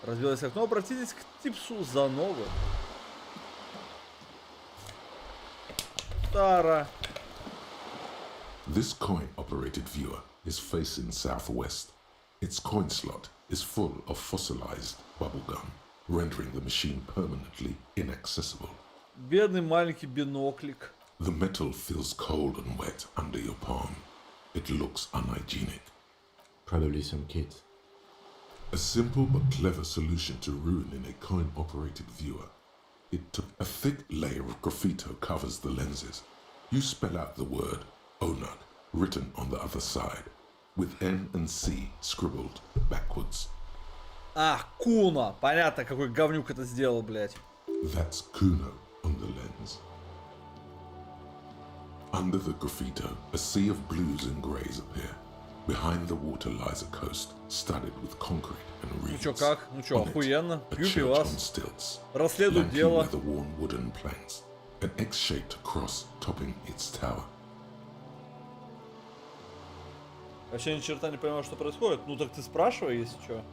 Speaker 1: Разбилось окно. Обратитесь к типсу за новым. Тара.
Speaker 3: This coin-operated viewer is facing southwest. Its coin slot is full of fossilized bubblegum, rendering the machine permanently inaccessible.
Speaker 1: Бедный маленький биноклик.
Speaker 3: The metal feels cold and wet under your palm. It looks unhygienic.
Speaker 2: Probably some kids.
Speaker 3: A simple but clever solution to ruining a coin-operated viewer. It took a thick layer of graffito covers the lenses. You spell out the word Onug written on the other side, with N and C scribbled backwards.
Speaker 1: А, Куна. Понятно, какой говнюк это сделал, блядь.
Speaker 3: That's Kuno on the lens. Under the graffito, a sea of blues and greys appear. Behind the water lies a coast studded with concrete and
Speaker 1: Ну
Speaker 3: reeds.
Speaker 1: чё, как? Ну чё,
Speaker 3: On it,
Speaker 1: охуенно.
Speaker 3: a
Speaker 1: Пью
Speaker 3: church
Speaker 1: пивас.
Speaker 3: on stilts.
Speaker 1: Расследую
Speaker 3: Lanky
Speaker 1: дело.
Speaker 3: weather-worn wooden planks. An X-shaped cross topping its tower.
Speaker 1: Вообще ни черта не понимаю, что происходит. Ну так ты спрашивай, если чё.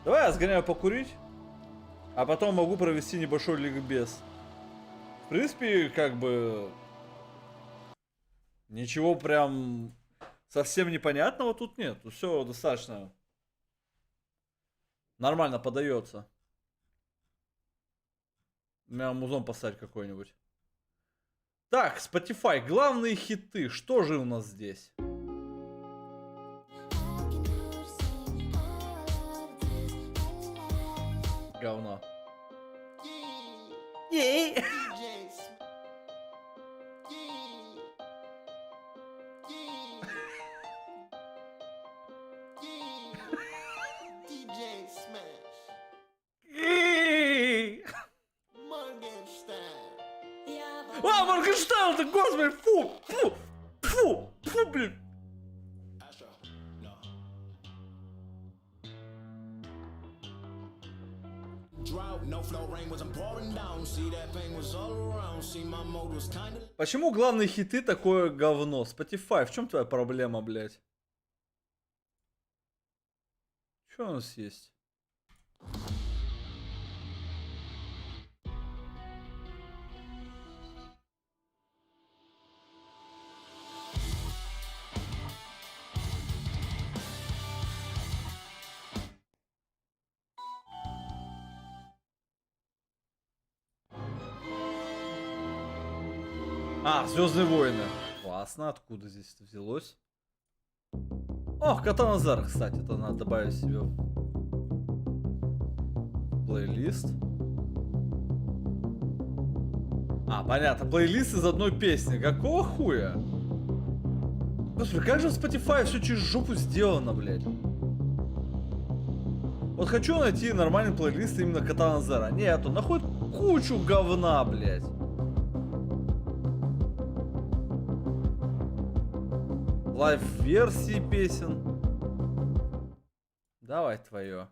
Speaker 1: Давай я сгоняю покурить. А потом могу провести небольшой ликбез. В принципе, как бы... Ничего прям совсем непонятного тут нет. Тут все достаточно нормально подается. Меня музон поставить какой-нибудь. Так, Spotify. Главные хиты. Что же у нас здесь? Говно. А, Моргенштерн, ты, господи, фу, фу, фу, фу, блин. Почему главные хиты такое говно? Spotify, в чем твоя проблема, блядь? Что у нас есть? А, Звездные войны. Классно, откуда здесь это взялось? О, Катаназар, кстати, это надо добавить себе в плейлист. А, понятно, плейлист из одной песни. Какого хуя? Господи, как же в Spotify все через жопу сделано, блядь. Вот хочу найти нормальный плейлист именно Катаназара. Нету, находит кучу говна, блядь. Лайв-версии песен. Давай твое.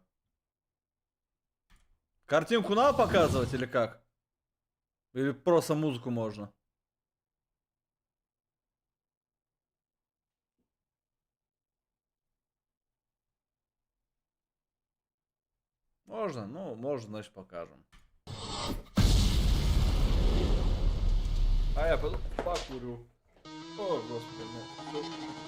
Speaker 1: Картинку надо показывать или как? Или просто музыку можно? Можно? Ну, можно, значит, покажем. А я пойду покурю. О, господи, нет.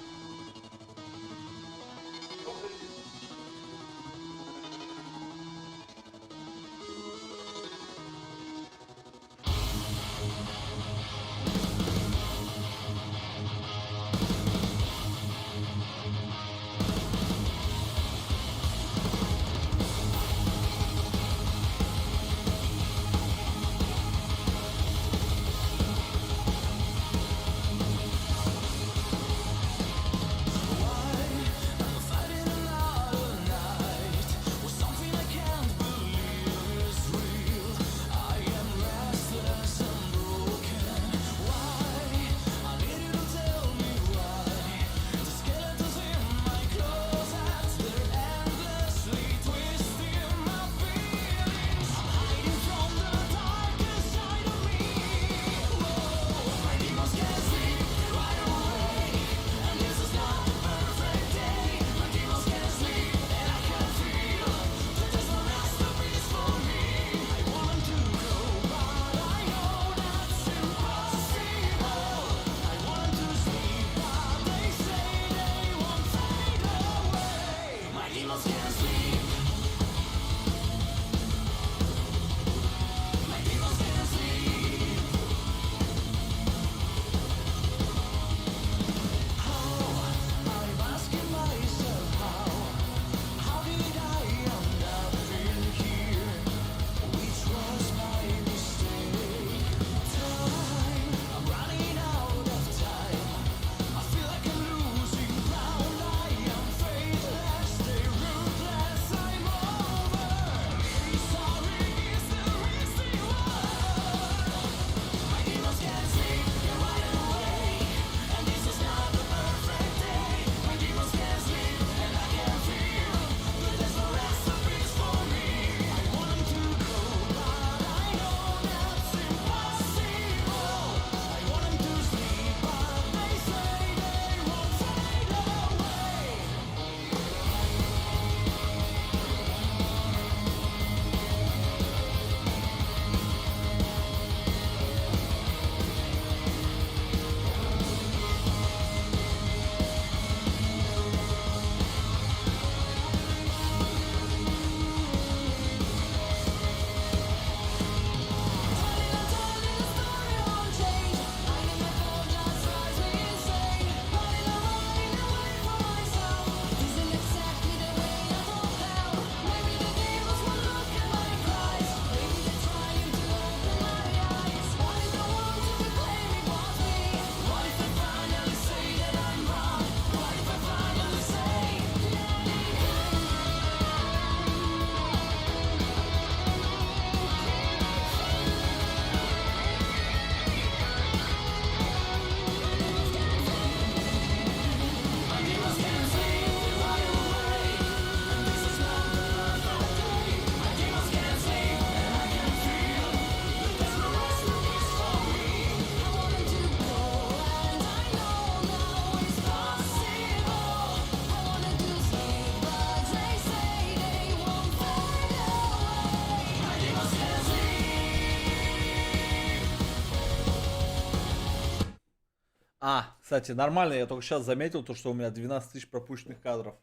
Speaker 1: Кстати, нормально, я только сейчас заметил, то, что у меня 12 тысяч пропущенных кадров.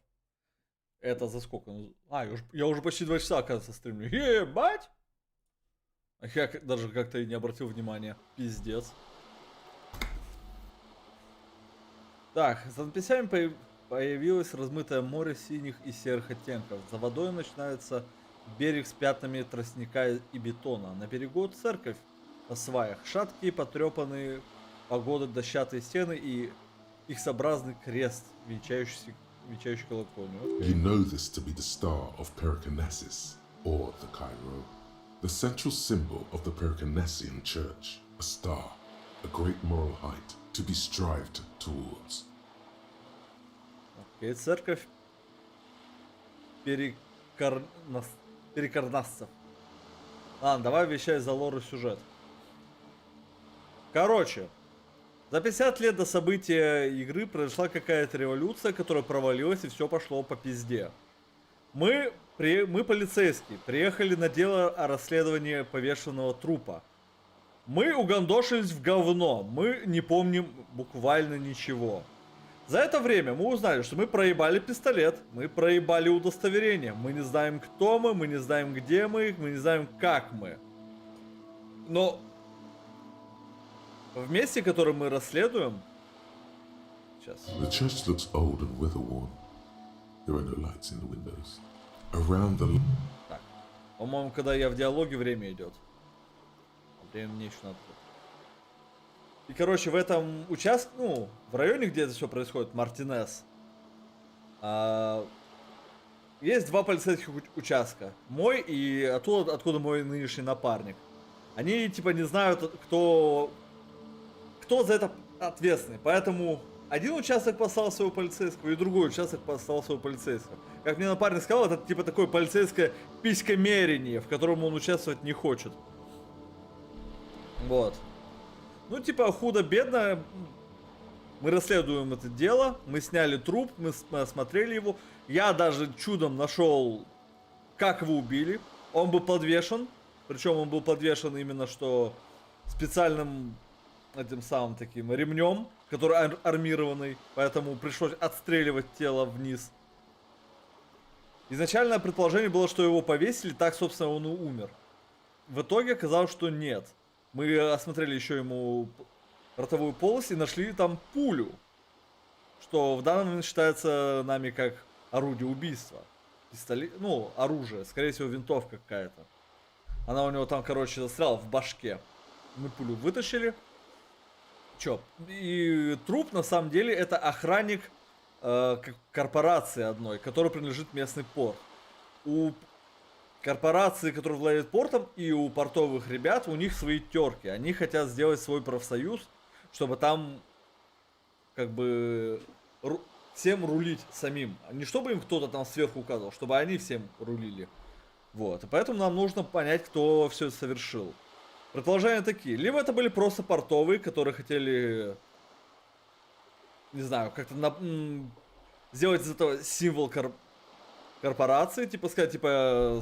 Speaker 1: Это за сколько? Я уже почти 2 часа, оказывается, стримлю. Ебать! Я даже как-то и не обратил внимания. Пиздец. Так, за надписями появилось размытое море синих и серых оттенков. За водой начинается берег с пятнами тростника и бетона. На берегу церковь на сваях. Шаткие, потрепанные погоды дощатые стены и X-образный крест, венчающий колокольню.
Speaker 3: You know this to be the star of Periconesus, or the Cairo, the central symbol of the Periconesian Church, a star, a great moral height to be strived towards.
Speaker 1: Окей, церковь перекарнасцев. Ладно, давай вещай за лор и сюжет. Короче, за 50 лет до события игры произошла какая-то революция, которая провалилась и все пошло по пизде. Мы полицейские, приехали на дело о расследовании повешенного трупа. Мы угандошились в говно, мы не помним буквально ничего. За это время мы узнали, что мы проебали пистолет, мы проебали удостоверение, мы не знаем, кто мы не знаем, где мы не знаем, как мы. Но в месте, которое мы расследуем... Сейчас.
Speaker 3: The church looks old and weather-worn. There are no lights in the windows. Around the...
Speaker 1: Так, по-моему, когда я в диалоге, время идет. Время мне еще надо. И, короче, в этом участке, в районе, где это все происходит, Мартинес, есть 2 полицейских участка. Мой и оттуда, откуда мой нынешний напарник. Они, типа, не знают, кто за это ответственный. Поэтому один участок послал своего полицейского, и другой участок послал своего полицейского. Как мне напарник сказал, это, типа, такое полицейское писькомерение, в котором он участвовать не хочет. Вот. Ну, типа, худо-бедно, мы расследуем это дело, мы сняли труп, мы осмотрели его. Я даже чудом нашел, как его убили. Он был подвешен, причем он был подвешен именно что специальным этим самым таким ремнем, который армированный, поэтому пришлось отстреливать тело вниз. Изначальное предположение было, что его повесили, так, собственно, он и умер. В итоге оказалось, что нет. Мы осмотрели еще ему ротовую полость и нашли там пулю, что в данный момент считается нами как орудие убийства. Пистолет, оружие, скорее всего, винтовка какая-то. Она у него там, короче, застряла в башке. Мы пулю вытащили. И труп, на самом деле, это охранник корпорации одной, которой принадлежит местный порт. У корпорации, которая владеет портом, и у портовых ребят, у них свои терки. Они хотят сделать свой профсоюз, чтобы там, как бы, всем рулить самим. Не чтобы им кто-то там сверху указывал, чтобы они всем рулили. Вот. И поэтому нам нужно понять, кто все это совершил. Предположения такие. Либо это были просто портовые, которые хотели, не знаю, как-то сделать из этого символ корпорации. Типа сказать, типа,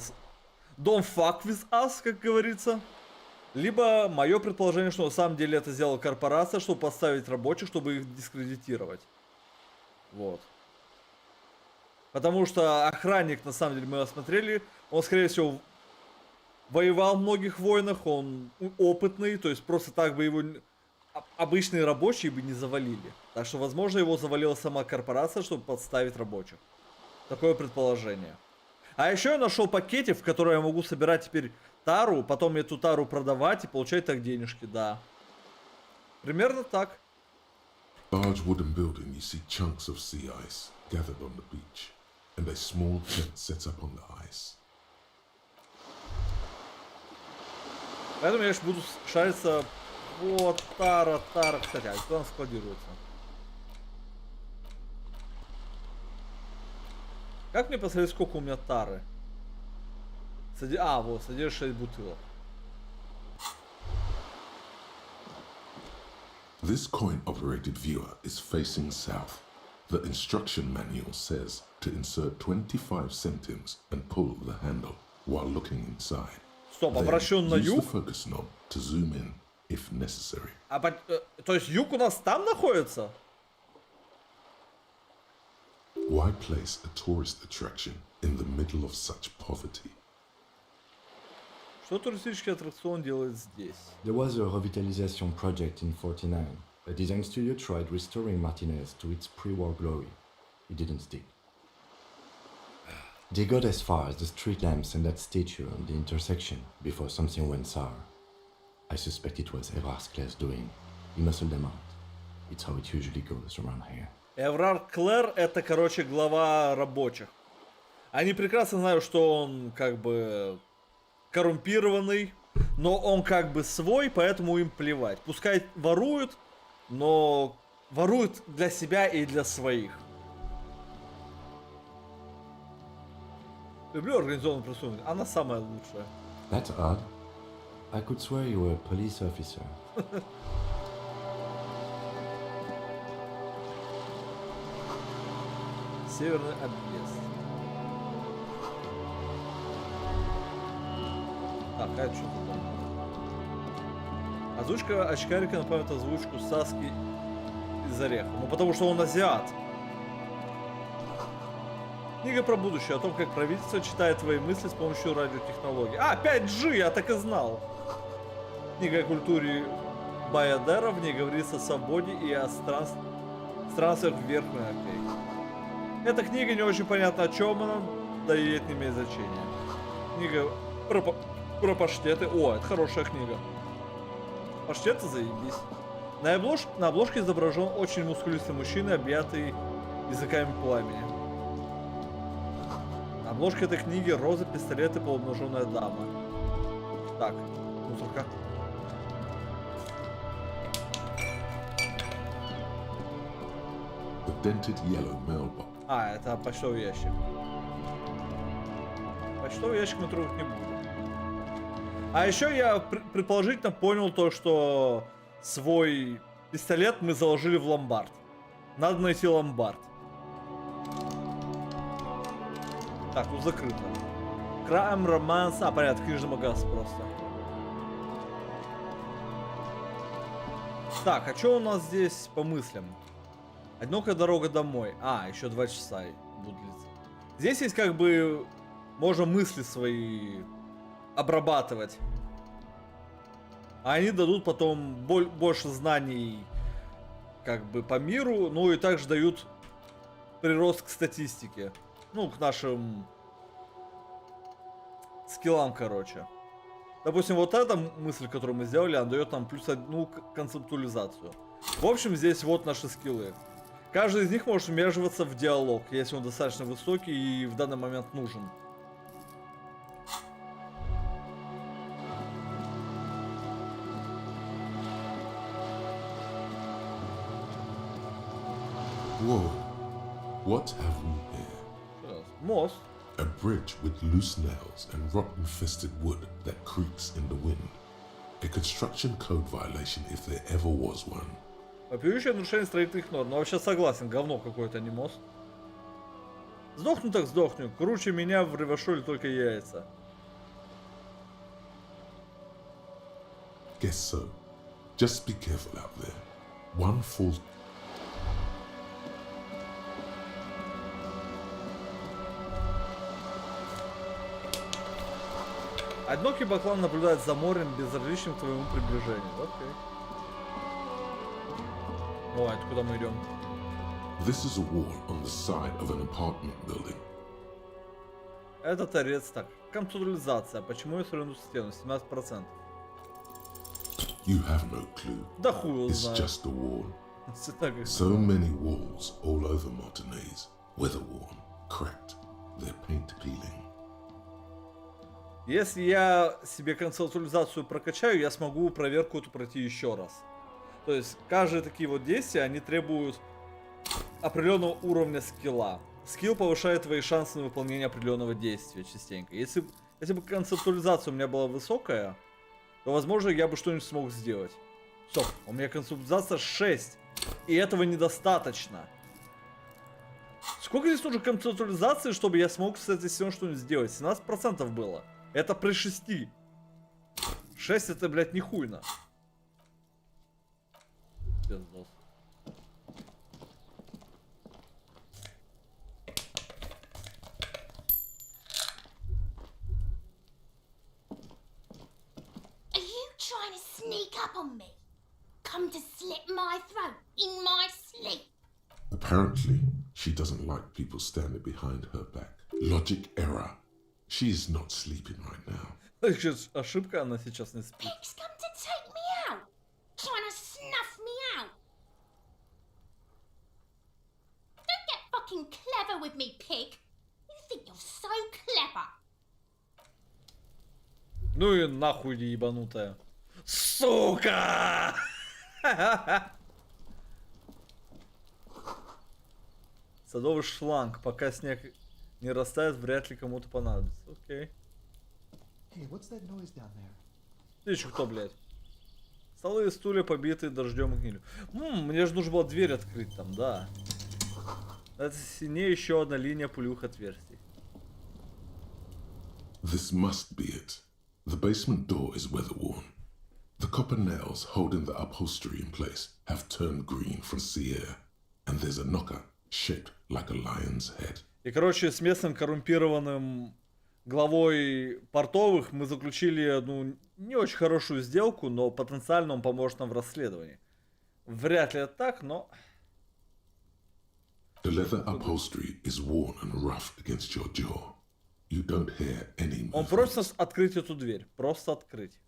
Speaker 1: don't fuck with us, как говорится. Либо мое предположение, что на самом деле это сделала корпорация, чтобы поставить рабочих, чтобы их дискредитировать. Вот. Потому что охранник, на самом деле, мы осмотрели, он, скорее всего, воевал в многих войнах, он опытный, то есть просто так бы его обычные рабочие бы не завалили. Так что, возможно, его завалила сама корпорация, чтобы подставить рабочих. Такое предположение. А еще я нашел пакетик, в который я могу собирать теперь тару, потом эту тару продавать и получать так денежки, да. Примерно так.
Speaker 3: Large wooden building, you see chunks of sea ice gathered on the beach, and a small tent set up on the ice.
Speaker 1: Поэтому я буду шариться. Вот, тара, кстати, а кто там складируется? Как мне посмотреть, сколько у меня тары? Вот, содержит 6 бутылок.
Speaker 3: This coin-operated viewer is facing south. The instruction manual says to insert 25 centimes and pull the handle while looking inside.
Speaker 1: Стоп, обращен на
Speaker 3: Use the
Speaker 1: юг?
Speaker 3: focus knob to zoom in if necessary.
Speaker 1: То есть юг у нас там находится?
Speaker 3: Why place a tourist attraction in the middle of such poverty?
Speaker 1: Что туристический аттракцион делает здесь?
Speaker 2: There was a revitalization project in 49. A design studio tried restoring Martinez to its pre-war glory. It didn't stick. They got as far as the street lamps and that statue on the intersection before something went sour. I suspect it was Everard Clare's doing. He muscled them out. It's how it usually goes around here.
Speaker 1: Эврард Клэр — это, короче, глава рабочих. Они прекрасно знают, что он как бы коррумпированный, но он как бы свой, поэтому им плевать. Пускай воруют, но воруют для себя и для своих. Люблю организованную преступность, она самая лучшая.
Speaker 2: That's odd. I could swear you were a police officer.
Speaker 1: Северный объезд. Так, а это что такое? Озвучка очкарика напоминает озвучку Саски из Ореха. Ну потому что он азиат. Книга про будущее, о том, как правительство читает твои мысли с помощью радиотехнологий. 5G, я так и знал. Книга о культуре Баядера, в ней говорится о свободе и о странствиях вверх. Окей. Эта книга не очень понятна, о чем она, да и это не имеет значения. Книга про паштеты. О, это хорошая книга. Паштеты, заебись. На обложке изображен очень мускулистый мужчина, объятый языками пламени. На обложке этой книги роза, пистолет и полуобнаженная дама. Так, мусорка.
Speaker 3: The dented yellow mailbox.
Speaker 1: Это почтовый ящик. Почтовый ящик мы трогать не будем. А еще я предположительно понял то, что свой пистолет мы заложили в ломбард. Надо найти ломбард. Так, тут закрыто. Крайм, романс. Понятно, книжный магаз просто. Так, а что у нас здесь по мыслям? Одинокая дорога домой. Еще 2 часа будет длиться. Здесь есть как бы... Можно мысли свои обрабатывать. А они дадут потом больше знаний как бы по миру. Ну и также дают прирост к статистике. Ну, к нашим скиллам, короче. Допустим, вот эта мысль, которую мы сделали, она дает нам плюс 1 концептуализацию. В общем, здесь вот наши скиллы. Каждый из них может вмешиваться в диалог, если он достаточно высокий и в данный момент нужен.
Speaker 3: Whoa, what have we here?
Speaker 1: Мост.
Speaker 3: A bridge with loose nails and rotten-fisted wood that creaks in the wind. A construction code violation if there ever was one.
Speaker 1: Вопиющее нарушение строительных норм. Ну вообще согласен, говно какое-то, не мост. Сдохну так сдохну. Круче меня в ревошоле только яйца.
Speaker 3: Guess so. Just be careful out there. One false...
Speaker 1: Одинокий баклан наблюдает за морем, безразличным к твоему приближению. Окей. О, это куда мы идем?
Speaker 3: This is a wall on the side of an apartment building.
Speaker 1: Это торец. Так, концептуализация. Почему я сравню стену? 17%.
Speaker 3: You have no clue.
Speaker 1: Да хуй его
Speaker 3: It's
Speaker 1: знает.
Speaker 3: just a wall.
Speaker 1: Так,
Speaker 3: So many walls all over Martinez. Weather-worn, cracked, their paint peeling.
Speaker 1: Если я себе концептуализацию прокачаю, я смогу проверку эту пройти еще раз. То есть каждые такие вот действия, они требуют определенного уровня скилла. Скилл повышает твои шансы на выполнение определенного действия частенько. Если бы концептуализация у меня была высокая, то, возможно, я бы что-нибудь смог сделать. Стоп, у меня концептуализация 6, и этого недостаточно. Сколько здесь нужно концептуализации, чтобы я смог с этой стеной что-нибудь сделать? 17% было. Это при 6. 6 это, блядь, нихуйно. пиздос.
Speaker 5: Are you trying to sneak up on me? Come to slit my throat in my sleep?
Speaker 3: Apparently, she doesn't like people standing behind her back. Logic error. She is not sleeping right now.
Speaker 1: Значит, ошибка, она сейчас не спит.
Speaker 5: Pig's come to take me out. Trying to snuff me out. Don't get fucking clever with me, pig. You think you're so clever.
Speaker 1: Ну и нахуй ебанутая. Сука! Садовый шланг. Пока снег не растает, вряд ли кому-то понадобится. Окей.
Speaker 9: Hey, what's that noise down there?
Speaker 1: Ты еще кто, блядь? Столы и стулья побитые дождем и гнилью. Мне же нужно было дверь открыть там, да. Это сине еще одна линия пулевых отверстий.
Speaker 3: This must be it. The basement door is weather-worn. The copper nails holding the upholstery in place have turned green from sea air, and there's a knocker shaped like a lion's head.
Speaker 1: И, короче, с местным коррумпированным главой портовых мы заключили одну не очень хорошую сделку, но потенциально он поможет нам в расследовании. Вряд ли это так, но...
Speaker 3: The leather upholstery is worn and rough against your jaw. You don't hear any
Speaker 1: Он
Speaker 3: movement.
Speaker 1: просит нас открыть эту дверь. Просто открыть.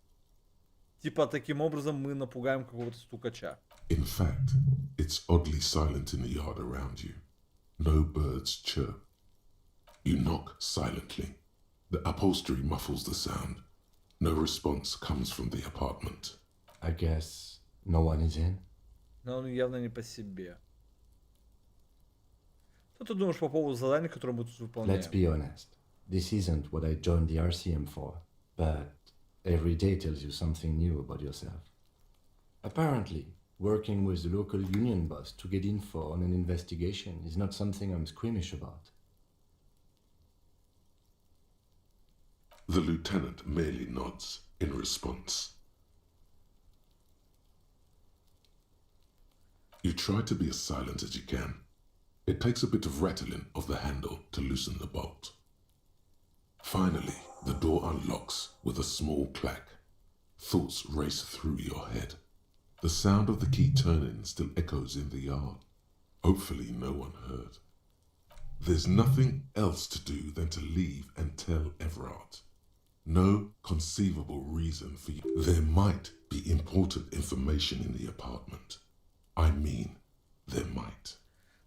Speaker 1: Типа, таким образом мы напугаем какого-то стукача.
Speaker 3: In fact, it's oddly silent in the yard around you. No birds chirp. You knock silently. The upholstery muffles the sound. No response comes from the apartment.
Speaker 2: I guess no one is in?
Speaker 1: Но он явно не по себе. Что ты думаешь по поводу задания, которое мы тут выполняем?
Speaker 2: Let's be honest. This isn't what I joined the RCM for, but every day tells you something new about yourself. Apparently, working with the local union boss to get info on an investigation is not something I'm squeamish about.
Speaker 3: The lieutenant merely nods in response. You try to be as silent as you can. It takes a bit of rattling of the handle to loosen the bolt. Finally, the door unlocks with a small clack. Thoughts race through your head. The sound of the key turning still echoes in the yard. Hopefully no one heard. There's nothing else to do than to leave and tell Everard. No conceivable reason for you. There might be important information in the apartment. I mean, there might.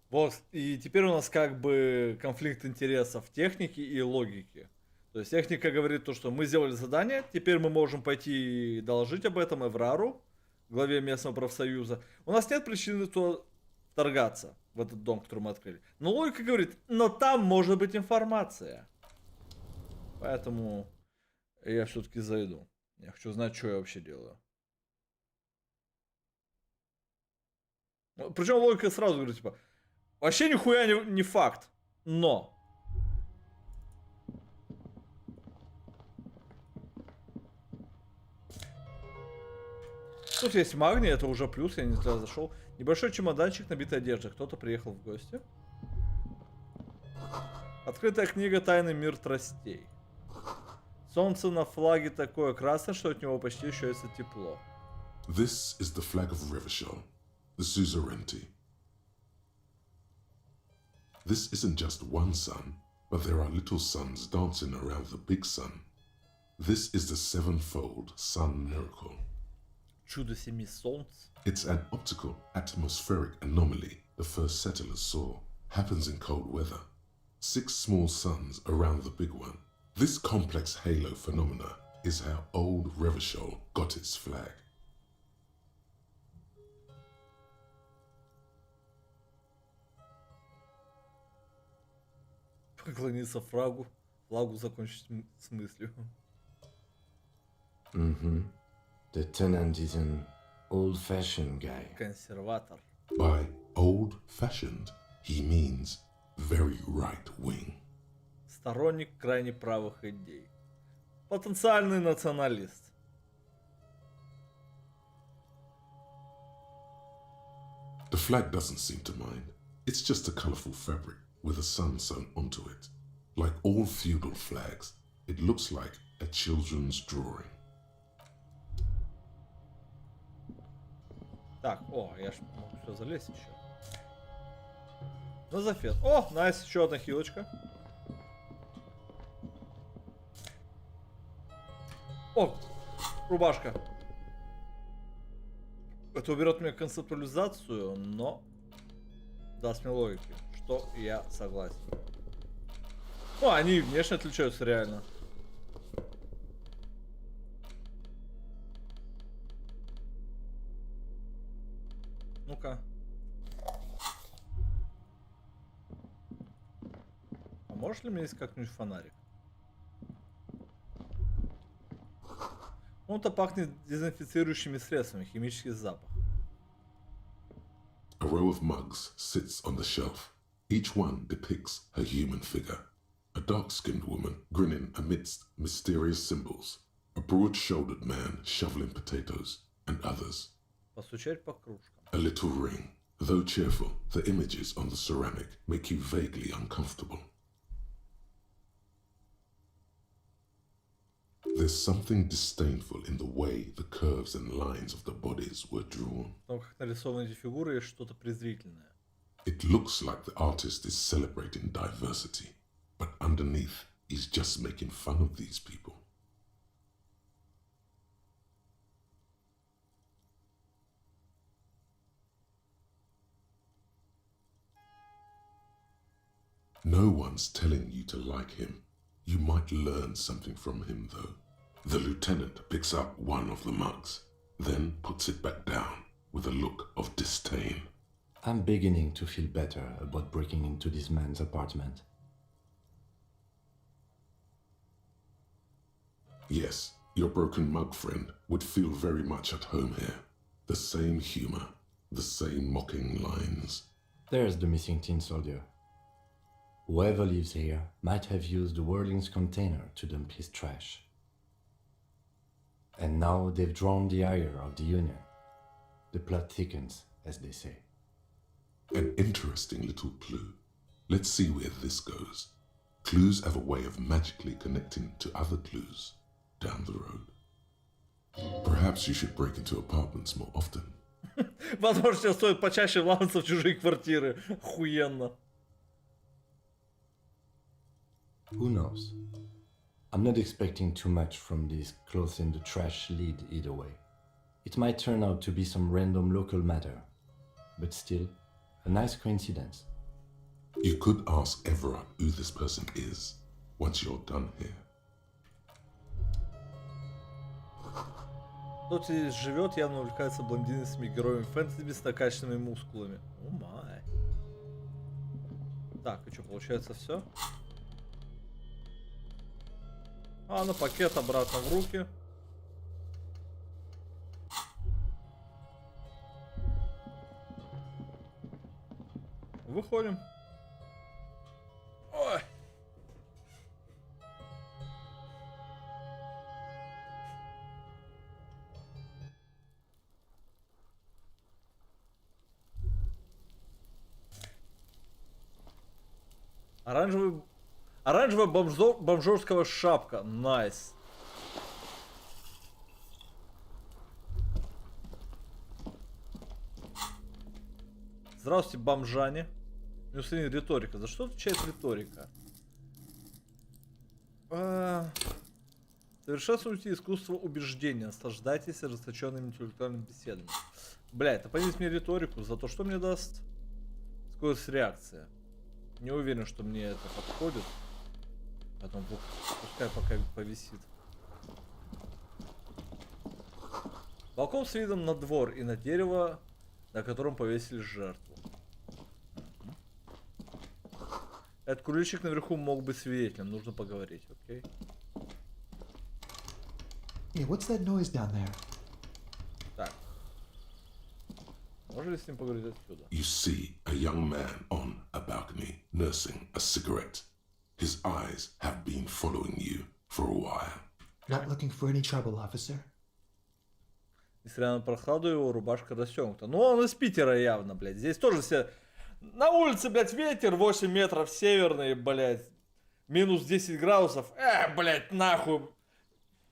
Speaker 1: Вот, и теперь у нас как бы конфликт интересов техники и логики. То есть техника говорит то, что мы сделали задание, теперь мы можем пойти доложить об этом Эврару, главе местного профсоюза. У нас нет причины то вторгаться в этот дом, который мы открыли. Но логика говорит, но там может быть информация. Поэтому я все-таки зайду. Я хочу знать, что я вообще делаю. Причем логика сразу говорит, типа, вообще нихуя не факт, но... Тут есть магний, это уже плюс, я не туда зашел. Небольшой чемоданчик, набитый одеждой. Кто-то приехал в гости. Открытая книга «Тайный мир тростей». Солнце на флаге такое красное, что от него почти ощущается тепло.
Speaker 3: This is the flag of Revachol, the suzerainty. This isn't just one sun, but there are little suns dancing around the big sun. This is the sevenfold sun miracle.
Speaker 1: Чудо семи солнц.
Speaker 3: It's an optical atmospheric anomaly the first settlers saw. Happens in cold weather. 6 small suns around the big one. This complex halo phenomena is how old Revachol got its flag.
Speaker 1: Поклониться флагу закончить с мыслью.
Speaker 2: Mm-hmm. The tenant is an old-fashioned guy.
Speaker 1: Консерватор.
Speaker 3: By old-fashioned, he means very right-wing.
Speaker 1: Сторонник крайне правых идей. Потенциальный националист.
Speaker 3: flag doesn't seem to mind. It's just a colourful fabric with a sun sewn onto it. Like all feudal flags, it looks like a children's drawing.
Speaker 1: Так, о, я ж могу все залезть еще. На зафет. О, найс, еще одна хилочка. О, рубашка. Это уберет мне концептуализацию, но даст мне логики, что я согласен. О, они внешне отличаются реально. Ну-ка. А можешь ли мне здесь как-нибудь фонарик? Он-то пахнет дезинфицирующими средствами, химический запах.
Speaker 3: A row of mugs sits on the shelf. Each one depicts a human figure. A dark-skinned woman grinning amidst mysterious symbols. A broad-shouldered man shoveling potatoes, and others.
Speaker 1: Постучать по кружкам.
Speaker 3: A little ring. Though cheerful, the images on the ceramic make you vaguely uncomfortable. There's something disdainful in the way the curves and lines of the bodies were drawn.
Speaker 1: Там как нарисованы эти фигуры, есть что-то презрительное.
Speaker 3: It looks like the artist is celebrating diversity, but underneath, he's just making fun of these people. No one's telling you to like him. You might learn something from him, though. The lieutenant picks up one of the mugs, then puts it back down with a look of disdain.
Speaker 2: I'm beginning to feel better about breaking into this man's apartment.
Speaker 3: Yes, your broken mug friend would feel very much at home here. The same humor, the same mocking lines.
Speaker 2: There's the missing tin soldier. Whoever lives here might have used the Whirling's container to dump his trash. And now they've drawn the ire of the Union. The plot thickens, as they say.
Speaker 3: An interesting little clue. Let's see where this goes. Clues have a way of magically connecting to other clues down the road. Perhaps you should break into apartments more often.
Speaker 1: Возможно, тебе стоит почаще вламываться в чужие квартиры. Охуенно.
Speaker 2: Who knows? I'm not expecting too much from this clothes in the trash lead either way. It might turn out to be some random local matter, but still, a nice coincidence.
Speaker 3: You could ask everyone who this person is once you're done here.
Speaker 1: Кто здесь живет, явно увлекается блондинистыми героями фэнтези с накачанными мускулами. О май. Так, и что, получается все? А, ну пакет обратно в руки. Выходим. Ой. Оранжевая бомжорская шапка. Найс. Здравствуйте, бомжане. Минус 1 риторика. За что отвечает риторика? Совершенствуйте искусство убеждения. Наслаждайтесь расточенными интеллектуальными беседами. Бля, это понять мне риторику. За то, что мне даст скорость реакции. Не уверен, что мне это подходит. Потом пускай пока повисит. Балкон с видом на двор и на дерево, на котором повесили жертву. Этот куличик наверху мог быть свидетелем. Нужно поговорить, окей?
Speaker 9: Hey, what's that noise down there?
Speaker 1: Так. Можно ли с ним поговорить отсюда?
Speaker 3: You see a young man on a balcony nursing a cigarette. His eyes have been following you for a while.
Speaker 9: Not looking for any trouble, officer.
Speaker 1: Несмотря на прохладу, его рубашка расстегнута. Ну, он из Питера явно, блядь. Здесь тоже все... На улице, блядь, ветер 8 метров северный, блядь. Минус 10 градусов. Блядь, нахуй.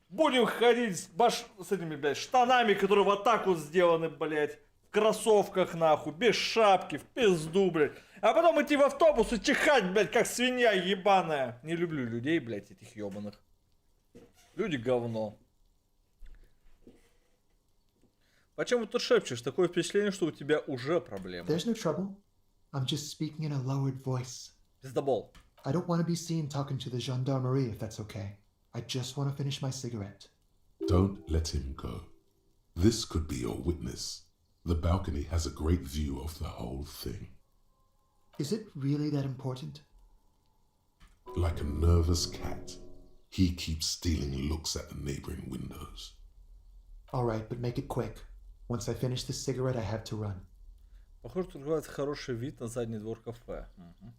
Speaker 1: Будем ходить с этими, блядь, штанами, которые вот так вот сделаны, блядь. В кроссовках, нахуй. Без шапки, в пизду, блядь. А потом идти в автобус и чихать, блядь, как свинья ебаная. Не люблю людей, блядь, этих ебаных. Люди говно. Почему ты тут шепчешь? Такое впечатление, что у тебя уже проблемы.
Speaker 9: There's no trouble. I'm just speaking in a lowered voice.
Speaker 1: Пиздобол.
Speaker 9: I don't want to be seen talking to the gendarmerie if that's okay. I just want to finish my cigarette.
Speaker 3: Don't let him go. This could be your witness. The balcony has a great view of the whole thing.
Speaker 9: Is it really that important?
Speaker 3: Like a nervous cat, he keeps stealing looks at the neighboring windows.
Speaker 9: All right, but make it quick. Once I finish this cigarette, I have to run.
Speaker 1: Похоже, тут открывается хороший вид на задний двор кафе. Угу.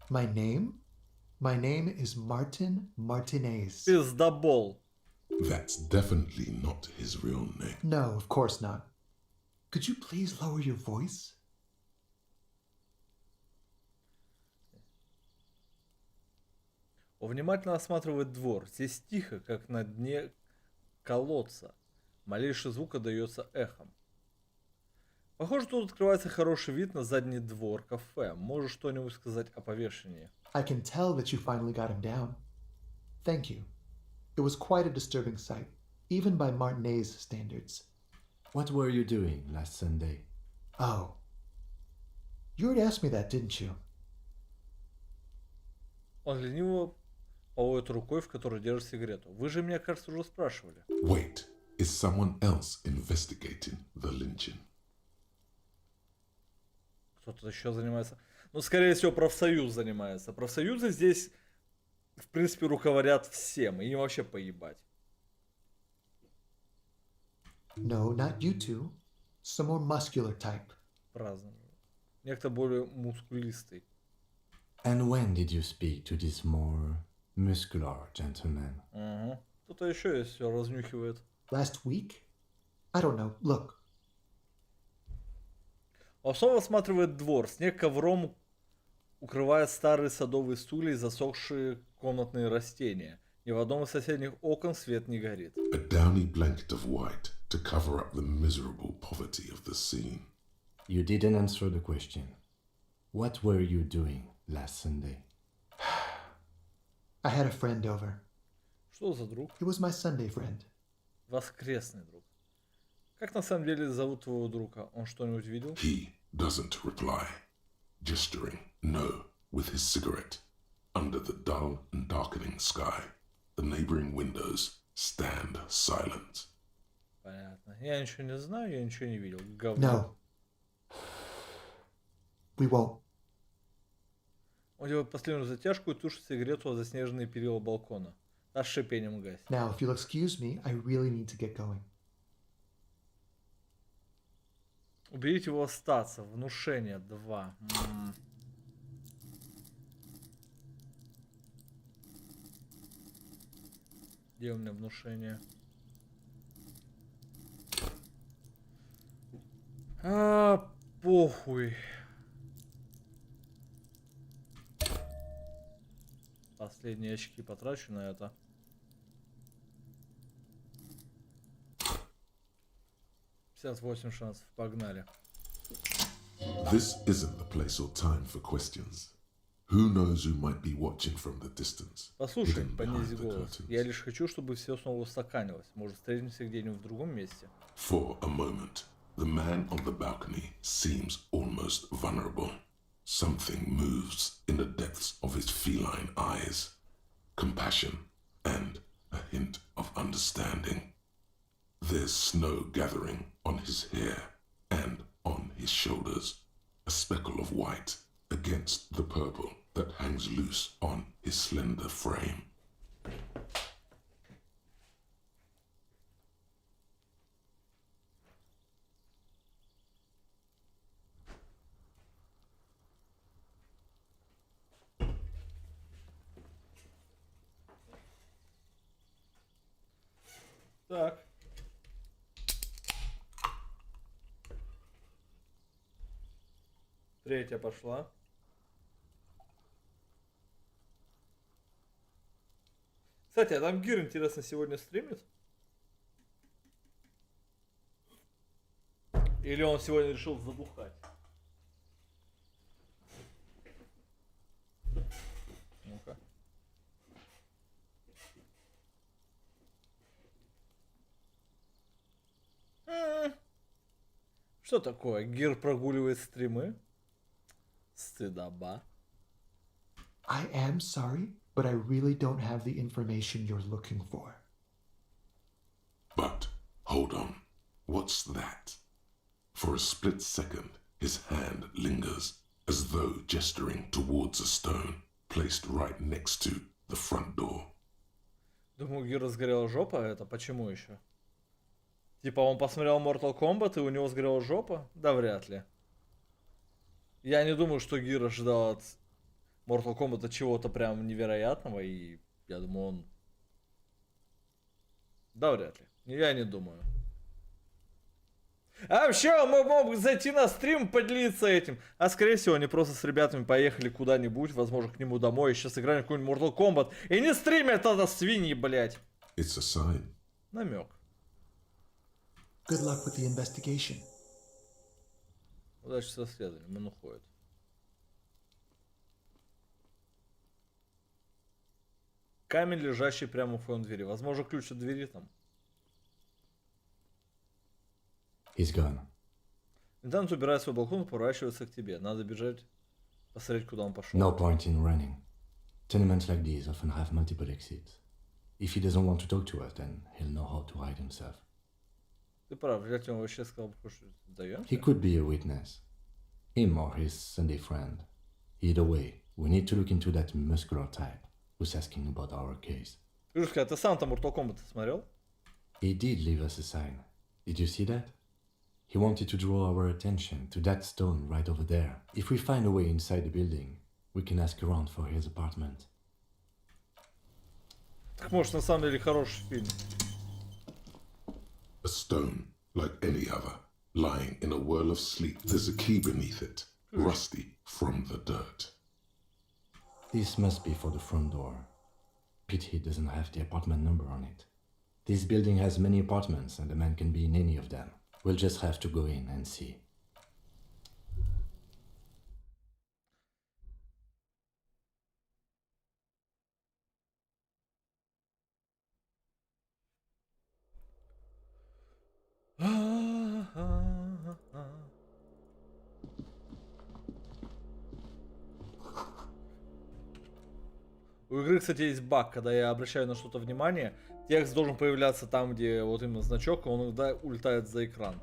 Speaker 9: My name? My name is Martin Martinez.
Speaker 1: Пиздобол.
Speaker 3: That's definitely not his real name.
Speaker 9: No, of course not. Could you please lower your voice?
Speaker 1: Он внимательно осматривает двор. Здесь тихо, как на дне колодца. Малейший звук отдается эхом. Похоже, тут открывается хороший вид на задний двор кафе. Можешь что-нибудь сказать о повешении?
Speaker 9: I can tell that you finally got him down. Thank you. It was quite a disturbing sight, even by Martinez standards.
Speaker 2: What were you doing last Sunday?
Speaker 9: Oh. You already asked me that, didn't you?
Speaker 1: Он лениво поводит рукой, в которой держит сигарету. Вы же меня, кажется, уже спрашивали.
Speaker 3: Wait, is someone else investigating the lynching?
Speaker 1: Кто-то еще занимается. Ну, скорее всего, профсоюз занимается. Профсоюзы здесь, в принципе, руководят всем. И им вообще поебать.
Speaker 9: No, not you two. Some more muscular type.
Speaker 1: Праздно. Некто более мускулистый.
Speaker 2: And when did you speak to this more muscular gentleman?
Speaker 1: Угу. Кто-то еще есть, все разнюхивает.
Speaker 9: Last week? I don't know. Look.
Speaker 1: Он снова осматривает двор. Снег ковром укрывает старые садовые стулья и засохшие комнатные растения. Ни в одном из соседних окон свет не горит.
Speaker 3: A downy blanket of white to cover up the miserable poverty of the scene.
Speaker 2: You didn't answer the question. What were you doing last Sunday?
Speaker 9: I had a friend over.
Speaker 1: Что за друг?
Speaker 9: He was my Sunday friend.
Speaker 1: Воскресный друг. Как на самом деле зовут твоего друга? Он что-нибудь видел?
Speaker 3: He doesn't reply, gesturing no with his cigarette. Under the dull and darkening sky, the neighboring windows stand silent.
Speaker 1: Понятно. Я ничего не знаю, я ничего не видел. Говно.
Speaker 9: No. We won't.
Speaker 1: Он делает последнюю затяжку и тушит сигарету о заснеженные перила балкона. Та с шипением гасит.
Speaker 9: Now, if you'll excuse me, I really need to get going.
Speaker 1: Уберите его остаться. Внушение 2. Где у меня внушение? Похуй. Последние очки потрачу на это. «58 шансов. Погнали.
Speaker 3: This isn't the place or time for questions. Who knows who might be watching from the distance?
Speaker 1: Послушай,
Speaker 3: hidden
Speaker 1: понизь
Speaker 3: behind the
Speaker 1: голос.
Speaker 3: curtains.
Speaker 1: Я лишь хочу, чтобы все снова устаканилось. Может, встретимся где-нибудь в другом месте?
Speaker 3: For a moment, the man on the balcony seems almost vulnerable. Something moves in the depths of his feline eyes. Compassion and a hint of understanding. There's snow gathering on his hair and on his shoulders. A speckle of white against the purple that hangs loose on his slender frame.
Speaker 1: Так. Третья пошла. Кстати, а там Гир, интересно, сегодня стримит? Или он сегодня решил забухать? Ну-ка. Что такое? Гир прогуливает стримы? Стыдоба.
Speaker 9: I am sorry, but I really don't have the information you're looking for.
Speaker 3: But, hold on. What's that? For a split second, his hand lingers, as though gesturing towards a stone placed right next to the front door.
Speaker 1: Думаю, Гира сгорела жопа, это почему еще? Типа он посмотрел Mortal Kombat и у него сгорела жопа? Да вряд ли. Я не думаю, что Гира ждал от Mortal Kombat чего-то прям невероятного, и я думаю, он... Да вряд ли. Я не думаю. А вообще, мы мог зайти на стрим, поделиться этим. А скорее всего, они просто с ребятами поехали куда-нибудь, возможно, к нему домой, и сейчас играли какой-нибудь Mortal Kombat. И не стримят это свиньи, блять.
Speaker 3: It's a sign.
Speaker 1: Намек.
Speaker 9: Good luck with the investigation.
Speaker 1: Удачи с расследованием, он уходит. Камень, лежащий прямо у входной двери. Возможно, ключ от двери там.
Speaker 2: He's gone.
Speaker 1: Интендант убирает свой балкон и поворачивается к тебе. Надо бежать, посмотреть, куда он пошел.
Speaker 2: No point in running. Tenements like these often have multiple exits. If he doesn't want to talk to us, then he'll know how to hide himself.
Speaker 1: Ты прав, взять он вообще сказал, что даем.
Speaker 2: He could be a witness. Him or his Sunday friend. Either way, we need to look into that muscular type who's asking about our case.
Speaker 1: Юрушка, а ты сам там Mortal Kombat смотрел?
Speaker 2: He did leave us a sign. Did you see that? He wanted to draw our attention to that stone right over there. If we find a way inside the building, we can ask around for his apartment.
Speaker 1: Так может, на самом деле хороший фильм.
Speaker 3: A stone, like any other, lying in a whirl of sleep. There's a key beneath it, rusty from the dirt.
Speaker 2: This must be for the front door. Pity it doesn't have the apartment number on it. This building has many apartments and the man can be in any of them. We'll just have to go in and see.
Speaker 1: У игры, кстати, есть баг, когда я обращаю на что-то внимание, текст должен появляться там, где вот именно значок, и он иногда улетает за экран.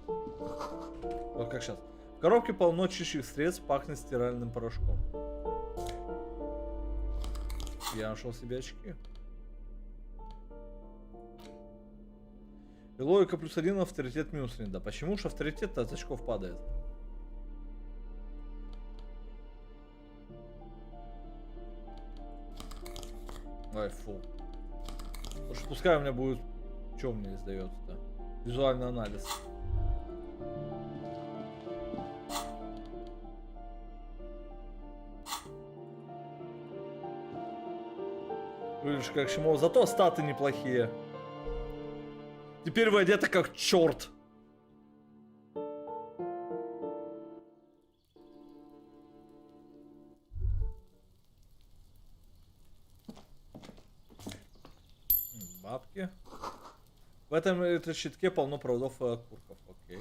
Speaker 1: Вот как сейчас. В коробке полно чистых средств, пахнет стиральным порошком. Я нашел себе очки. И логика плюс 1, авторитет минус 1. Да почему же авторитет от очков падает? Ай, фу. Потому что пускай у меня будет... Что мне издается-то? Визуальный анализ. Видишь, как чему. Зато статы неплохие. Теперь вы одеты как черт. Бабки. В этом щитке полно проводов и окурков. Окей.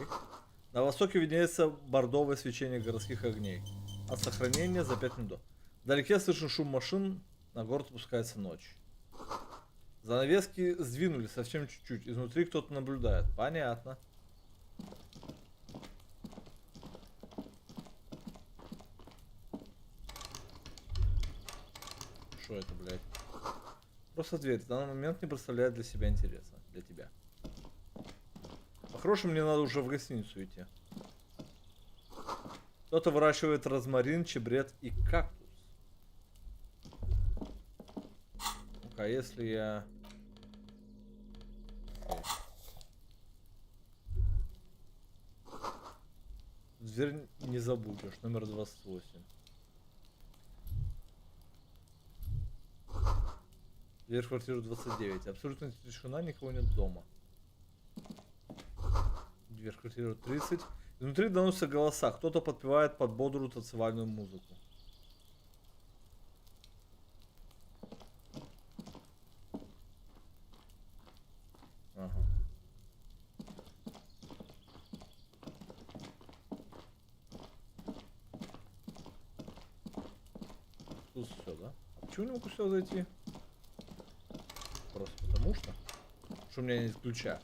Speaker 1: На востоке виднеется бордовое свечение городских огней. От сохранения за 5 минут. Вдалеке слышен шум машин. На город опускается ночь. Занавески сдвинули совсем чуть-чуть. Изнутри кто-то наблюдает. Понятно. Что это, блядь? Просто дверь. В данный момент не представляет для себя интереса. Для тебя. По-хорошему, мне надо уже в гостиницу идти. Кто-то выращивает розмарин, чебрец и кактус. а если я... Дверь не забудешь, номер 28. Дверь в квартиру 29. Абсолютно тишина, никого нет дома. Дверь в квартиру 30. Внутри доносятся голоса. Кто-то подпевает под бодрую танцевальную музыку. Ага. Тут все, да? А почему не могу сюда зайти? Просто потому что у меня нет ключа.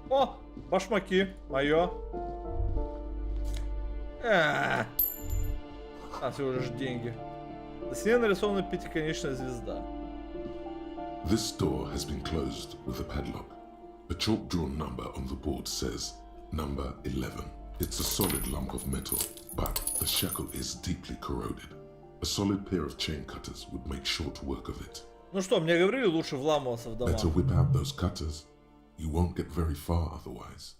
Speaker 1: О, башмаки, мое. А всего лишь деньги. На стене нарисована пятиконечная звезда.
Speaker 3: This door has been closed with a padlock. A chalk-drawn number on the board says number 11. It's a solid lump of metal, but the shackle is deeply corroded. A solid pair of chain cutters would make short work of it.
Speaker 1: Ну что, мне говорили, лучше вламываться в дома.
Speaker 3: Better whip out those cutters. You won't get very far otherwise.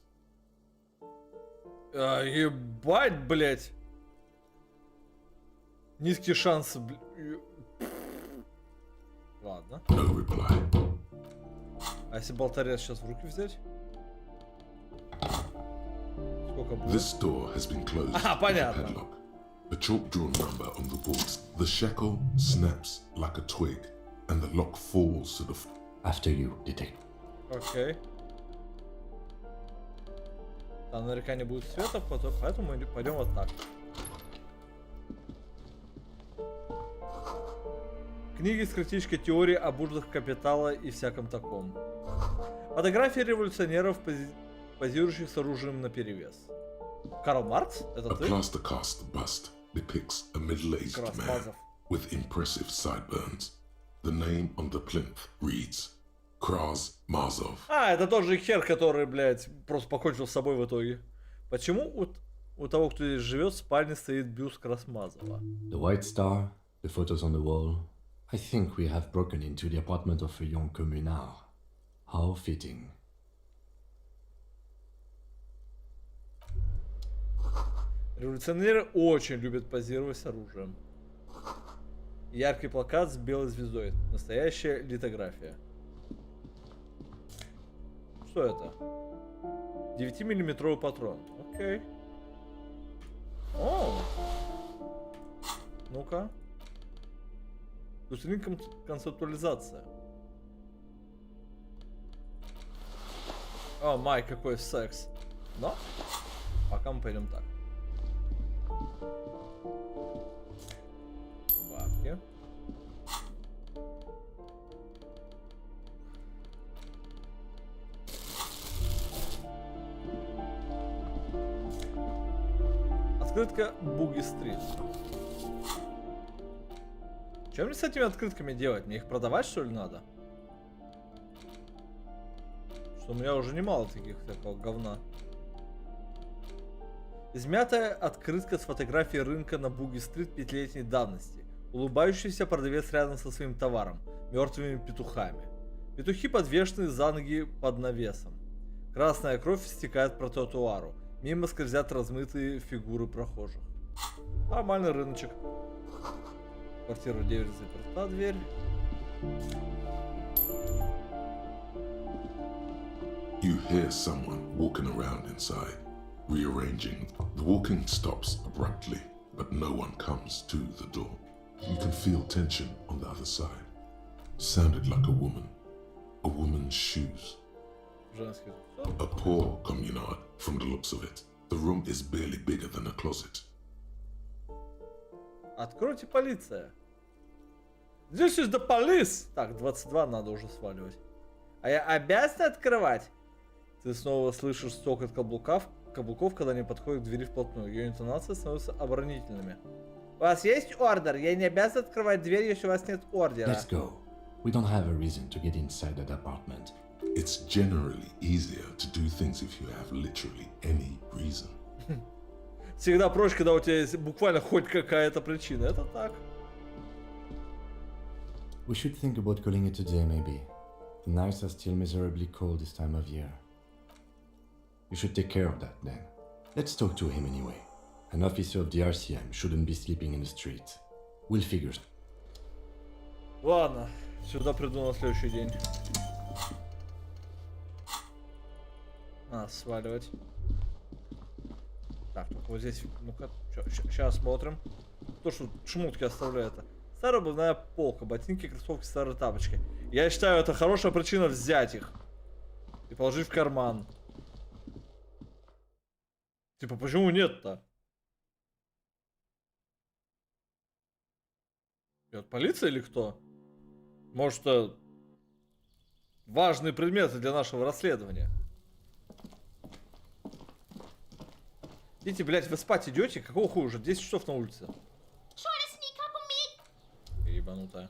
Speaker 1: Ебать, блять. Низкие шансы, Ладно.
Speaker 3: No reply.
Speaker 1: А если болторез сейчас в руки взять? Сколько будет?
Speaker 3: This door has been closed with a
Speaker 1: понятно.
Speaker 3: padlock. A chalk-drawn number on the boards. The shackle snaps like a twig, and the lock falls to the floor.
Speaker 2: After you, detective.
Speaker 1: Окей. Там наверняка не будет света, поэтому мы пойдем вот так. Книги с критической теорией об ужасах капитала и всяком таком. Фотографии революционеров, позирующих с оружием наперевес. Карл Маркс? Это
Speaker 3: A
Speaker 1: ты?
Speaker 3: plaster cast bust depicts a middle-aged man
Speaker 1: Красмазов.
Speaker 3: with impressive sideburns. The name on the plinth reads Kraz Marzov.
Speaker 1: А, это тот же хер, который, блядь, просто покончил с собой в итоге. Почему у того, кто здесь живет, в спальне стоит бюст Красмазова?
Speaker 2: The White Star, the photos on the wall. I think we have broken into the apartment of a young communard. How fitting.
Speaker 1: Революционеры очень любят позировать с оружием. Яркий плакат с белой звездой. Настоящая литография. Что это? 9-миллиметровый патрон. Окей. О! Ну-ка. Плюс концептуализация. О, май, какой секс. Но пока мы пойдем так. Бабки. Открытка Буги-стрит. Что мне с этими открытками делать? Мне их продавать, что ли, надо? Что у меня уже немало таких всякого говна. Измятая открытка с фотографией рынка на Буги-стрит 5-летней давности. Улыбающийся продавец рядом со своим товаром. Мертвыми петухами. Петухи подвешены за ноги под навесом. Красная кровь стекает по тротуару. Мимо скользят размытые фигуры прохожих. Нормальный рыночек. Квартира 9 заперта, дверь.
Speaker 3: You hear someone walking around inside, rearranging. The walking stops abruptly, but no one comes to the door. You can feel tension on the other side. Sounded like a woman. A woman's shoes.
Speaker 1: Женский.
Speaker 3: A poor communard, from the looks of it. The room is barely bigger than a closet.
Speaker 1: Откройте, полиция. This is the police. Так, 22 надо уже сваливать. А я обязан открывать? Ты снова слышишь стукот каблуков, когда они подходят к двери вплотную. Ее интонации становятся оборонительными. У вас есть ордер? Я не обязан открывать дверь, если у вас нет ордера.
Speaker 2: Let's go. We don't have a reason to get inside that apartment.
Speaker 3: It's generally easier to do things if you have literally any reason.
Speaker 1: Всегда проще, когда у тебя есть буквально хоть какая-то причина. Это так.
Speaker 2: We should think about calling it a day, maybe. The nights are still miserably cold this time of year. You should take care of that then. Let's talk to him anyway. An officer of the RCM shouldn't be sleeping in the street. We'll figure.
Speaker 1: Ладно, сюда приду на следующий день. Сваливать. Так, только вот здесь, ну-ка, сейчас смотрим. То, что шмотки оставляет. Старая обувная полка, ботинки, кроссовки, старые тапочки. Я считаю, это хорошая причина взять их. И положить в карман. Типа, почему нет-то? Это полиция или кто? Может, это важные предметы для нашего расследования? Идите, блядь, вы спать идете? Какого хуя уже? 10 часов на улице.
Speaker 5: Trying to sneak up on me?
Speaker 1: Ебанутая.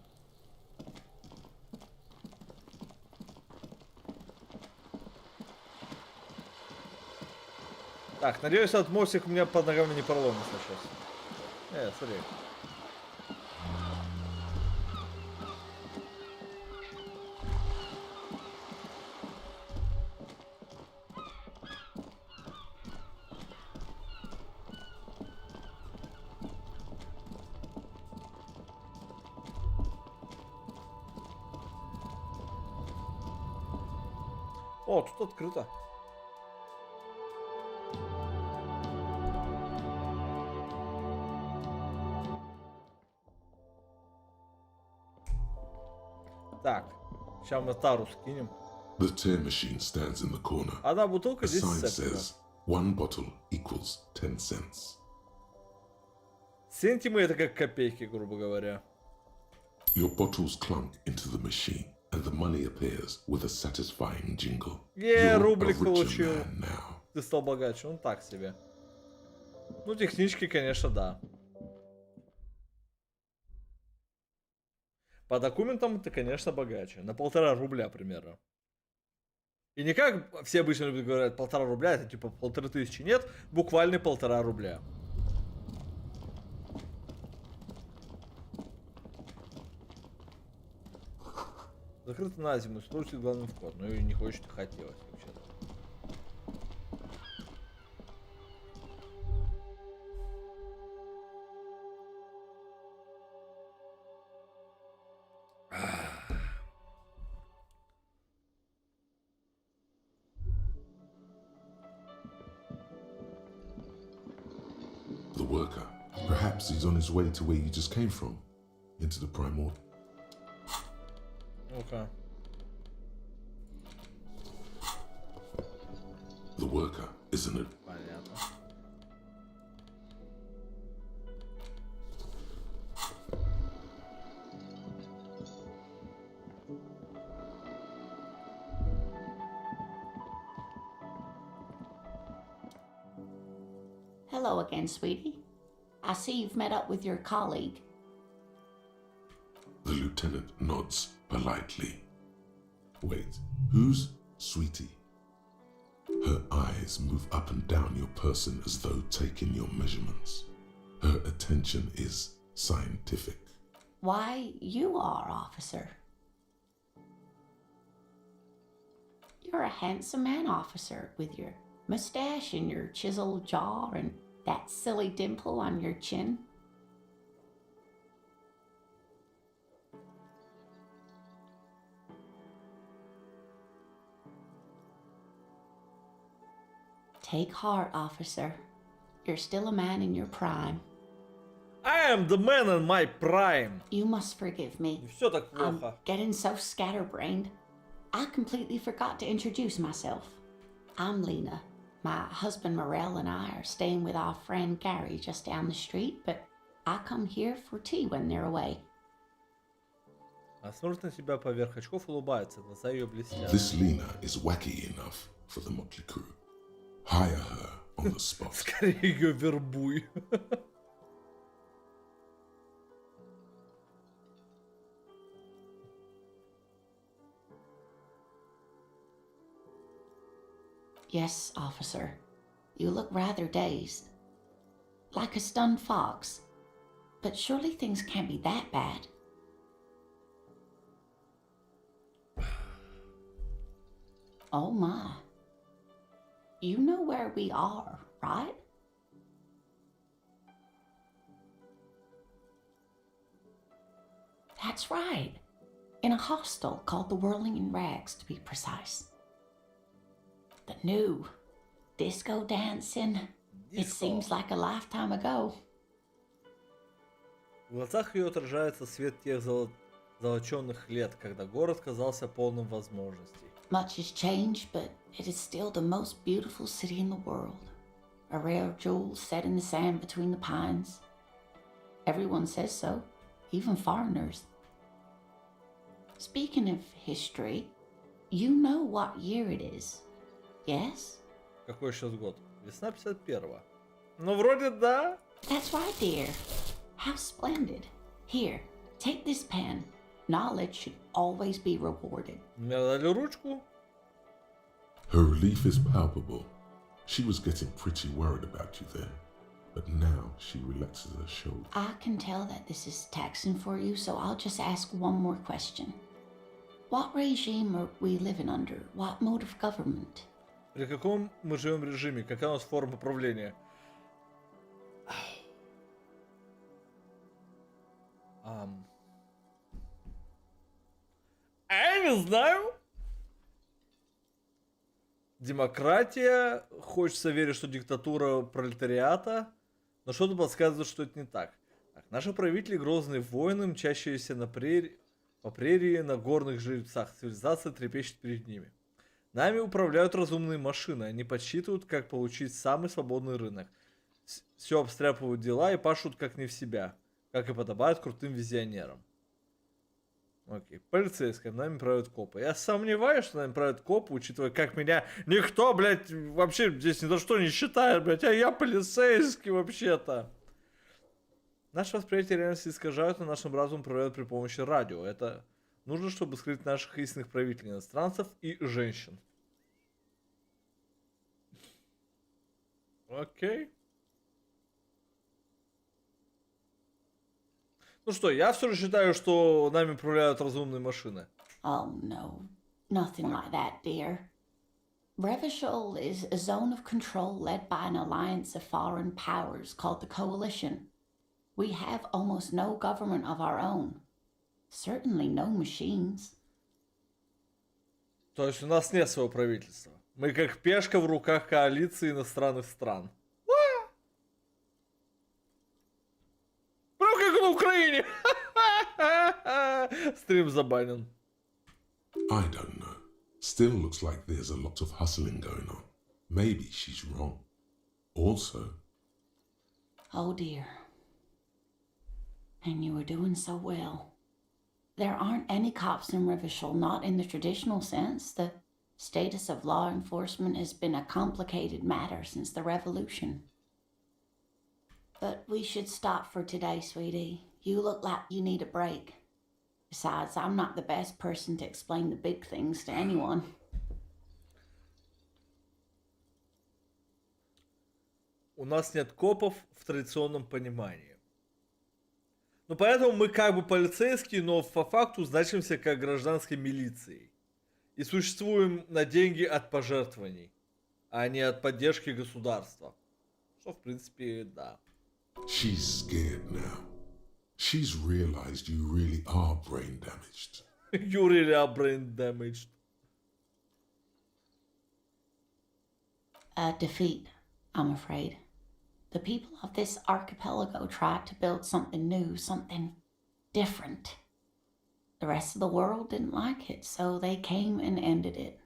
Speaker 1: Так, надеюсь, этот мостик у меня под ногами не проломится сейчас. Смотри. О, тут открыто. Так, сейчас мы тару скинем.
Speaker 3: The tear machine stands in the corner.
Speaker 1: Одна бутылка
Speaker 3: A
Speaker 1: 10
Speaker 3: sign
Speaker 1: центов.
Speaker 3: says 1 bottle equals 10 cents.
Speaker 1: Сентимы это как копейки, грубо говоря.
Speaker 3: Your bottles clunk into the machine, and the money appears with a satisfying jingle.
Speaker 1: Рублик
Speaker 3: You're a richer
Speaker 1: получил.
Speaker 3: man now.
Speaker 1: Ты стал богаче, ну так себе. Ну, технически, конечно, да. По документам ты, конечно, богаче. На 1,5 рубля примерно. И не как все обычно любят говорить, 1,5 рубля, это типа 1500, нет, буквально 1,5 рубля. Закрыто на зиму, используйте главный вход. Ну и не хочет, хотелось вообще-то.
Speaker 3: The worker. Perhaps he's on his way to where you just came from. Into the primal.
Speaker 1: Ну-ка.
Speaker 3: The worker, isn't it?
Speaker 1: Понятно.
Speaker 5: Hello again, sweetie. I see you've met up with your colleague.
Speaker 3: The lieutenant nods politely. Wait, who's Sweetie? Her eyes move up and down your person as though taking your measurements. Her attention is scientific.
Speaker 5: Why, you are, officer. You're a handsome man, officer, with your mustache and your chiseled jaw and that silly dimple on your chin. Take heart, officer. You're still a man in your prime.
Speaker 1: I am the man in my prime.
Speaker 5: You must forgive me.
Speaker 1: Не все так
Speaker 5: I'm
Speaker 1: плохо.
Speaker 5: getting so scatterbrained. I completely forgot to introduce myself. I'm Lena. My husband Morel and I are staying with our friend Gary just down the street, but I come here for tea when they're away.
Speaker 1: А смотрит на себя поверх очков, улыбается, глаза ее блестят.
Speaker 3: This Lena is wacky enough for the motley crew. Hire her on the spot.
Speaker 1: Скорее ее вербуй.
Speaker 5: Yes, officer. You look rather dazed. Like a stunned fox. But surely things can't be that bad. Oh my. You know where we are, right? That's right. In a hostel called the Whirling in Rags, to be precise. The new disco dancing. It
Speaker 1: Disco.
Speaker 5: seems like a lifetime ago.
Speaker 1: В глазах ее отражается свет тех золоченных лет, когда город казался полным возможностей.
Speaker 5: Much has changed, but it is still the most beautiful city in the world. A rare jewel set in the sand between the pines. Everyone says so, even foreigners. Speaking of history, you know what year it is, yes?
Speaker 1: Какой сейчас год? Весна 51-го. Ну, вроде да.
Speaker 5: That's right, dear. How splendid. Here, take this pen. Knowledge should always be rewarded.
Speaker 1: Мне дали ручку.
Speaker 3: Her relief is palpable. She was getting pretty worried about you then, but now she relaxes her shoulder.
Speaker 5: I can tell that this is taxing for you, so I'll just ask one more question. What regime are we living under? What mode of government?
Speaker 1: При каком мы живем режиме? Какая у нас форма правления? Я не знаю. Демократия. Хочется верить, что диктатура пролетариата. Но что-то подсказывает, что это не так. Наши правители грозные воины, мчащиеся по прерии на горных жеребцах. Цивилизация трепещет перед ними. Нами управляют разумные машины. Они подсчитывают, как получить самый свободный рынок. Все обстряпывают дела и пашут как не в себя. Как и подобает крутым визионерам. Окей. Полицейская. Нами правят копы. Я сомневаюсь, что нами правят копы, учитывая, как меня никто, блядь, вообще здесь ни за что не считает, блядь. А я полицейский вообще-то. Наше восприятие реальности искажают, и нашим разумом управляют при помощи радио. Это нужно, чтобы скрыть наших истинных правителей, иностранцев и женщин. Окей. Ну что, я все же считаю, что нами управляют разумные машины.
Speaker 5: Oh no, nothing like that, dear. Revachol is a zone of control led by an alliance of foreign powers called the Coalition. We have almost no government of our own. Certainly no machines.
Speaker 1: То есть у нас нет своего правительства. Мы как пешка в руках коалиции иностранных стран. Прям как на Украине. Стрим забанен.
Speaker 3: I don't know. Still looks like there's a lot of hustling going on. Maybe she's wrong. Also,
Speaker 5: Oh dear. And you were doing so well. There aren't any cops in Revachol, not in the traditional sense. The status of law enforcement has been a complicated matter since the revolution. But we should stop for today, sweetie. You look like you need a break. Besides, I'm not the best person to explain the big things to anyone.
Speaker 1: У нас нет копов в традиционном понимании. Ну, поэтому мы как бы полицейские, но по факту значимся как гражданской милицией. И существуем на деньги от пожертвований, а не от поддержки государства. Что, в принципе, да.
Speaker 3: she's scared now. She's realized you really are brain damaged.
Speaker 1: You really are brain damaged.
Speaker 5: A defeat, I'm afraid. The people of this archipelago tried to build something new, something different. The rest of the world didn't like it, so they came and ended it.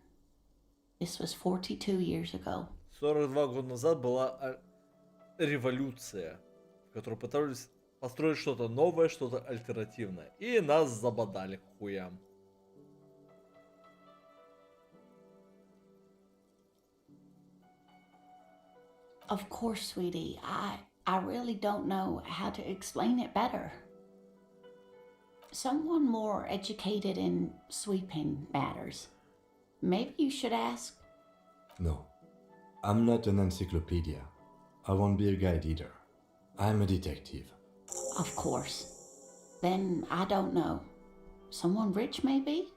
Speaker 5: This was 42 years ago.
Speaker 1: 42 года назад была революция, в которой пытались построить что-то новое, что-то альтернативное. И нас забодали к хуям.
Speaker 5: Of course, sweetie. I really don't know how to explain it better. Someone more educated in sweeping matters. Maybe you should ask.
Speaker 2: No, I'm not an encyclopedia. I won't be a guide either. I'm a detective.
Speaker 5: Of course. Then I don't know. Someone rich, maybe?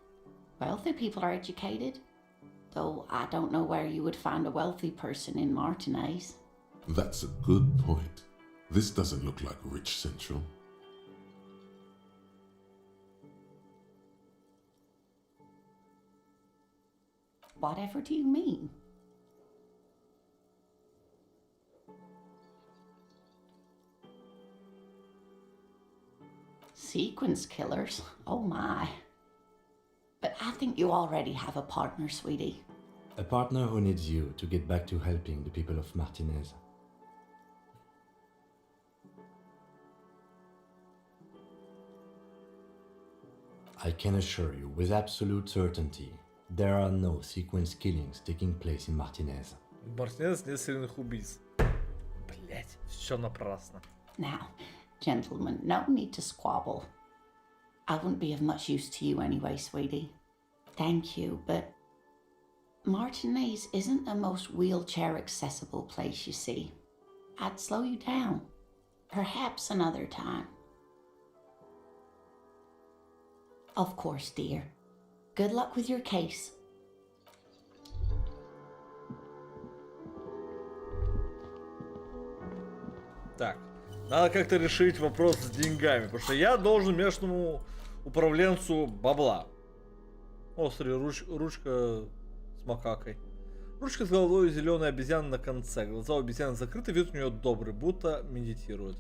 Speaker 5: Wealthy people are educated. Though I don't know where you would find a wealthy person in Martinez.
Speaker 3: That's a good point. This doesn't look like Rich Central.
Speaker 5: Whatever do you mean? Sequence killers? Oh my. But I think you already have a partner, sweetie.
Speaker 2: A partner who needs you to get back to helping the people of Martinez. I can assure you with absolute certainty, there are no sequence killings taking place in Martinez.
Speaker 1: Мартинез нет серийных убийц. Блять, все напрасно.
Speaker 5: Now, gentlemen, no need to squabble. I wouldn't be of much use to you anyway, sweetie. Thank you, but Martinez isn't the most wheelchair accessible place, you see. I'd slow you down. Perhaps another time. Of course, dear. Good luck with your case.
Speaker 1: Так, надо как-то решить вопрос с деньгами, потому что я должен местному управленцу бабла. О, смотри, ручка с макакой. Ручка с головой зеленой обезьяны на конце. Глаза у обезьяны закрыты, вид у нее добрый, будто медитирует.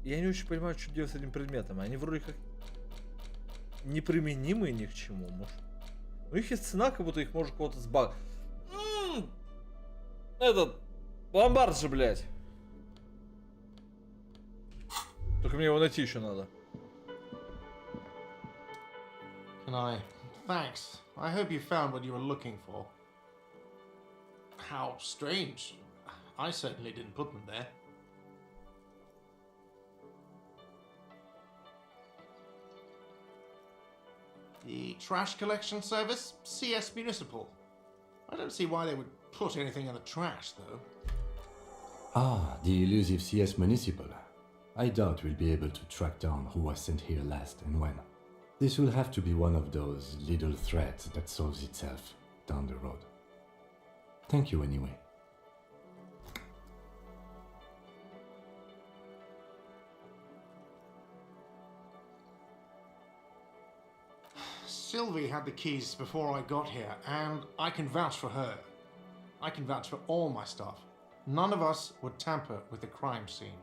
Speaker 1: Я не очень понимаю, что делать с этим предметом. Они вроде как неприменимые ни к чему. Может. У них есть цена, как будто их может кого-то сбаг. Этот ломбард же, блядь. Только мне его найти еще надо.
Speaker 10: Can I? Thanks. I hope you found what you were looking for. How strange. I certainly didn't put them there. The trash collection service? CS Municipal. I don't see why they would put anything in the trash, though.
Speaker 2: Ah, the elusive CS Municipal. I doubt we'll be able to track down who was sent here last and when. This will have to be one of those little threads that solves itself down the road. Thank you anyway.
Speaker 10: Sylvie had the keys before I got here, and I can vouch for her. I can vouch for all my staff. None of us would tamper with the crime scene.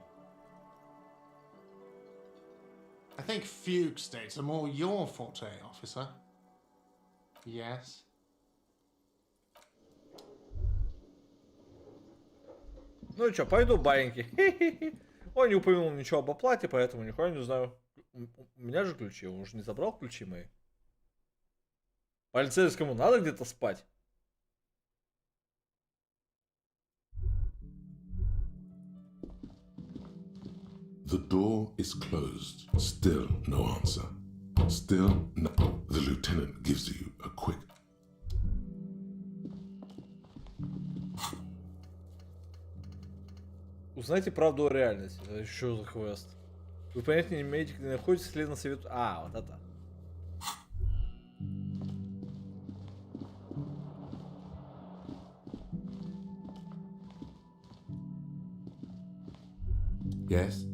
Speaker 10: I think fugue states are more your forte, officer. Yes?
Speaker 1: Ну и чё, пойду баиньки. Он не упомянул ничего об оплате, поэтому нихуя не знаю. У меня же ключи, он уже не забрал ключи мои. Полицейскому надо где-то спать.
Speaker 3: The door is closed. Still no answer. Still no. The lieutenant gives you a quick.
Speaker 1: Узнайте правду о реальности. Это что за квест? Вы понятия не имеете, где находитесь, след на совет. А, вот это.
Speaker 2: Yes?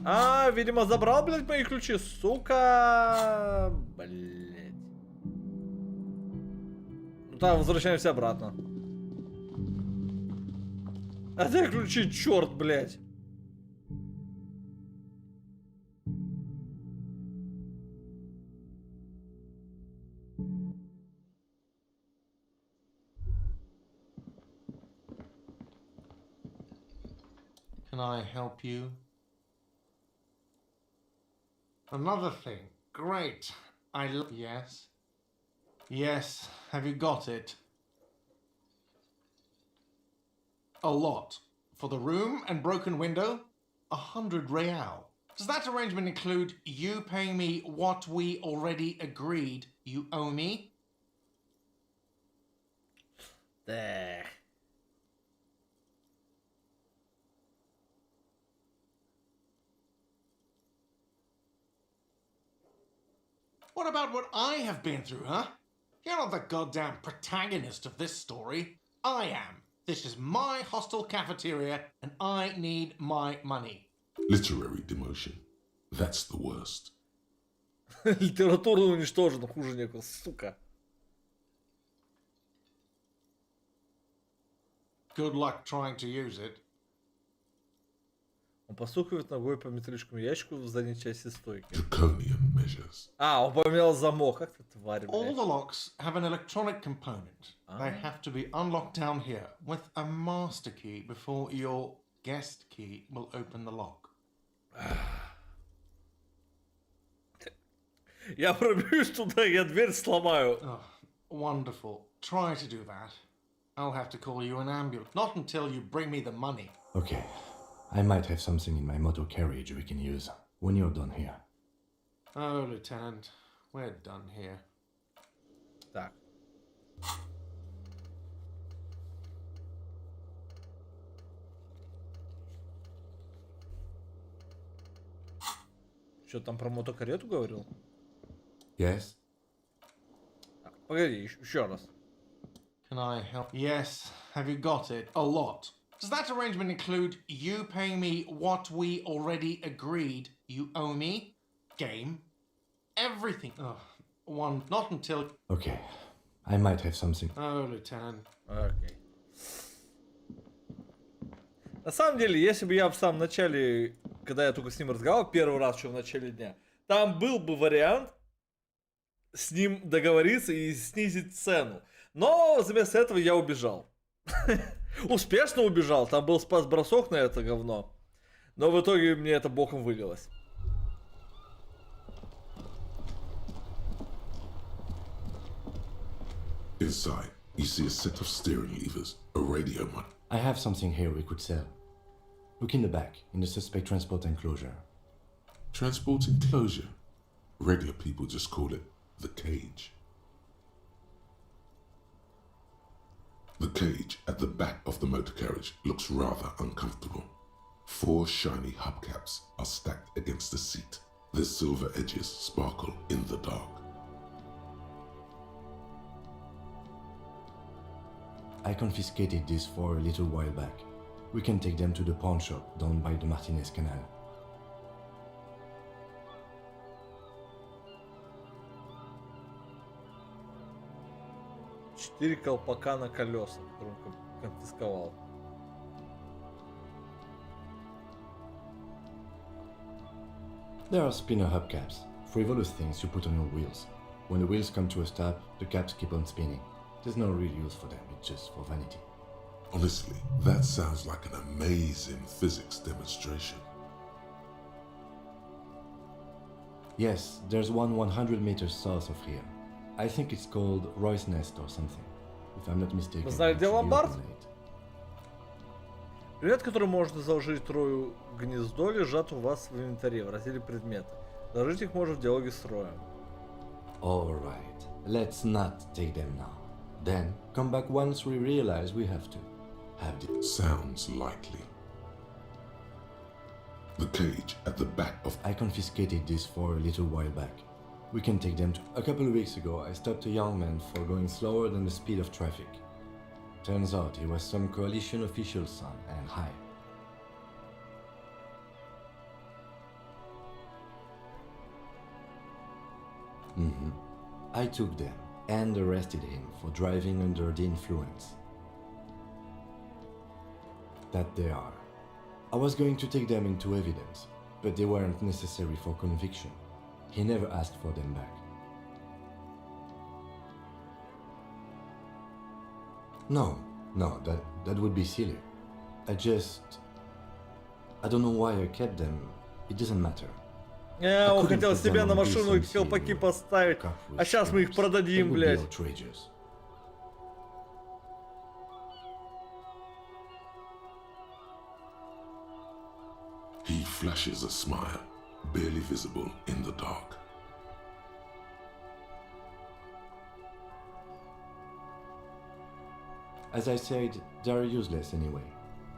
Speaker 1: А, видимо, забрал, блядь, мои ключи, сука. Блядь. Ну так, возвращаемся обратно. А где ключи, черт, блядь.
Speaker 10: Can I help you? Another thing. Great. Yes? Yes, have you got it? A lot. For the room and broken window, 100 real. Does that arrangement include you paying me what we already agreed you owe me?
Speaker 1: There.
Speaker 10: What about what I have been through, huh? You're not the goddamn protagonist of this story. I am. This is my hostel cafeteria, and I need my money.
Speaker 3: Literary demotion. That's the worst.
Speaker 1: Литературно уничтожено, хуже некуда, сука.
Speaker 10: Good luck trying to use it.
Speaker 1: Он постукивает ногой по металлическому ящику в задней части стойки.
Speaker 3: Draconian measures.
Speaker 1: А, он поменял замок. Как ты, тварь,
Speaker 10: All
Speaker 1: блядь.
Speaker 10: the locks have an electronic component. They have to be unlocked down here with a master key before your guest key will open the lock.
Speaker 1: Я пробьюсь туда, я дверь сломаю.
Speaker 10: Oh, wonderful. Try to do that. I'll have to call you an ambulance. Not until you bring me the money.
Speaker 2: Okay, I might have something in my motor carriage we can use when you're done here.
Speaker 10: Oh, Lieutenant, we're done here.
Speaker 1: Так. Что там про мотокарету говорил?
Speaker 2: Yes?
Speaker 1: Так, погоди, еще раз.
Speaker 10: Can I help? Yes. Have you got it? A lot. Does that arrangement include you paying me what we already agreed you owe me? Game? Everything. Oh, one. Not until.
Speaker 2: Okay, I might have something.
Speaker 10: Oh, Lieutenant.
Speaker 1: Окей. На самом деле, если бы я в самом начале, когда я только с ним разговаривал, первый раз еще в начале дня, там был бы вариант с ним договориться и снизить цену. Но вместо этого я убежал. Успешно убежал. Там был спас-бросок на это говно. Но в итоге мне это боком вылилось.
Speaker 3: Inside, you see a set of steering levers, a radio mic.
Speaker 2: I have something here we could sell. Look in the back, in the suspect transport enclosure.
Speaker 3: Transport enclosure. Radio people just call it the cage. The cage at the back of the motor carriage looks rather uncomfortable. 4 shiny hubcaps are stacked against the seat. Their silver edges sparkle in the dark.
Speaker 2: I confiscated these for a little while back. We can take them to the pawn shop down by the Martinez Canal.
Speaker 1: Четыре колпака на колеса, которые он конфисковал.
Speaker 2: There are spinner hubcaps, frivolous things you put on your wheels. When the wheels come to a stop, the caps keep on spinning. There's no real use for them, it's just for vanity.
Speaker 3: Honestly, that sounds like an amazing physics demonstration.
Speaker 2: Yes, there's one 100 meters south of here. I think it's called Roy's Nest or something. If I'm not mistaken.
Speaker 1: Вы знали,
Speaker 2: it
Speaker 1: где
Speaker 2: should be
Speaker 1: ломбард?
Speaker 2: open late.
Speaker 1: Предмет, который можно заложить Трою гнездо, лежат у вас в инвентаре в разделе предметы. Заложить их можно в диалоге с Роем.
Speaker 2: Alright, let's not take them now. Then, come back once we realize we have to. Have the...
Speaker 3: Sounds likely. The cage at the back of
Speaker 2: I confiscated this for a little while back. We can take them to... A couple of weeks ago, I stopped a young man for going slower than the speed of traffic. Turns out he was some coalition official's son and high. I took them and arrested him for driving under the influence. That they are. I was going to take them into evidence, but they weren't necessary for conviction. He never asked for them back. No, that would be silly. I don't know why I kept them. It doesn't matter.
Speaker 1: Я
Speaker 2: I
Speaker 1: он
Speaker 2: couldn't
Speaker 1: хотел
Speaker 2: put
Speaker 1: себе
Speaker 2: them
Speaker 1: на
Speaker 2: on
Speaker 1: машину
Speaker 2: decent
Speaker 1: колпаки
Speaker 2: with
Speaker 1: поставить,
Speaker 2: cup with
Speaker 1: а сейчас мы их
Speaker 2: spinners. It
Speaker 1: продадим,
Speaker 2: would be
Speaker 1: блядь.
Speaker 2: outrageous.
Speaker 3: He flashes a smile, barely visible in the dark.
Speaker 2: As I said, they're useless anyway.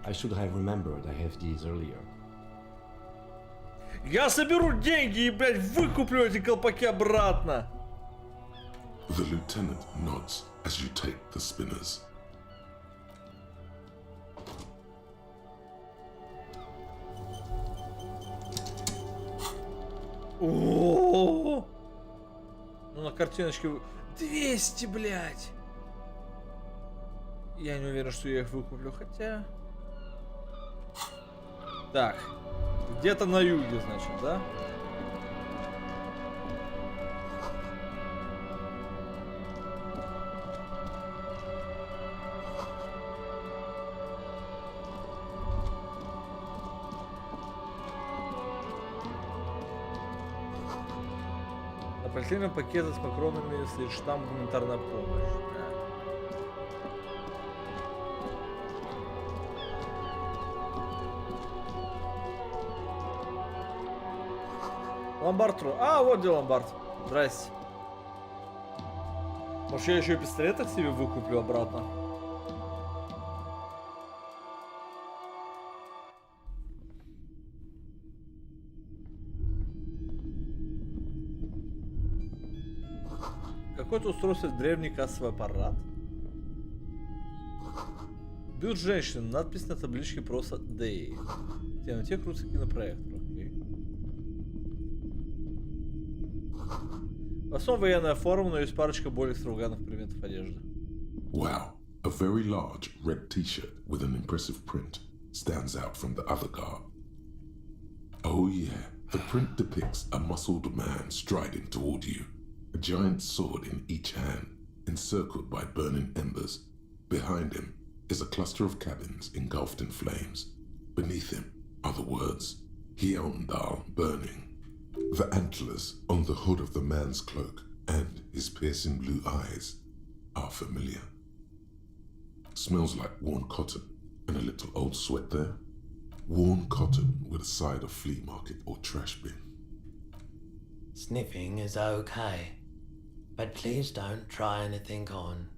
Speaker 2: I should have remembered I have these earlier.
Speaker 1: Я соберу деньги и, блядь, выкуплю эти колпаки обратно.
Speaker 3: The lieutenant nods as you take the spinners.
Speaker 1: О-о-о. Ну на картиночке 200, блядь. Я не уверен, что я их выкуплю, хотя... Так, где-то на юге, значит, да? На полиэтиленовом пакете с макронами стоит штамп «Гуманитарная помощь». Да. Ломбард. А, вот где ломбард. Здрасте. Может, я еще и пистолеток себе выкуплю обратно? Какое-то устройство древний кассовый аппарат. Бьют женщину. Надпись на табличке просто «Day». В темноте крутится кинопроектор. Окей. В основном военная форма, но есть парочка более экстравагантных предметов одежды.
Speaker 3: Wow, a very large red t-shirt with an impressive print stands out from the other garb. Oh yeah, the print depicts a muscled man striding toward you, a giant sword in each hand, encircled by burning embers. Behind him is a cluster of cabins engulfed in flames. Beneath him are the words, Hyundal burning. The antlers on the hood of the man's cloak and his piercing blue eyes are familiar. Smells like worn cotton and a little old sweat there. Worn cotton with a side of flea market or trash bin.
Speaker 11: Sniffing is okay, but please don't try anything on.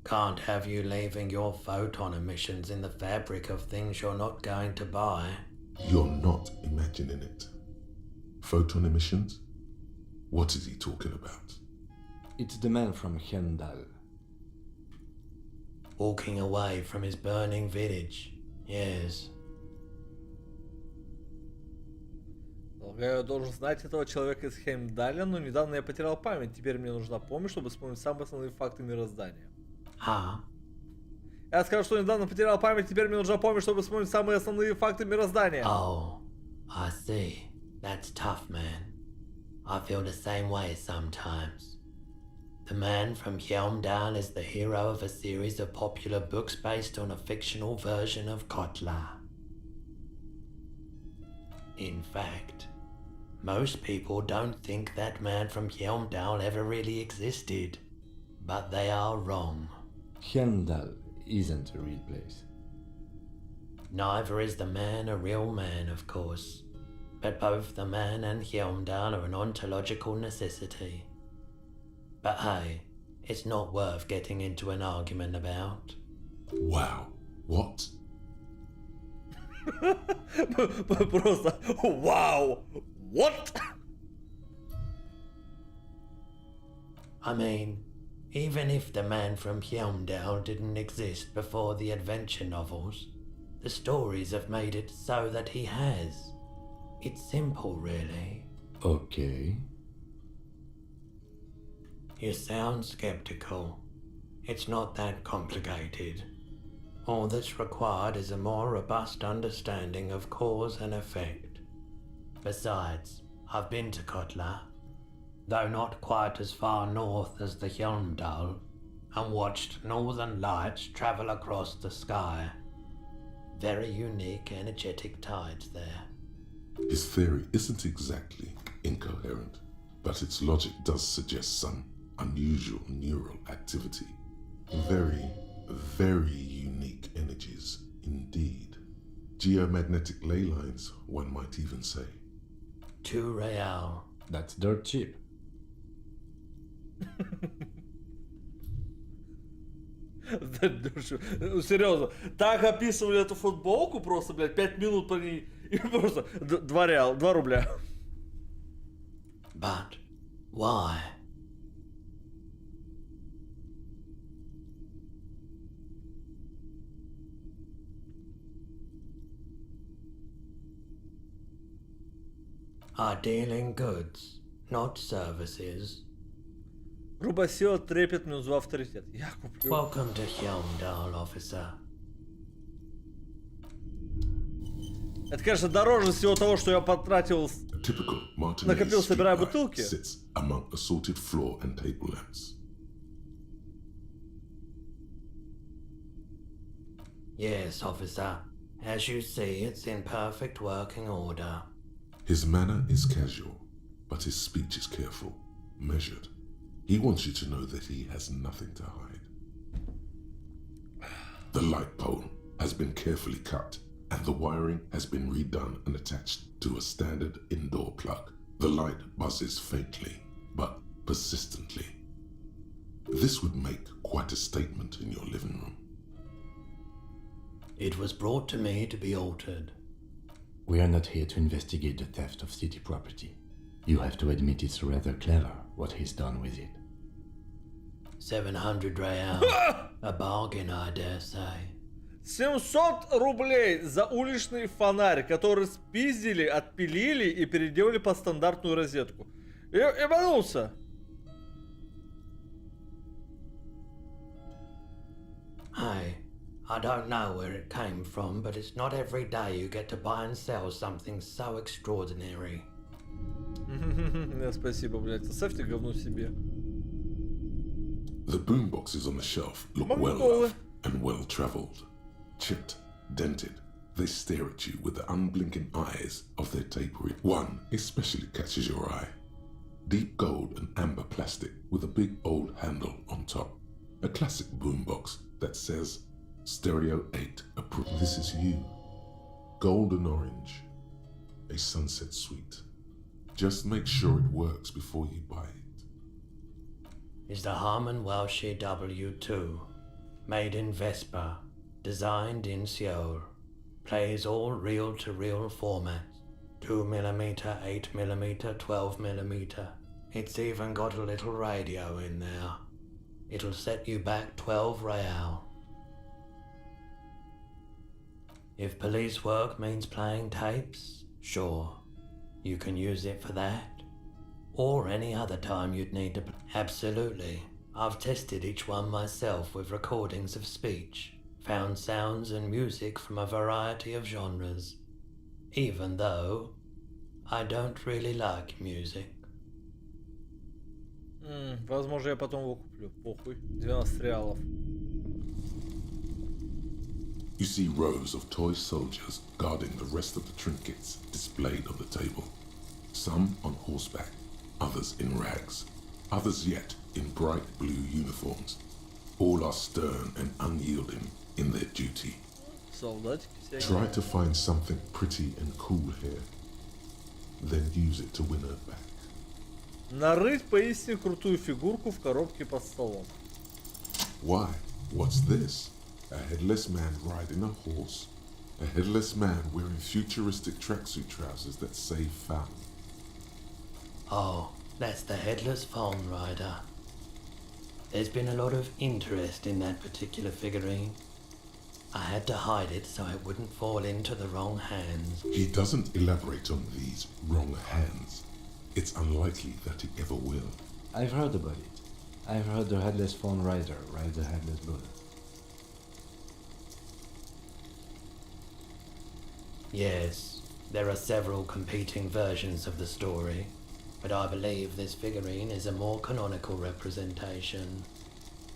Speaker 11: Can't have you leaving your photon emissions in the fabric of things you're not going to buy.
Speaker 3: You're not imagining it. Photon emissions? What is he talking about?
Speaker 2: It's the man from Hendal.
Speaker 11: Walking away from his burning village, yes.
Speaker 1: Полагаю, я должен знать этого человека из Хеймдаля, но недавно я потерял память. Теперь мне нужна помощь, чтобы вспомнить самые основные факты мироздания.
Speaker 11: Huh?
Speaker 1: Я сказал, что недавно потерял память, теперь мне нужна помощь, чтобы вспомнить самые основные факты мироздания.
Speaker 11: Oh, I see. That's tough, man. I feel the same way sometimes. The man from Helmdal is the hero of a series of popular books based on a fictional version of Kotla. In fact, most people don't think that man from Helmdal ever really existed, but they are wrong.
Speaker 2: Hendal isn't a real place.
Speaker 11: Neither is the man a real man, of course, but both the man and Helmdal are an ontological necessity. But hey, it's not worth getting into an argument about.
Speaker 3: Wow. What?
Speaker 1: Просто вау! What?
Speaker 11: I mean, even if the man from Helmdal didn't exist before the adventure novels, the stories have made it so that he has. It's simple, really.
Speaker 2: Okay.
Speaker 11: You sound skeptical. It's not that complicated. All that's required is a more robust understanding of cause and effect. Besides, I've been to Kotla, though not quite as far north as the Helmdal, and watched northern lights travel across the sky. Very unique, energetic tides there.
Speaker 3: His theory isn't exactly incoherent, but its logic does suggest some unusual neural activity. Very, very unique energies indeed. Geomagnetic ley lines, one might even say.
Speaker 11: 2 real.
Speaker 2: That's dirt cheap.
Speaker 1: Серьезно, так описывали эту футболку просто, блядь, 5 минут по ней, и просто 2 рубля.
Speaker 11: But why? I deal in goods, not services.
Speaker 1: Грубая сила, трепет, минус 2 авторитет. Я куплю.
Speaker 11: Welcome to Hyundai, officer.
Speaker 1: Это, конечно, дороже всего того, что я потратил.
Speaker 3: A typical Martinez
Speaker 1: Накопил, собирая
Speaker 3: street light
Speaker 1: бутылки.
Speaker 3: sits among assorted floor and table lamps.
Speaker 11: Yes, officer. As you see, it's in perfect working order.
Speaker 3: His manner is casual, but his speech is careful, measured. He wants you to know that he has nothing to hide. The light pole has been carefully cut, and the wiring has been redone and attached to a standard indoor plug. The light buzzes faintly, but persistently. This would make quite a statement in your living room.
Speaker 11: It was brought to me to be altered.
Speaker 2: We are not here to investigate the theft of city property. You have to admit it's rather clever what he's done with it.
Speaker 11: 700 real. A bargain, I dare say.
Speaker 1: 700 рублей за уличный фонарь, который спиздили, отпилили и переделали под стандартную розетку. Ебанулся.
Speaker 11: Hey, I don't know where it came from, but it's not every day you get to buy and sell something so extraordinary.
Speaker 1: Спасибо, блядь. Оставьте говно себе.
Speaker 3: The boomboxes on the shelf look well
Speaker 1: Mongolia.
Speaker 3: loved and well traveled. Chipped, dented, they stare at you with the unblinking eyes of their tapery. One especially catches your eye. Deep gold and amber plastic with a big old handle on top. A classic boombox that says Stereo 8 approved. This is you. Golden orange. A sunset suite. Just make sure it works before you buy it.
Speaker 11: Is the Harman Welshie W2. Made in Vespa. Designed in Seoul. Plays all reel-to-reel formats. 2mm, 8mm, 12mm. It's even got a little radio in there. It'll set you back 12 real. If police work means playing tapes, sure. You can use it for that. Or any other time you'd need to. Absolutely. I've tested each one myself with recordings of speech. Found sounds and music from a variety of genres. Even though I don't really like music.
Speaker 1: Возможно, я потом его куплю. Похуй. 12 реалов.
Speaker 3: You see rows of toy soldiers guarding the rest of the trinkets displayed on the table. Some on horseback, others in rags, others yet in bright blue uniforms. All are stern and unyielding in their duty.
Speaker 1: Солдатики всякие.
Speaker 3: Try to find something pretty and cool here, then use it to win her back.
Speaker 1: Нарыть поистине крутую фигурку в коробке под столом.
Speaker 3: Why? What's this? A headless man riding a horse? A headless man wearing futuristic tracksuit trousers that say fam.
Speaker 11: Oh, that's the headless phone rider. There's been a lot of interest in that particular figurine. I had to hide it so it wouldn't fall into the wrong hands.
Speaker 3: He doesn't elaborate on these wrong hands. It's unlikely that he ever will.
Speaker 2: I've heard about it. I've heard the headless phone rider ride the headless bullet.
Speaker 11: Yes, there are several competing versions of the story, but I believe this figurine is a more canonical representation.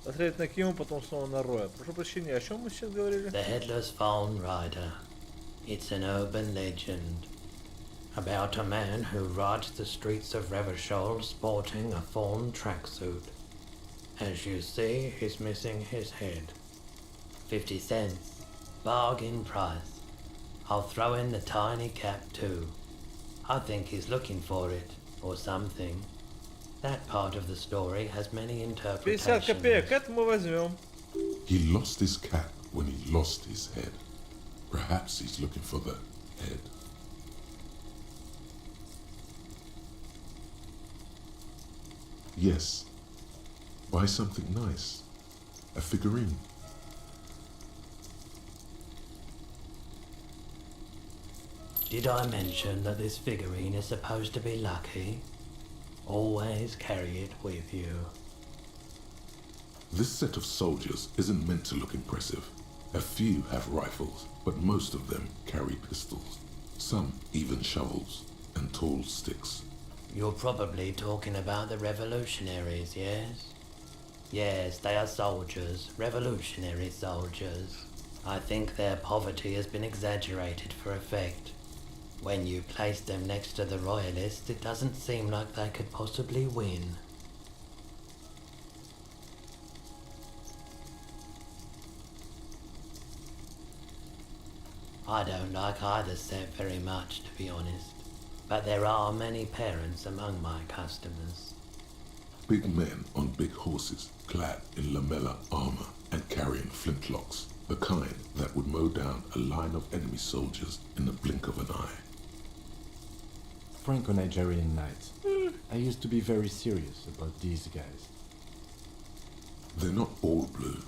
Speaker 1: Смотреть на Киму, потом снова на Роя. Прошу прощения, о чем мы сейчас говорили?
Speaker 11: The headless phone rider. It's an urban legend. About a man who rides the streets of Revachol sporting a fawn tracksuit. As you see, he's missing his head. 50 cents. Bargain price. I'll throw in the tiny cap too. I think he's looking for it, or something. That part of the story has many
Speaker 1: 50 копеек,
Speaker 11: interpretations.
Speaker 1: это мы возьмем.
Speaker 3: He lost his cap when he lost his head. Perhaps he's looking for the head. Yes. Buy something nice. A figurine.
Speaker 11: Did I mention that this figurine is supposed to be lucky? Always carry it with you.
Speaker 3: This set of soldiers isn't meant to look impressive. A few have rifles, but most of them carry pistols. Some even shovels and tall sticks.
Speaker 11: You're probably talking about the revolutionaries, yes? Yes, they are soldiers, revolutionary soldiers. I think their poverty has been exaggerated for effect. When you place them next to the royalists, it doesn't seem like they could possibly win. I don't like either set very much, to be honest. But there are many parents among my customers.
Speaker 3: Big men on big horses, clad in lamella armor and carrying flintlocks, the kind that would mow down a line of enemy soldiers in the blink of an eye.
Speaker 2: Franco-Nigerian knights. I used to be very serious about these guys.
Speaker 3: They're not all blue.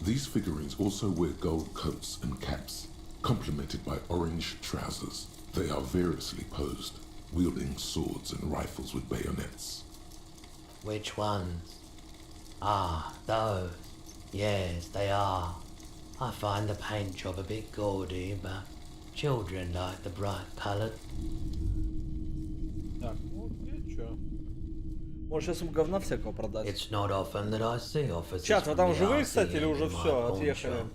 Speaker 3: These figurines also wear gold coats and caps, complemented by orange trousers. They are variously posed, wielding swords and rifles with bayonets.
Speaker 11: Which ones? Ah, those. Yes, they are. I find the paint job a bit gaudy, but children like the bright coloured.
Speaker 1: Так, ну и чё? Может сейчас им говна всякого продать?
Speaker 11: It's not often that I see officers.
Speaker 1: Чат, вы
Speaker 11: from
Speaker 1: там
Speaker 11: the
Speaker 1: живые, кстати, или
Speaker 11: RCM
Speaker 1: уже
Speaker 11: in my
Speaker 1: все,
Speaker 11: pawn
Speaker 1: отъехали?
Speaker 11: shop.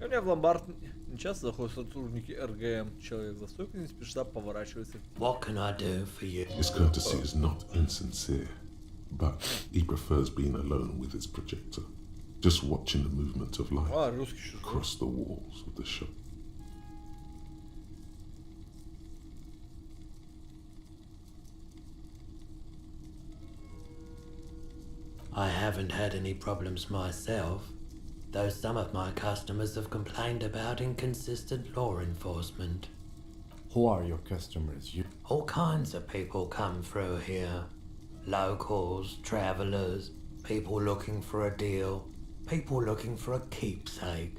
Speaker 1: И у меня в ломбард не часто заходят сотрудники РГМ. Человек за стойкой не спеша поворачивается.
Speaker 11: What can I do for you?
Speaker 3: His courtesy is not insincere, but he prefers being alone with his projector, just watching the movement of light
Speaker 1: А, русский чужой.
Speaker 3: across the walls of the shop.
Speaker 11: I haven't had any problems myself, though some of my customers have complained about inconsistent law enforcement.
Speaker 2: Who are your customers? You
Speaker 11: All kinds of people come through here. Locals, travellers, people looking for a deal, people looking for a keepsake,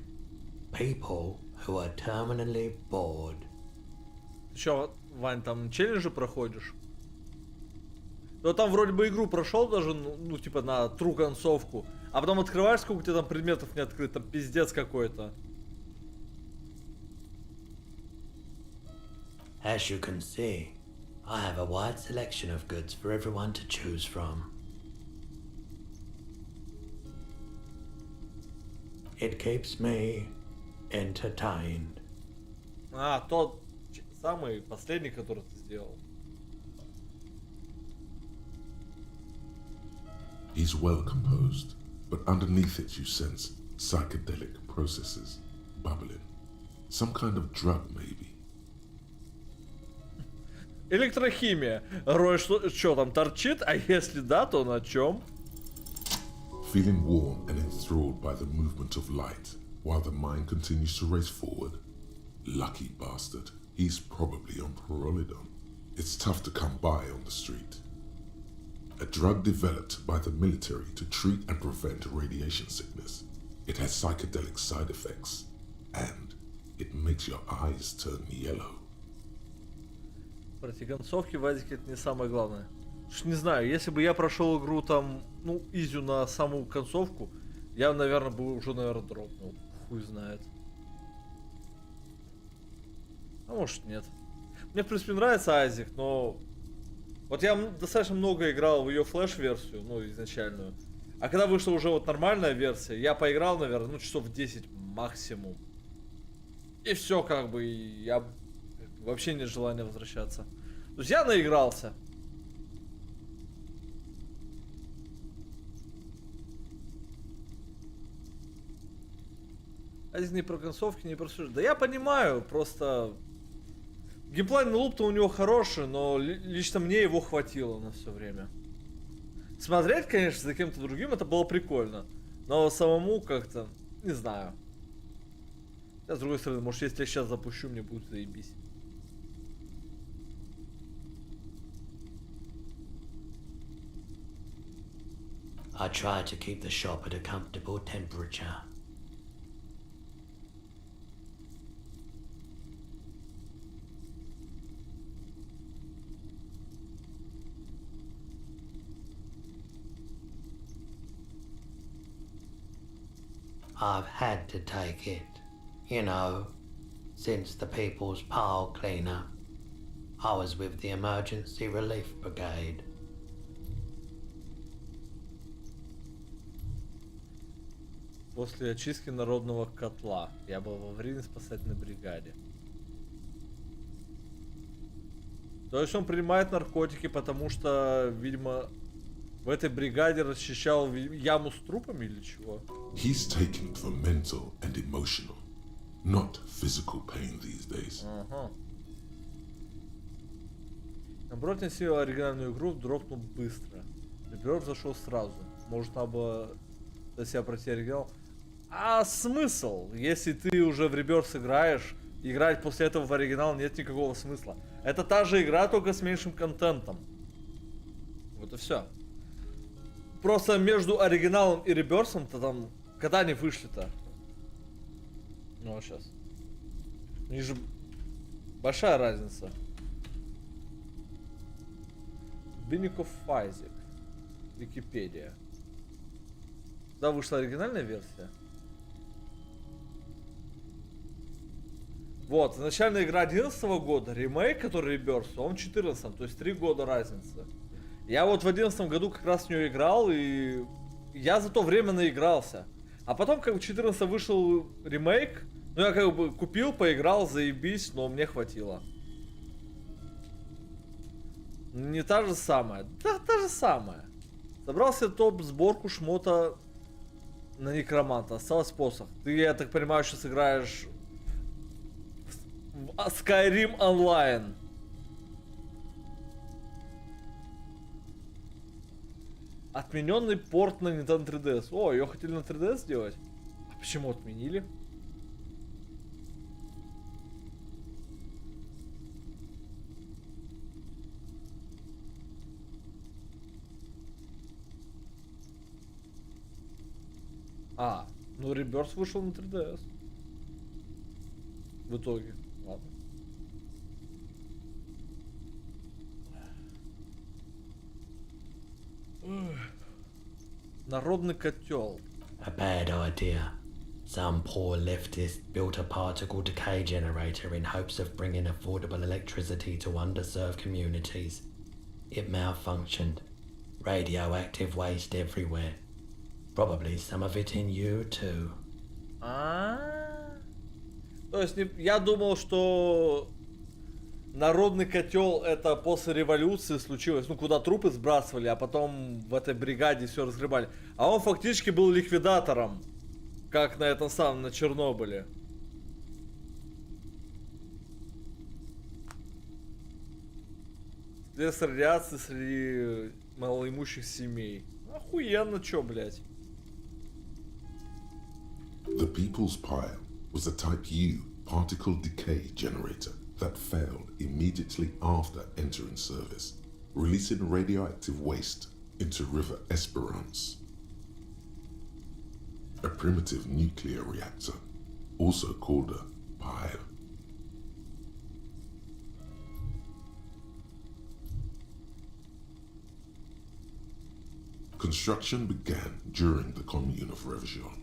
Speaker 11: people who are terminally bored.
Speaker 1: Чё, Вань, там челленджи проходишь? Ну там вроде бы игру прошел даже, ну типа на тру концовку, а потом открываешь, сколько у тебя там предметов не открыто, там пиздец какой-то.
Speaker 11: As you can see, I have a wide selection of goods for everyone to choose from. It keeps me entertained.
Speaker 1: А, тот самый последний, который ты сделал.
Speaker 3: He's well composed, but underneath it you sense psychedelic processes bubbling. Some kind of drug, maybe.
Speaker 1: Электрохимия. Рой, что там торчит? А если да, то на чем?
Speaker 3: Feeling warm and enthralled by the movement of light while the mind continues to race forward. Lucky bastard. He's probably on Parolidon. It's tough to come by on the street. A drug developed by the military to treat and prevent radiation sickness. It has psychedelic side effects, and it makes your eyes turn yellow.
Speaker 1: Эти концовки в Азике это не самое главное. Уж не знаю, если бы я прошел игру там, ну, изю на саму концовку, я, наверное, бы уже, наверное, дропнул. Хуй знает. А может нет. Мне, в принципе, нравится Азик, но... Вот я достаточно много играл в ее флеш-версию, ну, изначальную. А когда вышла уже вот нормальная версия, я поиграл, наверное, ну, часов 10 максимум. И все, как бы, я Вообще нет желания возвращаться. То есть я наигрался. А здесь не про концовки, не про сюжет. Да я понимаю, просто... Геймплейный луп-то у него хороший, но лично мне его хватило на все время. Смотреть, конечно, за кем-то другим это было прикольно. Но самому как-то, не знаю. Я, с другой стороны, может, если я сейчас запущу, мне будет заебись.
Speaker 11: I try to keep the shop at a comfortable temperature. I've had to take it, you know, since the People's Pile cleanup. I was with the Emergency Relief Brigade.
Speaker 1: После очистки народного котла я был в аварийно-спасательной бригаде. То есть он принимает наркотики, потому что, видимо, в этой бригаде расчищал яму с трупами или чего?
Speaker 3: He's taken for mental and emotional, not physical pain these days.
Speaker 1: Ага. Наоборот, не сел оригинальную игру, дропнул быстро. Ребер зашел сразу. Может, надо было для себя пройти оригинал. А смысл? Если ты уже в Реберс играешь, играть после этого в оригинал нет никакого смысла. Это та же игра, только с меньшим контентом. Вот и все. Просто между оригиналом и Реберсом-то там... Когда они вышли-то? Ну, а сейчас. У них же большая разница. Бинников Файзик. Википедия. Когда вышла оригинальная версия? Вот, начальная игра 11 года, ремейк, который Реберс, он в 14, то есть 3 года разницы. Я вот в 11 году как раз в нее играл, и я за то время наигрался. А потом, как в 14 вышел ремейк, ну я как бы купил, поиграл, заебись, но мне хватило. Не та же самая. Да, та же самая. Собрал себе топ-сборку шмота на некроманта. Осталось посох. Ты, я так понимаю, сейчас играешь в Skyrim онлайн. Отмененный порт на Nintendo 3DS. О, ее хотели на 3DS сделать? А почему отменили? А, ну Rebirth вышел на 3DS. В итоге. Ладно. Народный котел.
Speaker 11: A bad idea. Some poor leftist built a particle decay generator in hopes of bringing affordable electricity to underserved communities. It malfunctioned. Radioactive waste everywhere. Probably some of it in you too.
Speaker 1: То есть я думал, что народный котел это после революции случилось, ну куда трупы сбрасывали, а потом в этой бригаде все разгребали. А он фактически был ликвидатором, как на этом самом, на Чернобыле. Слез радиации среди малоимущих семей. Охуенно, чё, блядь.
Speaker 3: The People's Pile was a Type U particle decay generator that failed immediately after entering service, releasing radioactive waste into River Esperance. A primitive nuclear reactor, also called a pile. Construction began during the Commune of Revachol.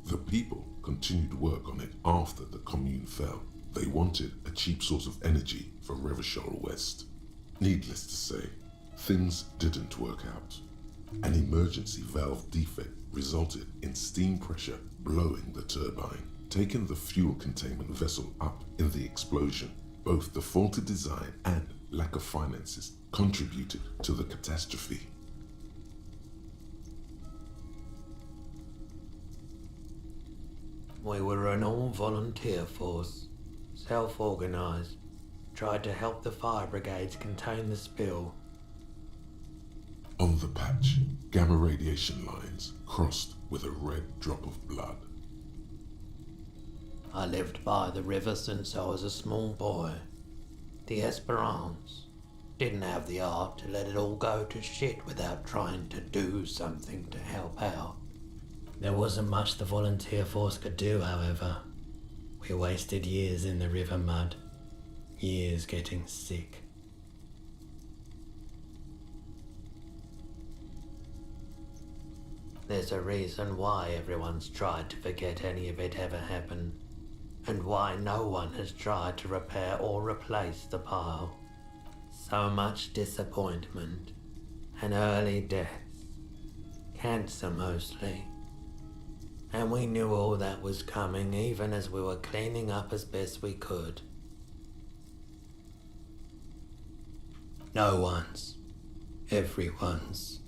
Speaker 3: The people continued work on it after the Commune fell. They wanted a cheap source of energy for Revachol West. Needless to say, things didn't work out. An emergency valve defect resulted in steam pressure blowing the turbine, taking the fuel containment vessel up in the explosion Both the faulty design and lack of finances contributed to the catastrophe.
Speaker 11: We were an all-volunteer force, self-organized, tried to help the fire brigades contain the spill.
Speaker 3: On the patch, gamma radiation lines crossed with a red drop of blood.
Speaker 11: I lived by the river since I was a small boy. The Esperance didn't have the art to let it all go to shit without trying to do something to help out. There wasn't much the volunteer force could do, however. We wasted years in the river mud, years getting sick. There's a reason why everyone's tried to forget any of it ever happened, and why no one has tried to repair or replace the pile. So much disappointment, and early deaths, cancer mostly. And we knew all that was coming even as we were cleaning up as best we could. No one's, everyone's.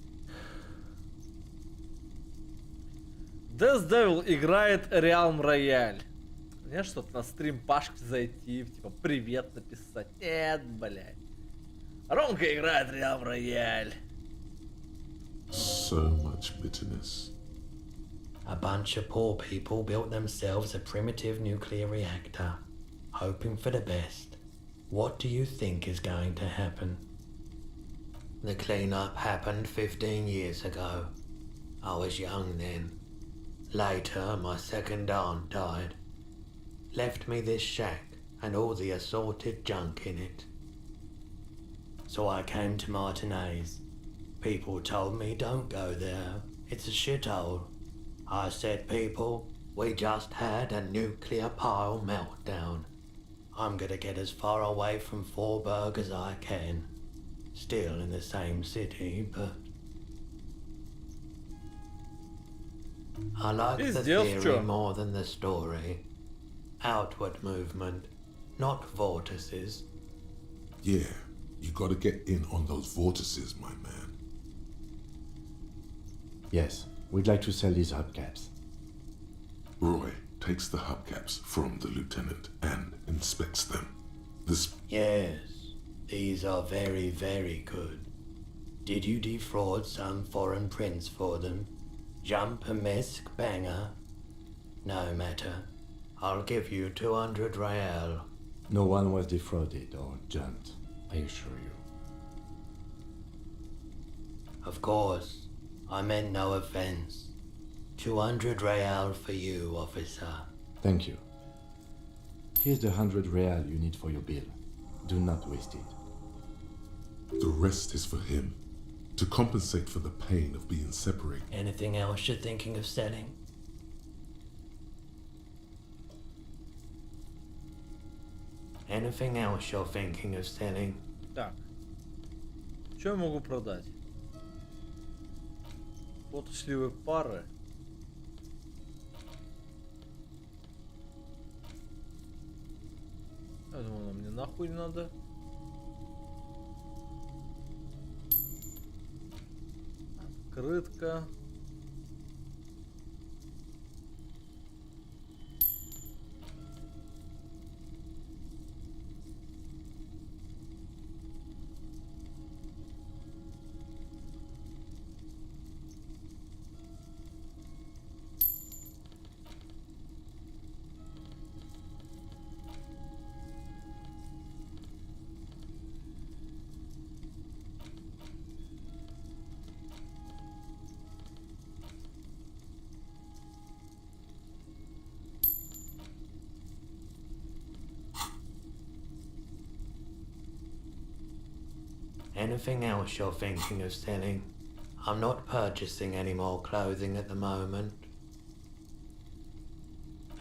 Speaker 1: Death Devil играет Realm Royale. Знаешь, что-то на стрим Пашки зайти, типа привет написать. Нет, блядь. Ромка играет Realm Royale.
Speaker 3: So much bitterness.
Speaker 11: A bunch of poor people built themselves a primitive nuclear reactor, hoping for the best. What do you think is going to happen? The cleanup happened 15 years ago. I was young then. Later, my second aunt died. Left me this shack and all the assorted junk in it. So I came to Martinez. People told me don't go there. It's a shithole. I said, people, we just had a nuclear pile meltdown. I'm gonna get as far away from Forburg as I can. Still in the same city, but... I like the theory more than the story. Outward movement, not vortices.
Speaker 3: Yeah, you gotta get in on those vortices, my man.
Speaker 2: Yes, we'd like to sell these hubcaps.
Speaker 3: Roy takes the hubcaps from the lieutenant and inspects them. This...
Speaker 11: Yes, these are very, very good. Did you defraud some foreign prince for them? Jump a mesk banger? No matter. I'll give you 200 real.
Speaker 2: No one was defrauded or jumped, I assure you.
Speaker 11: Of course, I meant no offense. 200 real for you, officer.
Speaker 2: Thank you. Here's the 100 real you need for your bill. Do not waste it.
Speaker 3: The rest is for him, to compensate for the pain of being separated.
Speaker 11: Anything else you're thinking of selling? Anything else you're thinking of selling?
Speaker 1: Так. Что я могу продать? Вот счастливые пары. Я думаю, оно мне нахуй не надо. Открытка.
Speaker 11: Anything else you're thinking of selling? I'm not purchasing any more clothing at the moment.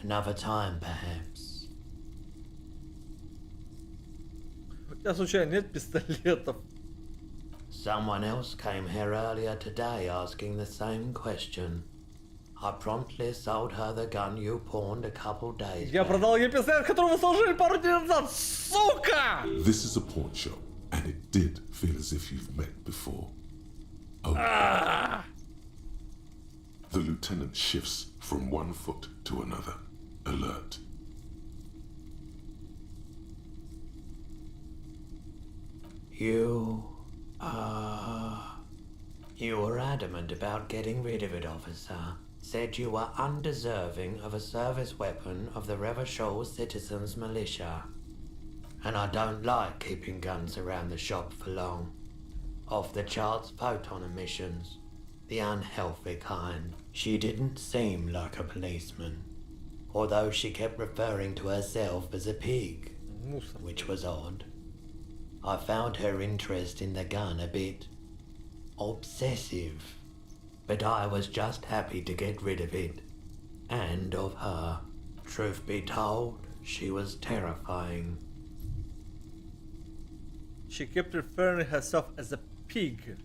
Speaker 11: Another time, perhaps.
Speaker 1: У тебя случайно нет пистолетов?
Speaker 11: Someone else came here earlier today asking the same question. I promptly sold her the gun you pawned a couple days
Speaker 1: Я
Speaker 11: back.
Speaker 1: продал ей пистолет, который вы сложили пару дней назад, сука!
Speaker 3: This is a pawn shop, and it did feel as if you've met before. Oh. The lieutenant shifts from one foot to another, alert.
Speaker 11: You were adamant about getting rid of it, officer. Said you were undeserving of a service weapon of the Revachol Citizens Militia. And I don't like keeping guns around the shop for long. Off the charts photon emissions. The unhealthy kind. She didn't seem like a policeman. Although she kept referring to herself as a pig. Which was odd. I found her interest in the gun a bit obsessive. But I was just happy to get rid of it. And of her. Truth be told, she was terrifying.
Speaker 1: She kept referring herself as a pig.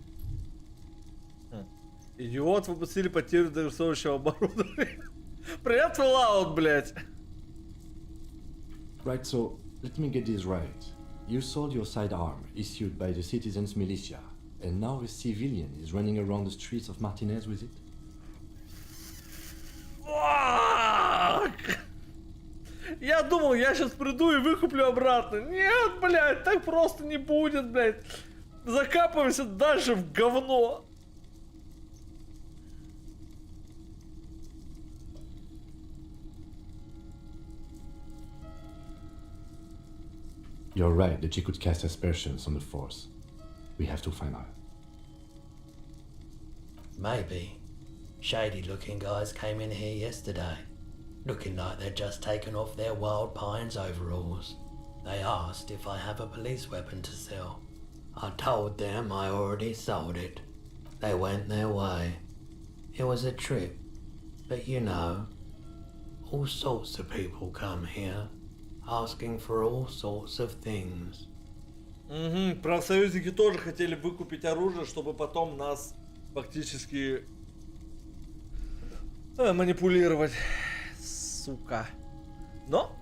Speaker 1: Идиот, выпустили потерю дорисовывающего оборудования. Привет, Fallout, блядь.
Speaker 2: Right, so let me get this right. You sold your sidearm, issued by the Citizens Militia, and now a civilian is running around the streets of Martinez with it?
Speaker 1: Fuck! Я думал, я сейчас приду и выкуплю обратно. Нет, блядь, так просто не будет, блядь. Закапываемся дальше в говно.
Speaker 2: You're right that she could cast aspersions on the Force. We have to find her.
Speaker 11: Maybe. Shady looking guys came in here yesterday. Looking like they'd just taken off their Wild Pines overalls. They asked if I have a police weapon to sell. I told them I already sold it. They went their way. It was a trip. But you know, all sorts of people come here, asking for all sorts of things.
Speaker 1: Угу, профсоюзники тоже хотели выкупить оружие, чтобы потом нас фактически манипулировать. Сука. Но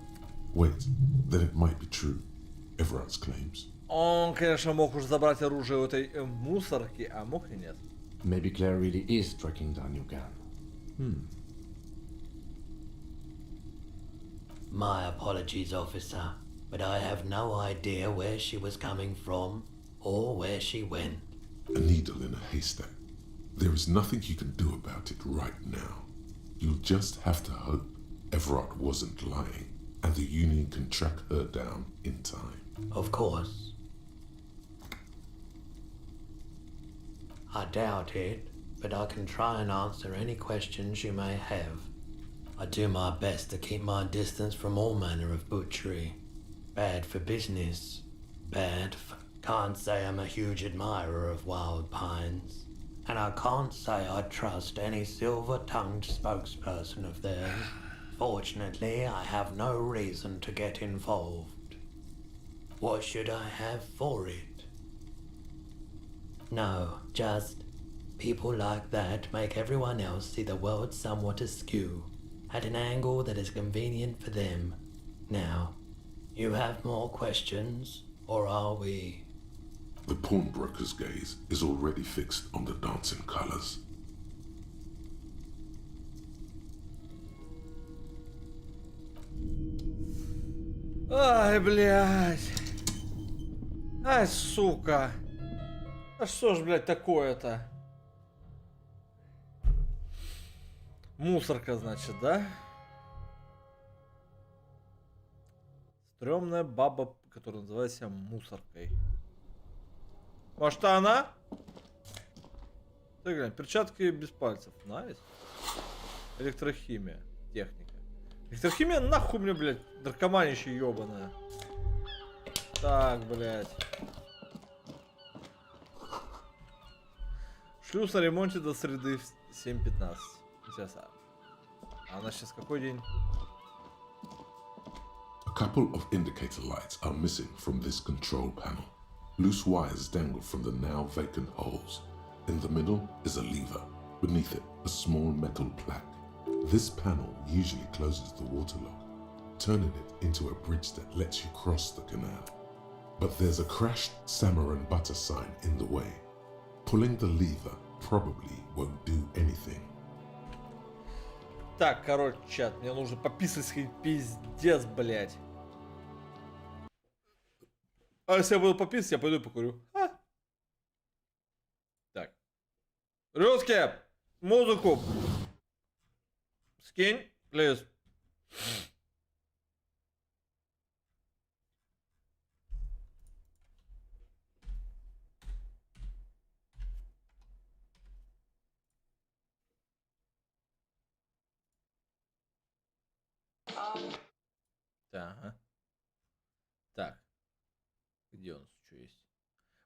Speaker 3: Wait, then it might be true. Everard's claims.
Speaker 1: он, конечно, мог уже забрать оружие у этой мусорки, а мог и нет.
Speaker 2: Maybe Claire really is tracking down your gun.
Speaker 11: My apologies, officer, but I have no idea where she was coming from or where she went.
Speaker 3: A needle in a haystack. There is nothing you can do about it right now. You'll just have to hope Everard wasn't lying and the Union can track her down in time.
Speaker 11: Of course. I doubt it, but I can try and answer any questions you may have. I do my best to keep my distance from all manner of butchery. Bad for business. Can't say I'm a huge admirer of Wild Pines. And I can't say I trust any silver-tongued spokesperson of theirs. Fortunately, I have no reason to get involved. What should I have for it? No, just people like that make everyone else see the world somewhat askew, at an angle that is convenient for them. Now, you have more questions, or are we?
Speaker 3: The pawnbroker's gaze is already fixed on the dancing colors.
Speaker 1: Ай, блядь. Ай, сука. А что ж, блядь, такое-то? Мусорка, значит, да? Стрёмная баба, которая называет себя мусоркой. Может, она? Ты глянь, перчатки без пальцев. Найс. Электрохимия. Техника. Электрохимия нахуй мне, блядь, наркоманище ёбаная. Так, блядь. Шлюз о ремонте до среды в 7:15. Интересно. А у нас сейчас какой день?
Speaker 3: A couple of indicator lights are missing from this control panel. Loose wires dangle from the now vacant holes. In the middle is a lever. Beneath it, a small metal plaque. This panel usually closes the water lock, turning it into a bridge that lets you cross the canal. But there's a crashed salmon and butter sign in the way. Pulling the lever probably won't do anything.
Speaker 1: Так, короче, чат, мне нужно пописать сходить, пиздец, блядь. А если я буду пописать, я пойду и покурю. А? Так. Русские, музыку скинь, плиз. Так. Так. Где у нас что есть?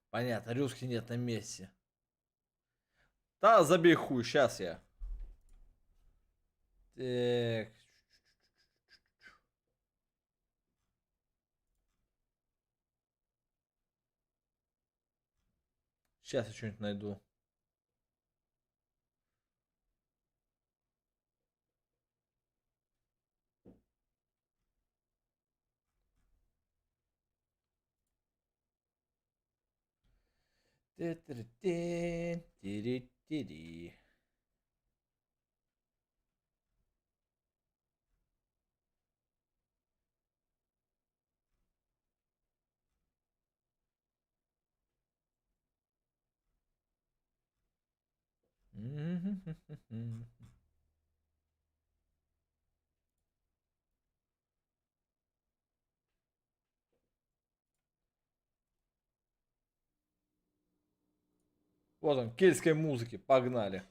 Speaker 1: Понятно, русский нет на месте. Да, забей хуй, сейчас я. Так. Сейчас я что-нибудь найду. Тири-тири. Вот он, кельтской музыки, погнали.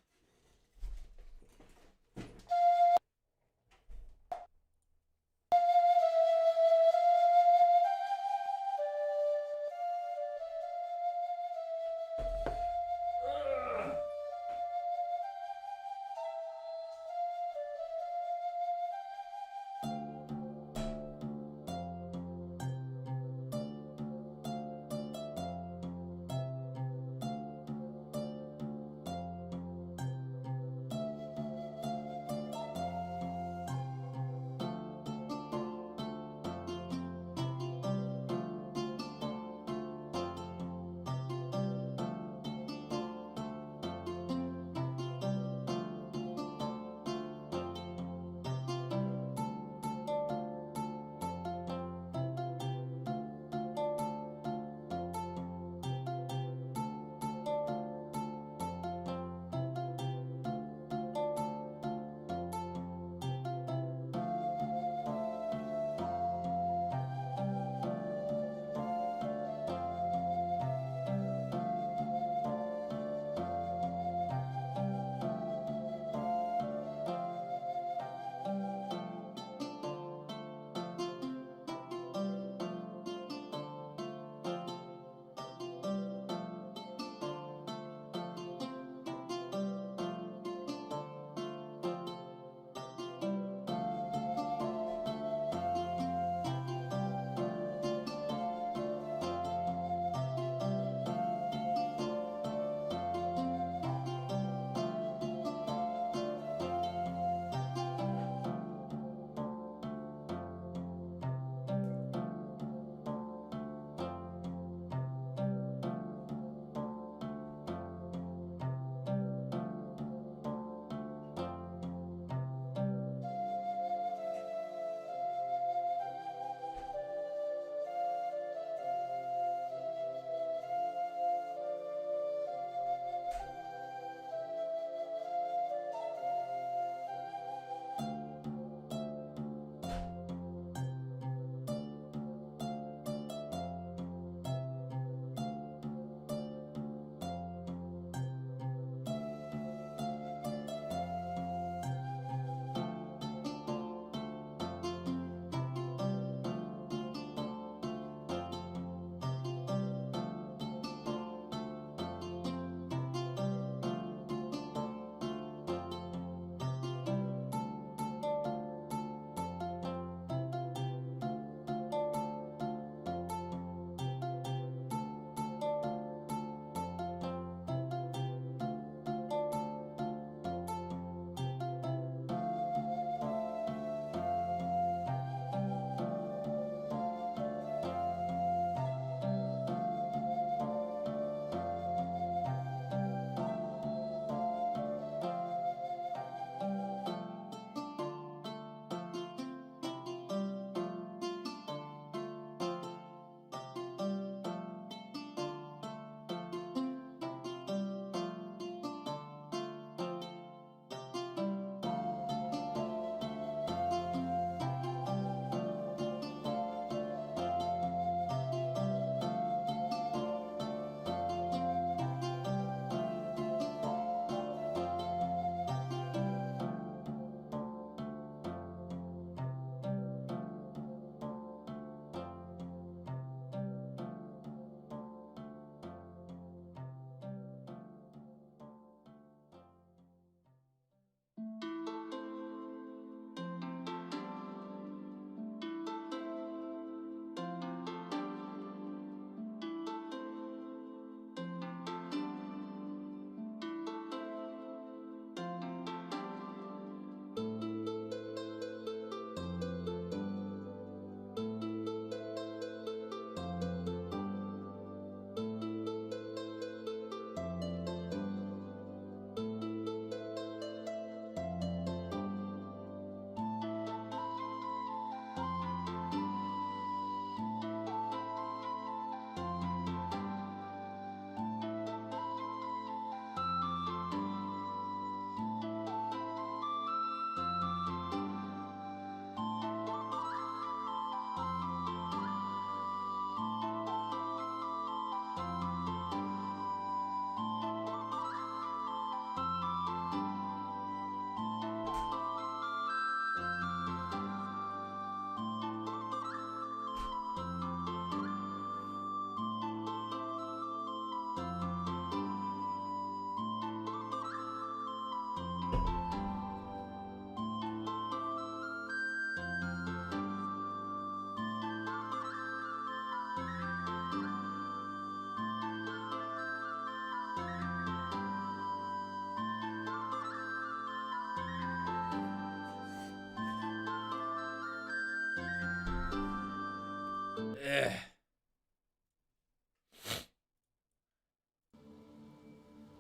Speaker 1: Эх.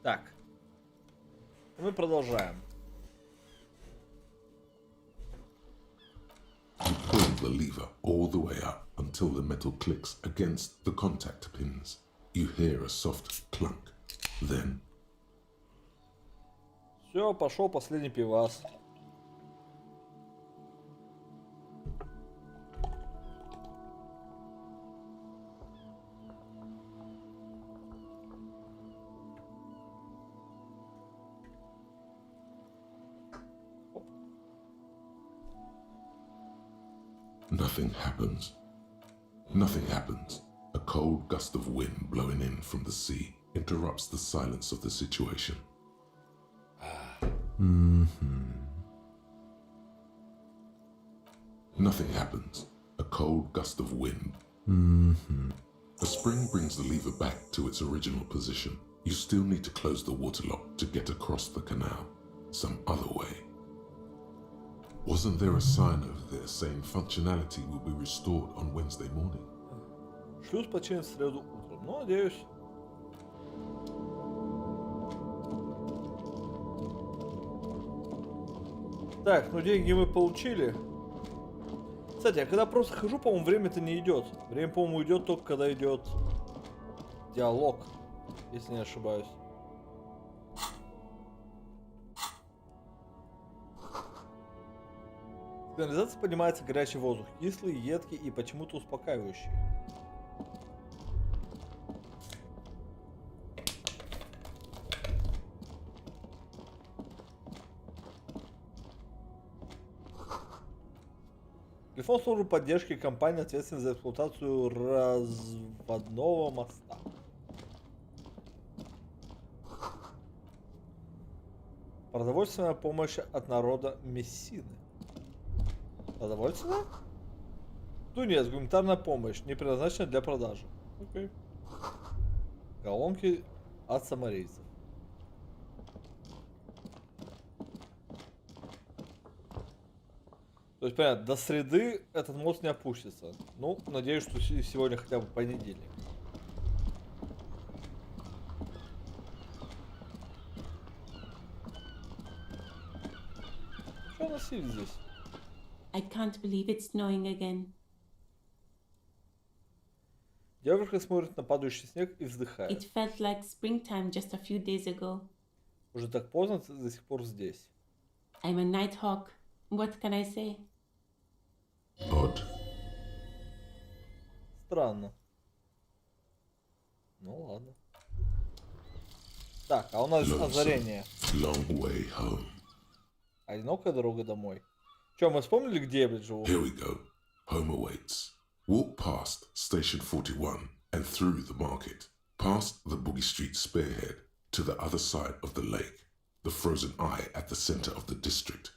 Speaker 1: Так. Мы продолжаем.
Speaker 3: You pull the lever all the way up until the metal clicks against the contact pins. You hear a soft clunk. Then
Speaker 1: Все, пошел последний пивас.
Speaker 3: nothing happens. Nothing happens. A cold gust of wind blowing in from the sea interrupts the silence of the situation. Nothing happens. A cold gust of wind. A spring brings the lever back to its original position. You still need to close the water lock to get across the canal. Some other way. Wasn't there a sign over there saying functionality will be restored on Wednesday morning?
Speaker 1: Шлюз починит в среду утром. Ну, надеюсь. Так, ну деньги мы получили. Кстати, я когда просто хожу, по-моему, время-то не идет. Время, по-моему, идет только когда идет диалог, если не ошибаюсь. В канализации поднимается горячий воздух, кислый, едкий и почему-то успокаивающий. Телефон службы поддержки компании, ответственной за эксплуатацию разводного моста. Продовольственная помощь от народа Мессины. Продовольственная? Ну нет, гуманитарная помощь, не предназначена для продажи. Окей. Колонки от самарийцев. То есть, понятно, до среды этот мост не опустится. Ну, надеюсь, что сегодня хотя бы понедельник. Что носили здесь?
Speaker 12: I can't believe it's snowing again.
Speaker 1: Девушка смотрит на падающий снег и вздыхает.
Speaker 12: It felt like springtime just a few days ago.
Speaker 1: Уже так поздно, ты до сих пор здесь.
Speaker 12: I'm a nighthawk. What can I say?
Speaker 3: Odd.
Speaker 1: Странно. Ну ладно. Так, а у нас озарение.
Speaker 3: Long way home.
Speaker 1: Одинокая дорога домой. Че, мы вспомнили, где я, блядь, живу?
Speaker 3: Here we go. Home awaits. Walk past Station 41 and through the market, past the Boogie Street spearhead to the other side of the lake, the frozen eye at the center of the district.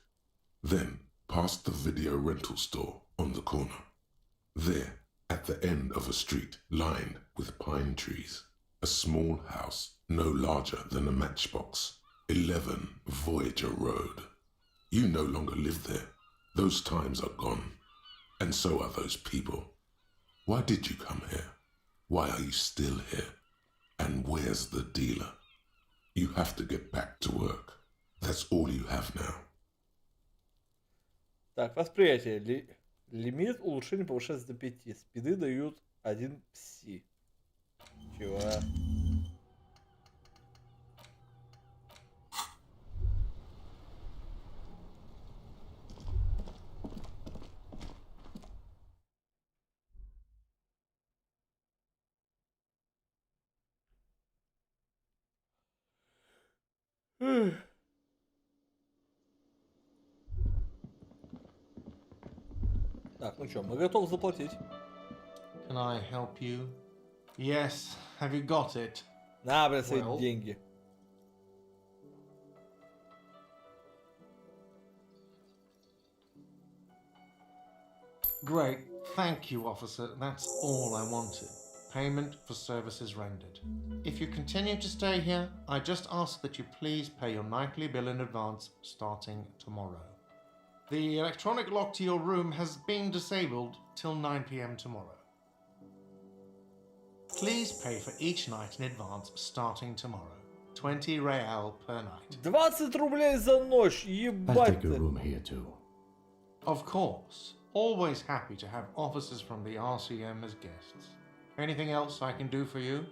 Speaker 3: Then past the video rental store on the corner. There, at the end of a street lined with pine trees, a small house no larger than a matchbox. 11 Voyager Road. You no longer live there. Those times are gone. And so are those people. Why did you come here? Why are you still here? And where's the dealer? You have to get back to work. That's all you have now.
Speaker 1: Так, восприятие. Лимит улучшения повышается до 5. Спиды дают 1 пси. Чего? Так, ну что, мы готовы заплатить.
Speaker 10: Can I help you? Yes. Have you got it?
Speaker 1: На, блядь, свои
Speaker 10: Well.
Speaker 1: деньги.
Speaker 10: Great. Thank you, officer. That's all I wanted. Payment for services rendered. If you continue to stay here, I just ask that you please pay your nightly bill in advance starting tomorrow. The electronic lock to your room has been disabled till 9 p.m. tomorrow. Please pay for each night in advance starting tomorrow. 20 real per night.
Speaker 1: 20 рублей за ночь,
Speaker 2: I'll
Speaker 1: ебать
Speaker 2: take a
Speaker 1: ты.
Speaker 2: room here too.
Speaker 10: Of course. Always happy to have officers from the RCM as guests. Anything else I can do for you?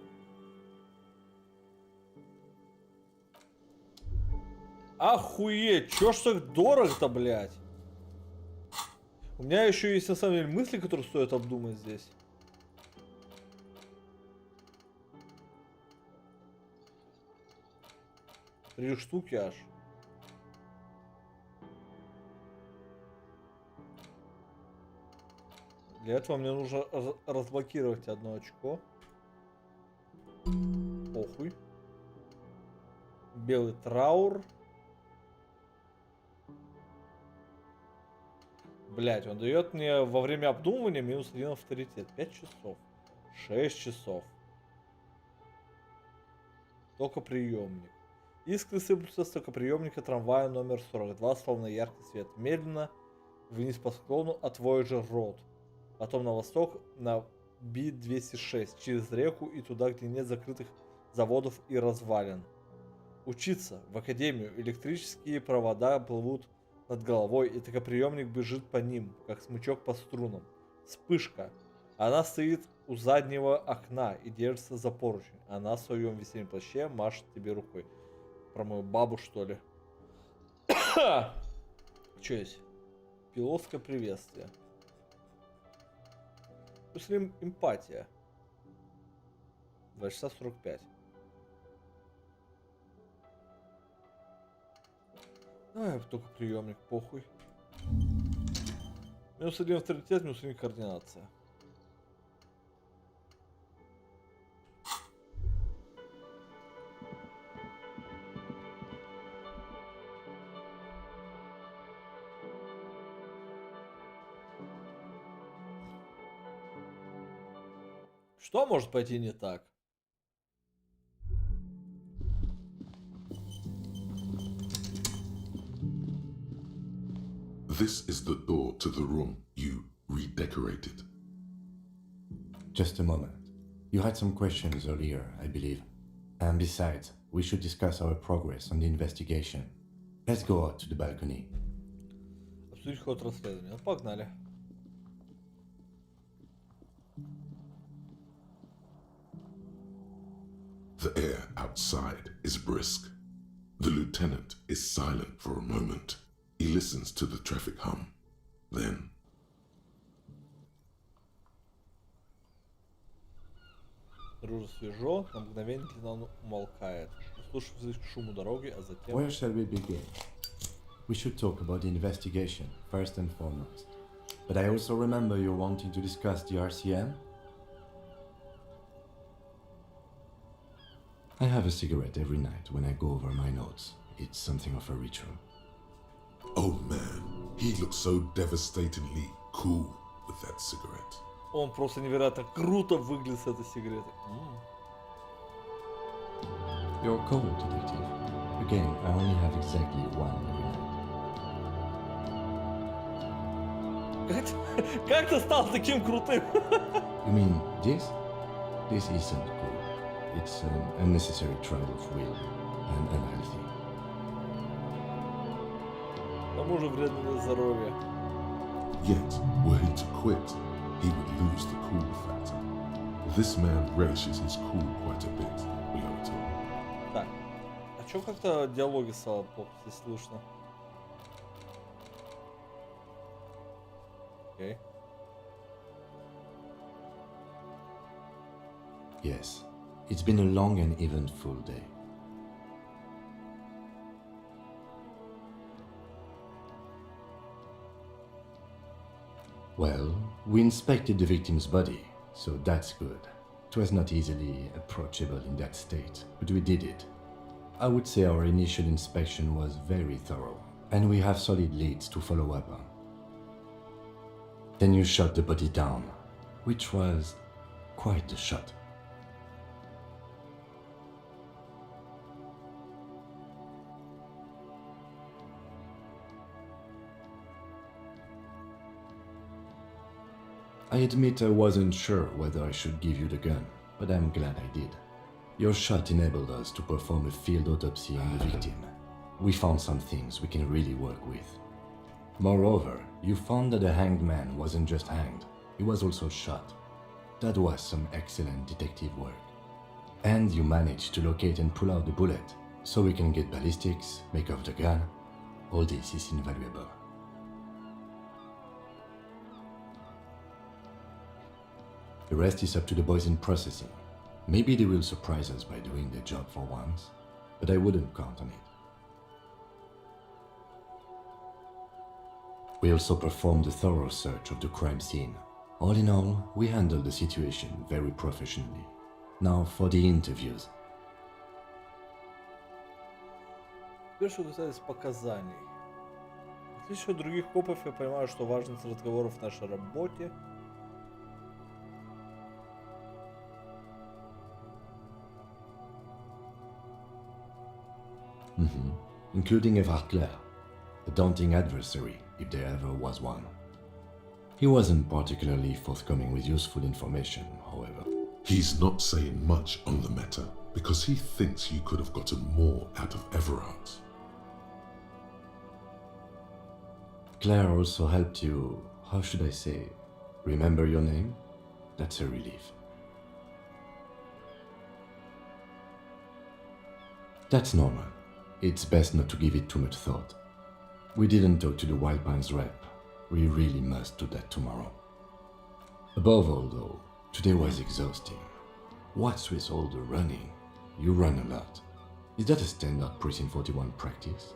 Speaker 1: Охуеть, чё ж так дорого-то, блядь? У меня еще есть на самом деле мысли, которые стоит обдумать здесь. Три штуки аж. Для этого мне нужно разблокировать одно очко. Похуй. Белый траур. Блять, он дает мне во время обдумывания минус 1 авторитет. 5 часов. 6 часов. Токоприемник. Искры сыплются с токоприемника трамвая номер 42, словно яркий свет. Медленно вниз по склону от Voyager Road. Потом на восток на B206, через реку и туда, где нет закрытых заводов и развалин. Учиться в академию. Электрические провода плывут над головой, и токоприемник бежит по ним, как смычок по струнам. Вспышка. Она стоит у заднего окна и держится за поручень. Она в своем весеннем плаще машет тебе рукой. Про мою бабу, что ли? Что есть? Пилотское приветствие. Плюс эмпатия. 2 часа 45. Давай только приемник, похуй. Минус 1 авторитет, минус 1 координация. Что может пойти не так?
Speaker 3: This is the door to the room you redecorated.
Speaker 2: Just a moment. You had some questions earlier, I believe. And besides, we should discuss our progress on the investigation. Let's go out to the balcony.
Speaker 1: Обсудить ход расследования. Ну, погнали.
Speaker 3: The air outside is brisk. The lieutenant is silent for a moment. He listens to the traffic hum. Then,
Speaker 1: Снаружи свежо, на мгновение длина умолкает. Слушай к шуму дороги, а затем...
Speaker 2: Where shall we begin? We should talk about the investigation, first and foremost. But I also remember you wanting to discuss the RCM? I have a cigarette every night when I go over my notes. It's something of a ritual.
Speaker 3: oh man, he looks so devastatingly cool with that cigarette.
Speaker 1: Он просто невероятно круто выглядит с этой сигаретой.
Speaker 2: You're cold, detective. Again, I only have exactly one every night.
Speaker 1: Как ты стал таким крутым?
Speaker 2: You mean this? This isn't cool. It's an unnecessary trial of will and unhealthy.
Speaker 1: К тому же вредно для здоровья.
Speaker 3: Yet, were he to quit, he would lose the cool factor. This man relishes his cool quite a bit, we are told.
Speaker 1: Так, а чё как-то диалоги стало плохо здесь слышно? Окей.
Speaker 2: Yes, it's been a long and eventful day. Well, we inspected the victim's body, so that's good. It was not easily approachable in that state, but we did it. I would say our initial inspection was very thorough, and we have solid leads to follow up on. Then you shot the body down, which was quite the shot. I admit I wasn't sure whether I should give you the gun. but I'm glad I did. Your shot enabled us to perform a field autopsy on the victim. We found some things we can really work with. Moreover, you found that the hanged man wasn't just hanged, he was also shot. That was some excellent detective work. And you managed to locate and pull out the bullet, so we can get ballistics, make off the gun. All this is invaluable. The rest is up to the boys in processing. Maybe they will surprise us by doing their job for once, but I wouldn't count on it. We also performed a thorough search of the crime scene. All in all, we handled the situation very professionally. Now for the interviews.
Speaker 1: Что касается показаний. В отличие от других копов, я понимаю, что важность разговоров в нашей работе.
Speaker 2: Including Everard Clare, a daunting adversary, if there ever was one. He wasn't particularly forthcoming with useful information, however.
Speaker 3: He's not saying much on the matter because he thinks you could have gotten more out of Everard.
Speaker 2: Claire also helped you, how should I say, remember your name? That's a relief. That's normal. It's best not to give it too much thought. We didn't talk to the Wild Pines rep. We really must do that tomorrow. Above all though, today was exhausting. What's with all the running? You run a lot. Is that a standard Precinct 41 practice?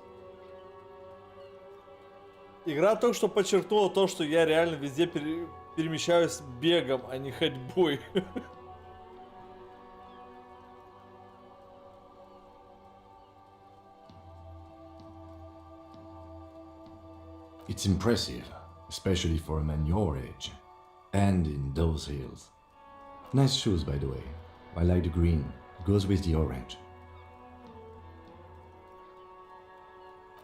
Speaker 1: Игра только что подчеркнула то, что я реально везде перемещаюсь бегом, а не ходьбой.
Speaker 2: It's impressive, especially for a man your age. And in those hills. Nice shoes, by the way. I like the green. It goes with the orange.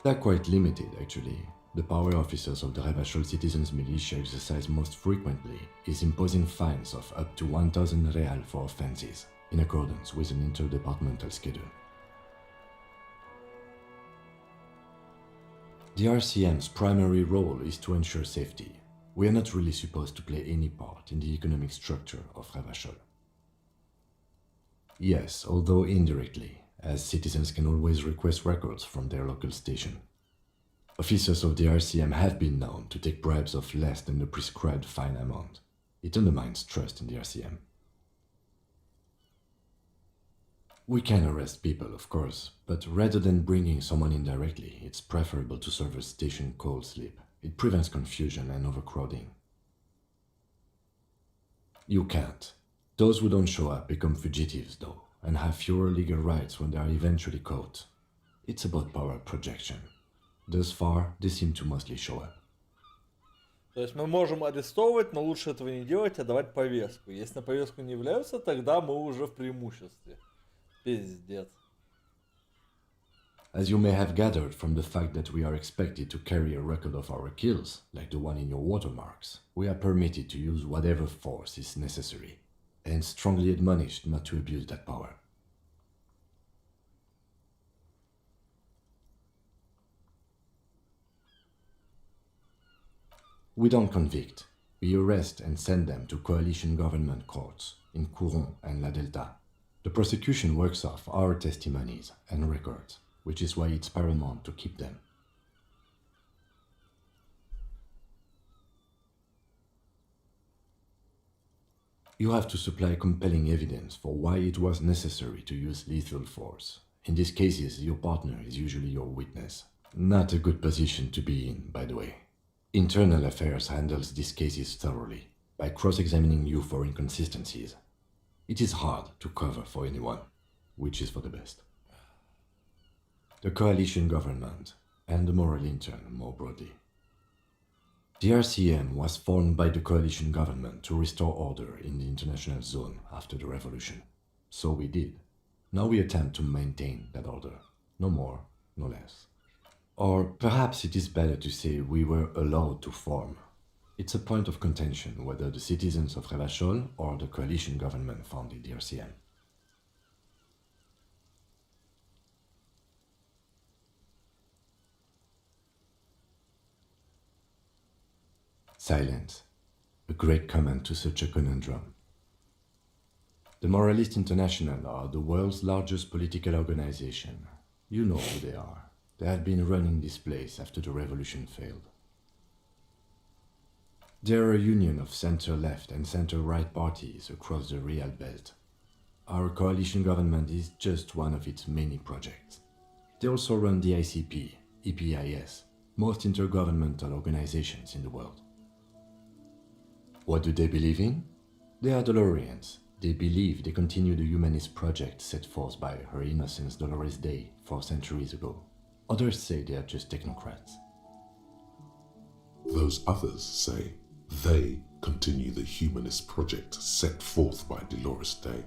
Speaker 2: They're quite limited, actually. The power officers of the Revachol Citizens Militia exercise most frequently is imposing fines of up to 1,000 real for offenses, in accordance with an interdepartmental schedule. The RCM's primary role is to ensure safety. We are not really supposed to play any part in the economic structure of Revachol. Yes, although indirectly, as citizens can always request records from their local station. Officers of the RCM have been known to take bribes of less than the prescribed fine amount. It undermines trust in the RCM. We can arrest people, of course, but rather than bringing someone in directly, it's preferable to serve a station cold sleep. It prevents confusion and overcrowding. You can't. Those who don't show up become fugitives, though, and have fewer legal rights when they are eventually caught. It's about power projection. Thus far, they seem to mostly show up.
Speaker 1: То есть мы можем арестовывать, но лучше этого не делать, а давать повестку. Если на повестку не являются, тогда мы уже в преимуществе. Пиздец.
Speaker 2: As you may have gathered from the fact that we are expected to carry a record of our kills, like the one in your watermarks, we are permitted to use whatever force is necessary, and strongly admonished not to abuse that power. We don't convict. We arrest and send them to coalition government courts in Couron and La Delta. The prosecution works off our testimonies and records, which is why it's paramount to keep them. You have to supply compelling evidence for why it was necessary to use lethal force. In these cases, your partner is usually your witness. Not a good position to be in, by the way. Internal Affairs handles these cases thoroughly, by cross-examining you for inconsistencies. It is hard to cover for anyone, which is for the best. The coalition government, and the moral intern more broadly. The RCM was formed by the coalition government to restore order in the international zone after the revolution. So we did. Now we attempt to maintain that order. No more, no less. Or perhaps it is better to say we were allowed to form. It's a point of contention whether the citizens of Revachol or the coalition government founded the RCM. Silence. A great comment to such a conundrum. The Moralist International are the world's largest political organization. You know who they are. They have been running this place after the revolution failed. They are a union of center-left and center-right parties across the Real Belt. Our coalition government is just one of its many projects. They also run the ICP, EPIS, most intergovernmental organizations in the world. What do they believe in? They are Dolorians. They believe they continue the humanist project set forth by Her Innocence Dolores Day 4 centuries ago. Others say they are just technocrats.
Speaker 3: Those others say they continue the humanist project set forth by Dolores Day.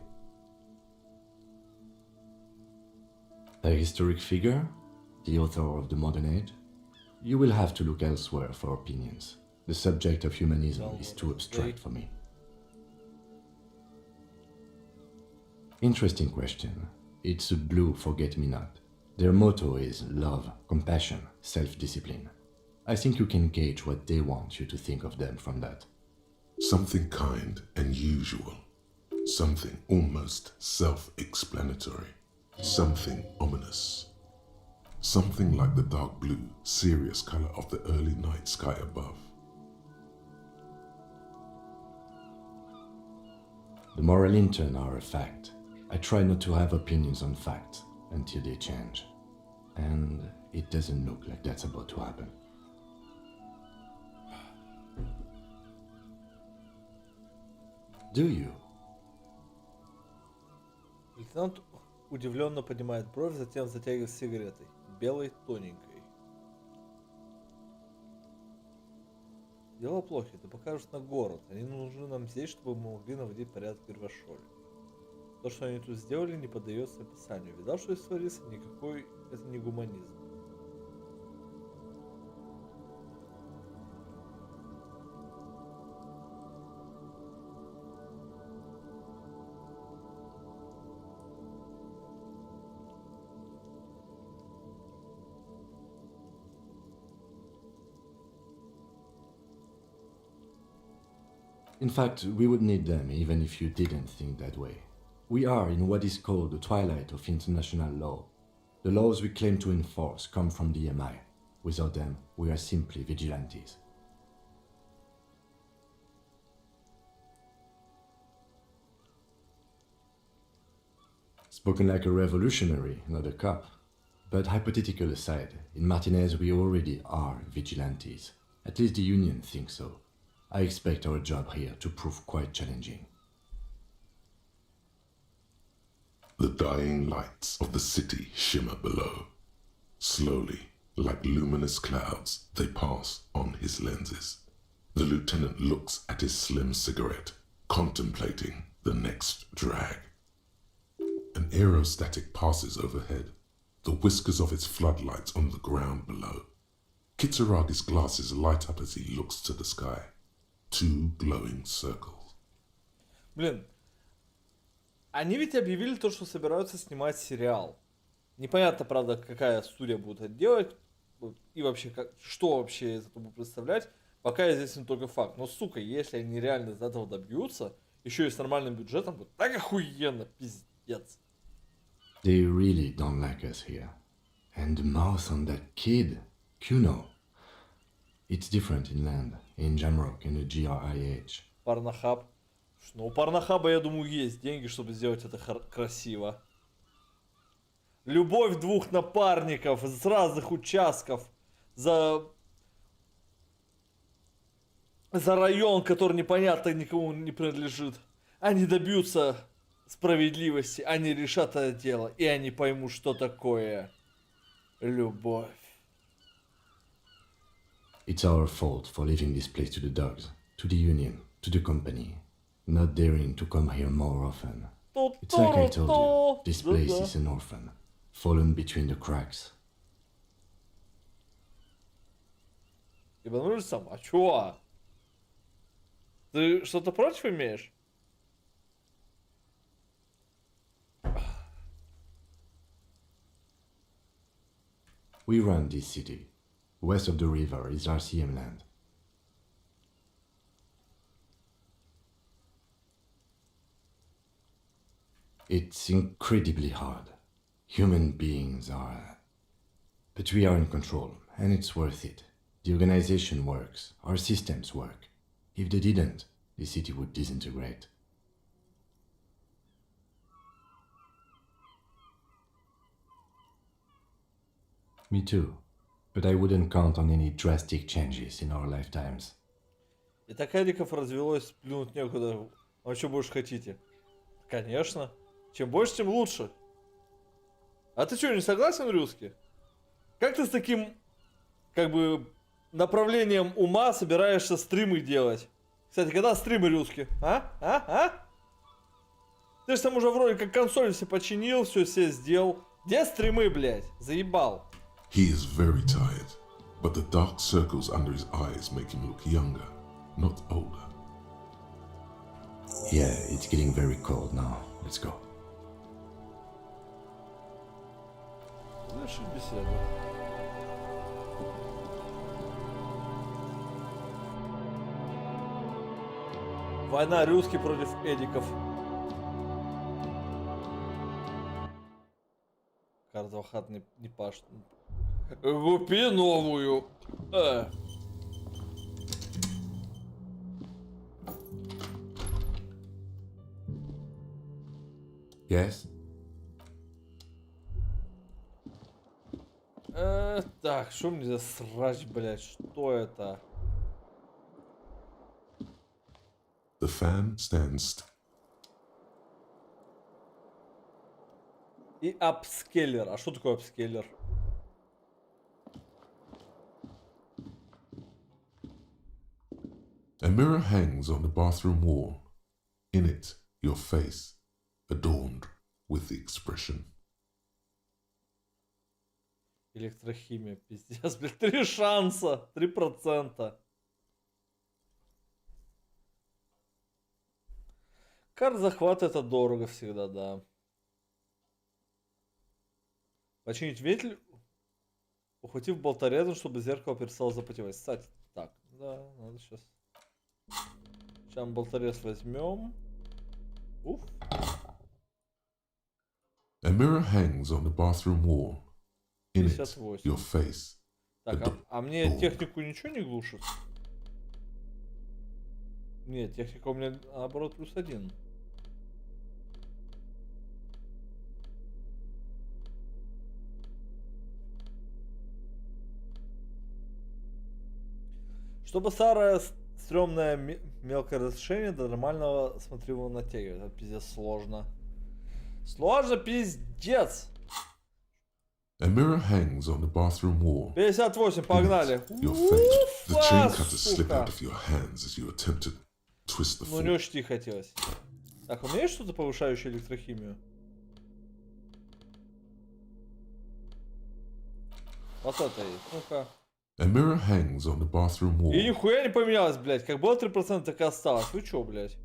Speaker 2: A historic figure? The author of the modern age? You will have to look elsewhere for opinions. The subject of humanism is too abstract for me. Interesting question. It's a blue forget-me-not. Their motto is love, compassion, self-discipline. I think you can gauge what they want you to think of them from that.
Speaker 3: Something kind and usual. Something almost self-explanatory. Something ominous. Something like the dark blue, serious color of the early night sky above.
Speaker 2: The moral intern are a fact. I try not to have opinions on facts until they change. And it doesn't look like that's about to happen. Do you?
Speaker 1: Лейтенант удивленно поднимает бровь, затем затягивает сигаретой. Белой, тоненькой. Дела плохи, ты покажешь на город. Они нужны нам здесь, чтобы мы могли наводить порядок в Ревашоле. То, что они тут сделали, не поддается описанию. Видал, что здесь творится? Никакой это не гуманизм.
Speaker 2: In fact, we would need them even if you didn't think that way. We are in what is called the twilight of international law. The laws we claim to enforce come from the MI. Without them, we are simply vigilantes. Spoken like a revolutionary, not a cop. But hypothetical aside, in Martinez we already are vigilantes. At least the Union thinks so. I expect our job here to prove quite challenging.
Speaker 3: The dying lights of the city shimmer below. Slowly, like luminous clouds, they pass on his lenses. The lieutenant looks at his slim cigarette, contemplating the next drag. An aerostatic passes overhead, the whiskers of its floodlights on the ground below. Kitsuragi's glasses light up as he looks to the sky. Two glowing circles.
Speaker 1: Блин, они ведь объявили то, что собираются снимать сериал. Непонятно, правда, какая студия будет это делать и вообще, что вообще из этого будет представлять. Пока известен только факт. Но, сука, если они реально из этого добьются, еще и с нормальным бюджетом, будет так охуенно, пиздец.
Speaker 2: They really don't like us here. And the mouth on that kid, Kuno. It's different in land, in Jamrock and the GRIH.
Speaker 1: Порнохаб. Ну, у Порнохаба, я думаю, есть деньги, чтобы сделать это красиво. Любовь двух напарников с разных участков за район, который непонятно никому не принадлежит. Они добьются справедливости, они решат это дело, и они поймут, что такое любовь.
Speaker 2: It's our fault for leaving this place to the dogs, to the Union, to the company, not daring to come here more often. It's like I told you, this place is an orphan, fallen between the cracks.
Speaker 1: Ебанулись сам? А чё? Ты что-то против имеешь?
Speaker 2: We run this city. West of the river is Elysium land. It's incredibly hard. Human beings are... But we are in control, and it's worth it. The organization works. Our systems work. If they didn't, the city would disintegrate. Me too. But I wouldn't count on any drastic changes in our lifetimes.
Speaker 1: И так Эриков развелось, плюнуть некуда. А что больше хотите? Конечно. Чем больше, тем лучше. А ты что, не согласен, Рюски? Как ты с таким, как бы, направлением ума собираешься стримы делать? Кстати, когда стримы, Рюски? А? Ты же там уже вроде как консоль все починил, все сделал. Где стримы, блядь? Заебал.
Speaker 3: He is very tired, but the dark circles under his eyes make him look younger, not older.
Speaker 2: Yeah, it's getting very cold now. Let's go.
Speaker 1: Завершить беседу. Война Рюски против Эдиков. Каждого хат не паш. Купи новую.
Speaker 2: Yes?
Speaker 1: Так, что мне за срач, блядь? Что это?
Speaker 3: The fan stands
Speaker 1: И апскейлер. А что такое апскейлер?
Speaker 3: A mirror hangs on the bathroom wall. In it, your face, adorned with the expression.
Speaker 1: Электрохимия, пиздец, блядь, 3 шанса, 3%. Карт захвата это дорого всегда, да. Починить вентиль, ухватив болторезом, чтобы зеркало перестало запотевать. Кстати, так, да, надо сейчас. Сейчас мы болторез возьмем. Уф.
Speaker 3: A mirror hangs on the bathroom wall. In it,
Speaker 1: 58.
Speaker 3: your face.
Speaker 1: Так, а мне технику ничего не глушит? Нет, техника у меня наоборот +1. Чтобы старое стрёмное мелкое разрешение до нормального смотревого натягивать. Это пиздец сложно. Сложно, пиздец!
Speaker 3: A mirror hangs on the bathroom wall.
Speaker 1: 58, погнали.
Speaker 3: Your face. The chain
Speaker 1: Уфа,
Speaker 3: cutters slip
Speaker 1: сука.
Speaker 3: out of your hands as you attempt to twist the
Speaker 1: Ну не
Speaker 3: fork.
Speaker 1: очень хотелось. Так, у меня есть что-то повышающее электрохимию? Вот это есть. Ну-ка.
Speaker 3: A mirror hangs on the bathroom wall.
Speaker 1: И нихуя не поменялось, блядь. Как было 3%, так и осталось. Вы чё, блядь?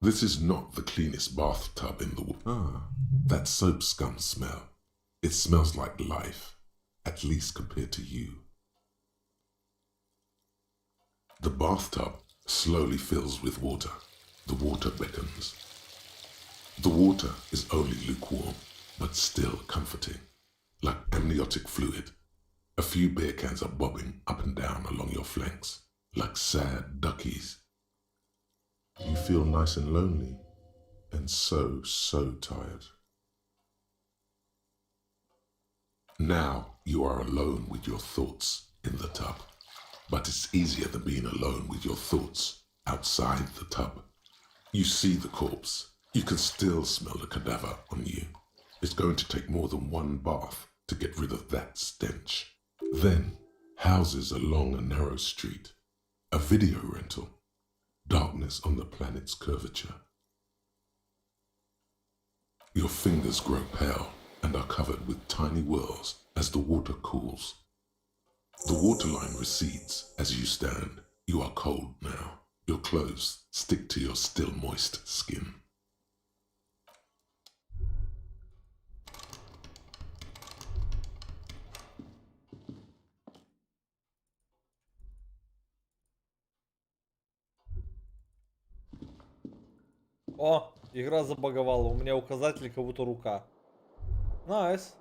Speaker 3: This is not the cleanest bathtub in the world. Ah, that soap scum smell. It smells like life, at least compared to you. The bathtub slowly fills with water. The water beckons. The water is only lukewarm, but still comforting, like amniotic fluid. A few beer cans are bobbing up and down along your flanks, like sad duckies. You feel nice and lonely, and so tired. Now you are alone with your thoughts in the tub, but it's easier than being alone with your thoughts outside the tub. You see the corpse. You can still smell the cadaver on you. It's going to take more than one bath to get rid of that stench. Then, houses along a narrow street, a video rental, darkness on the planet's curvature. Your fingers grow pale and are covered with tiny whirls as the water cools. The waterline recedes as you stand. You are cold now. Your clothes stick to your still moist skin.
Speaker 1: О, игра забаговала. У меня указатель как будто рука. Найс.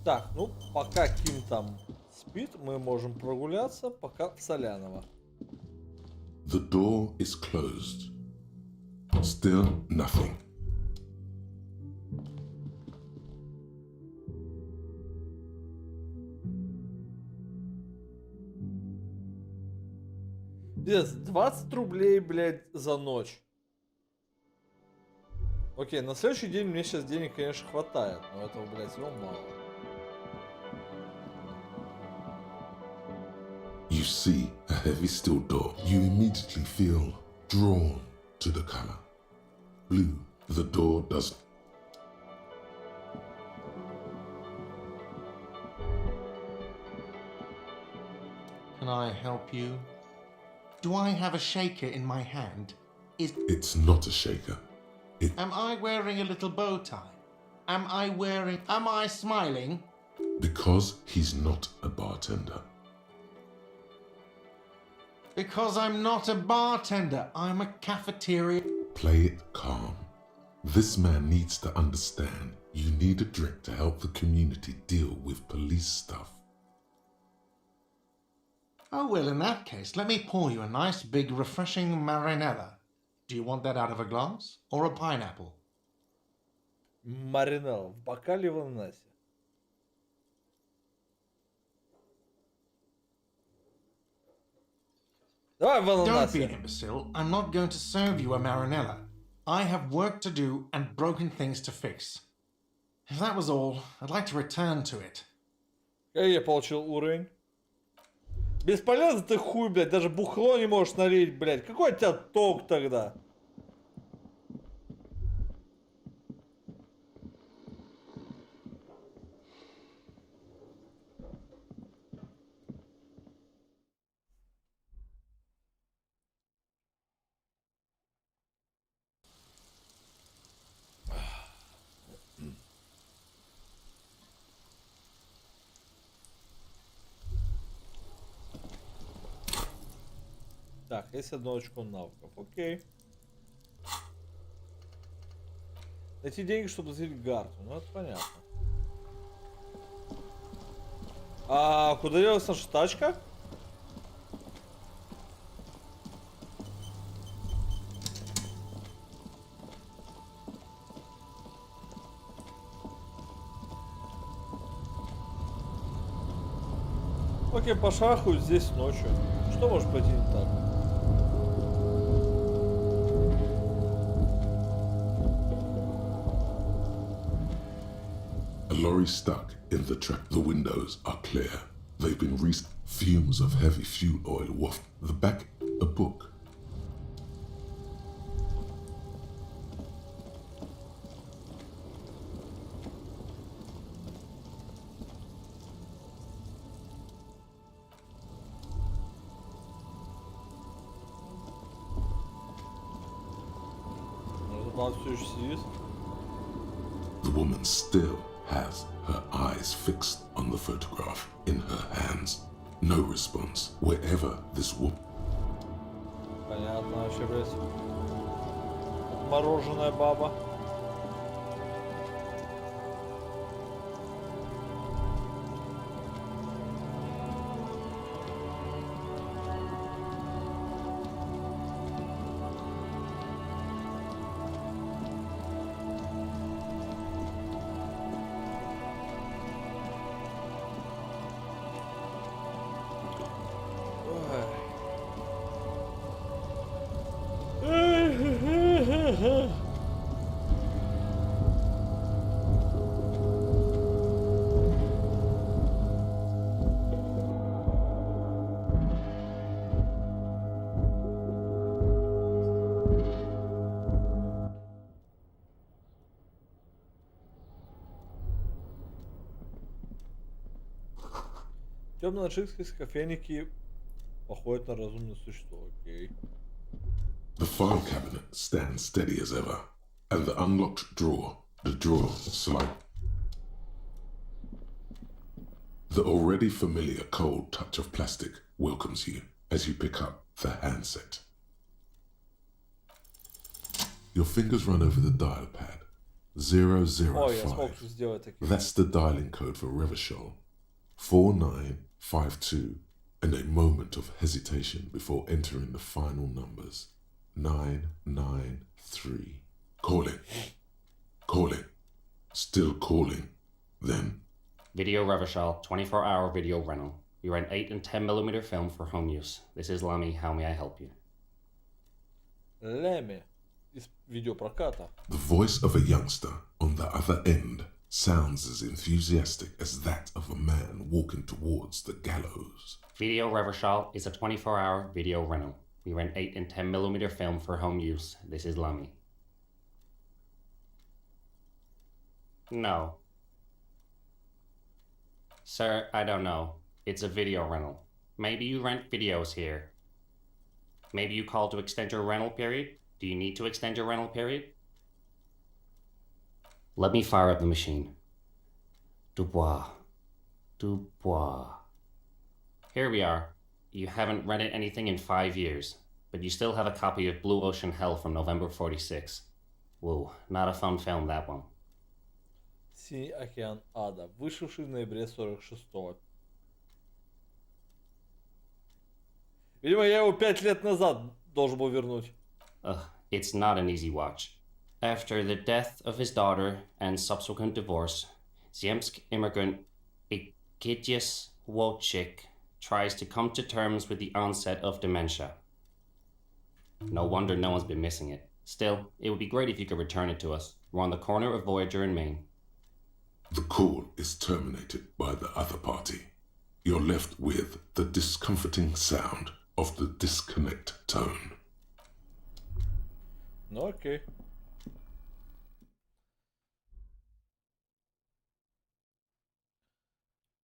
Speaker 1: Так, ну, пока Ким там спит, мы можем прогуляться, пока в Солянова.
Speaker 3: The door is closed. Still nothing.
Speaker 1: Пиздец, 20 рублей, блядь, за ночь. Окей, на следующий день мне сейчас денег, конечно, хватает, но этого, блядь, всего мало.
Speaker 3: You see a heavy steel door. You immediately feel drawn to the color. Blue. The door doesn't.
Speaker 10: Can I help you? Do I have a shaker in my hand?
Speaker 3: It's not a shaker.
Speaker 10: Am I wearing a little bow tie? Am I smiling?
Speaker 3: Because he's not a bartender.
Speaker 10: Because I'm not a bartender. I'm a cafeteria.
Speaker 3: Play it calm. This man needs to understand you need a drink to help the community deal with police stuff.
Speaker 10: Oh, well, in that case, let me pour you a nice, big, refreshing marinella. Do you want that out of a glass or a pineapple?
Speaker 1: Маринелл в бокале в ананасе. Давай в
Speaker 10: Don't be an
Speaker 1: ананасе.
Speaker 10: imbecile. I'm not going to serve you a marinella. I have work to do and broken things to fix. If that was all, I'd like to return to it.
Speaker 1: Как я получил уровень? Бесполезно ты хуй, блядь, даже бухло не можешь налить, блядь. Какой у тебя ток тогда? Так, есть одно очко навыков, окей. Найти деньги, чтобы заселить Гарту, ну это понятно. А куда делась наша тачка? Окей, пошахаю здесь ночью. Что может пойти не так?
Speaker 3: A lorry stuck in the track. The windows are clear. They've been fumes of heavy fuel oil waft. The back, a book.
Speaker 1: Все еще сидит.
Speaker 3: The woman still has her eyes fixed on the photograph in her hands. No response. Wherever this woman.
Speaker 1: Понятно, вообще, блядь. Мороженая баба. Темно-нацистские кофейники походят на разумное существо. Окей.
Speaker 3: The file cabinet stands steady as ever, and the unlocked drawer, the drawer slide. The already familiar cold touch of plastic welcomes you as you pick up the handset. Your fingers run over the dial pad.
Speaker 1: Ой, я
Speaker 3: 005.
Speaker 1: смог сделать такие.
Speaker 3: That's the dialing code for Revachol. 4952, and a moment of hesitation before entering the final numbers. 993. Calling. Calling. Still calling. Then.
Speaker 13: Video Revachol, 24-hour video rental. We rent 8 and 10mm film for home use. This is Lemmy. How may I help you?
Speaker 1: Леми из видеопроката.
Speaker 3: The voice of a youngster on the other end sounds as enthusiastic as that of a man walking towards the gallows.
Speaker 13: Video Revachol is a 24-hour video rental. We rent 8 and 10mm film for home use. This is Lemmy. No. Sir, I don't know. It's a video rental. Maybe you rent videos here. Maybe you call to extend your rental period? Do you need to extend your rental period? Let me fire up the machine. Dubois. Dubois. Here we are. You haven't rented anything in 5 years, but you still have a copy of Blue Ocean Hell from November 46. Whoa, not a fun film, that one.
Speaker 1: Синий океан ада, вышедший в ноябре 46-го. Видимо, я его 5 лет назад должен был вернуть.
Speaker 13: It's not an easy watch. After the death of his daughter and subsequent divorce, Zemsk immigrant Egidius Wojcik tries to come to terms with the onset of dementia. No wonder no one's been missing it. Still, it would be great if you could return it to us. We're on the corner of Voyager and Maine.
Speaker 3: The call is terminated by the other party. You're left with the discomforting sound of the disconnect tone.
Speaker 1: Ну окей.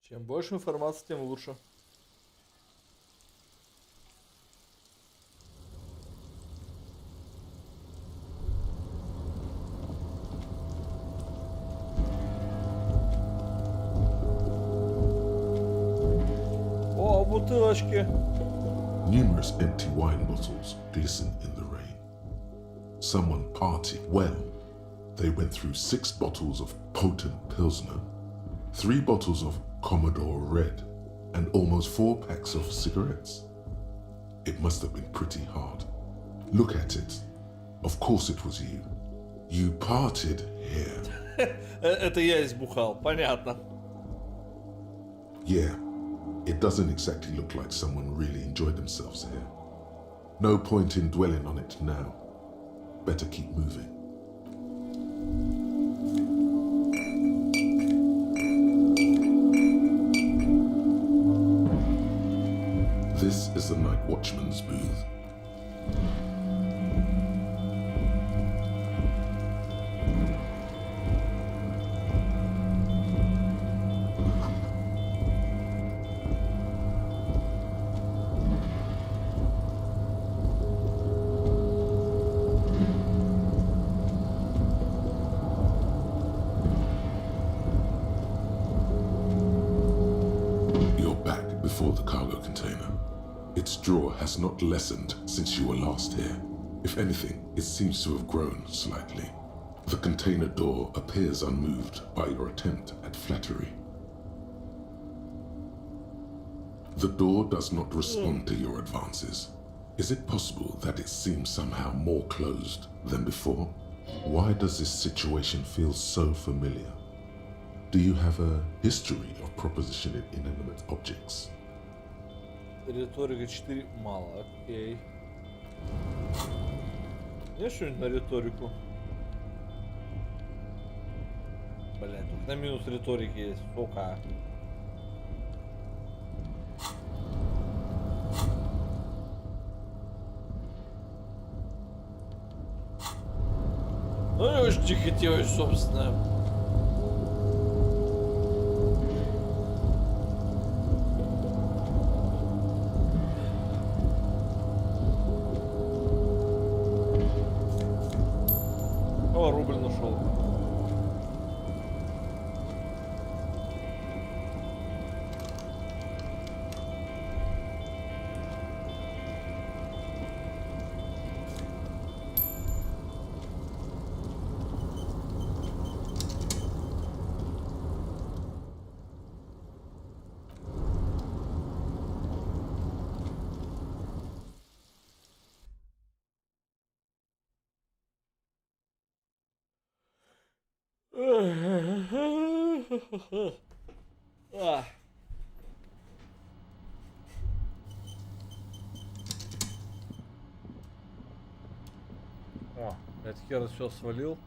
Speaker 1: Чем больше информации, тем лучше. О, бутылочки.
Speaker 3: Numerous empty wine bottles glisten in the rain. Someone partied well. They went through 6 bottles of potent Pilsner, 3 bottles of Commodore Red, and almost 4 packs of cigarettes. It must have been pretty hard. Look at it. Of course it was you. You partied here.
Speaker 1: Это я избухал, понятно.
Speaker 3: Yeah, it doesn't exactly look like someone really enjoyed themselves here. No point in dwelling on it now. Better keep moving. This is the night watchman's booth. You're back before the cargo container. Its drawer has not lessened since you were last here. If anything, it seems to have grown slightly. The container door appears unmoved by your attempt at flattery. The door does not respond to your advances. Is it possible that it seems somehow more closed than before? Why does this situation feel so familiar? Do you have a history of propositioning inanimate objects?
Speaker 1: Риторика 4 мало, окей. Есть что-нибудь на риторику? Блять, тут на минус риторики есть, сука. Ну не очень тихо, собственно. А. О, этот хер все свалил.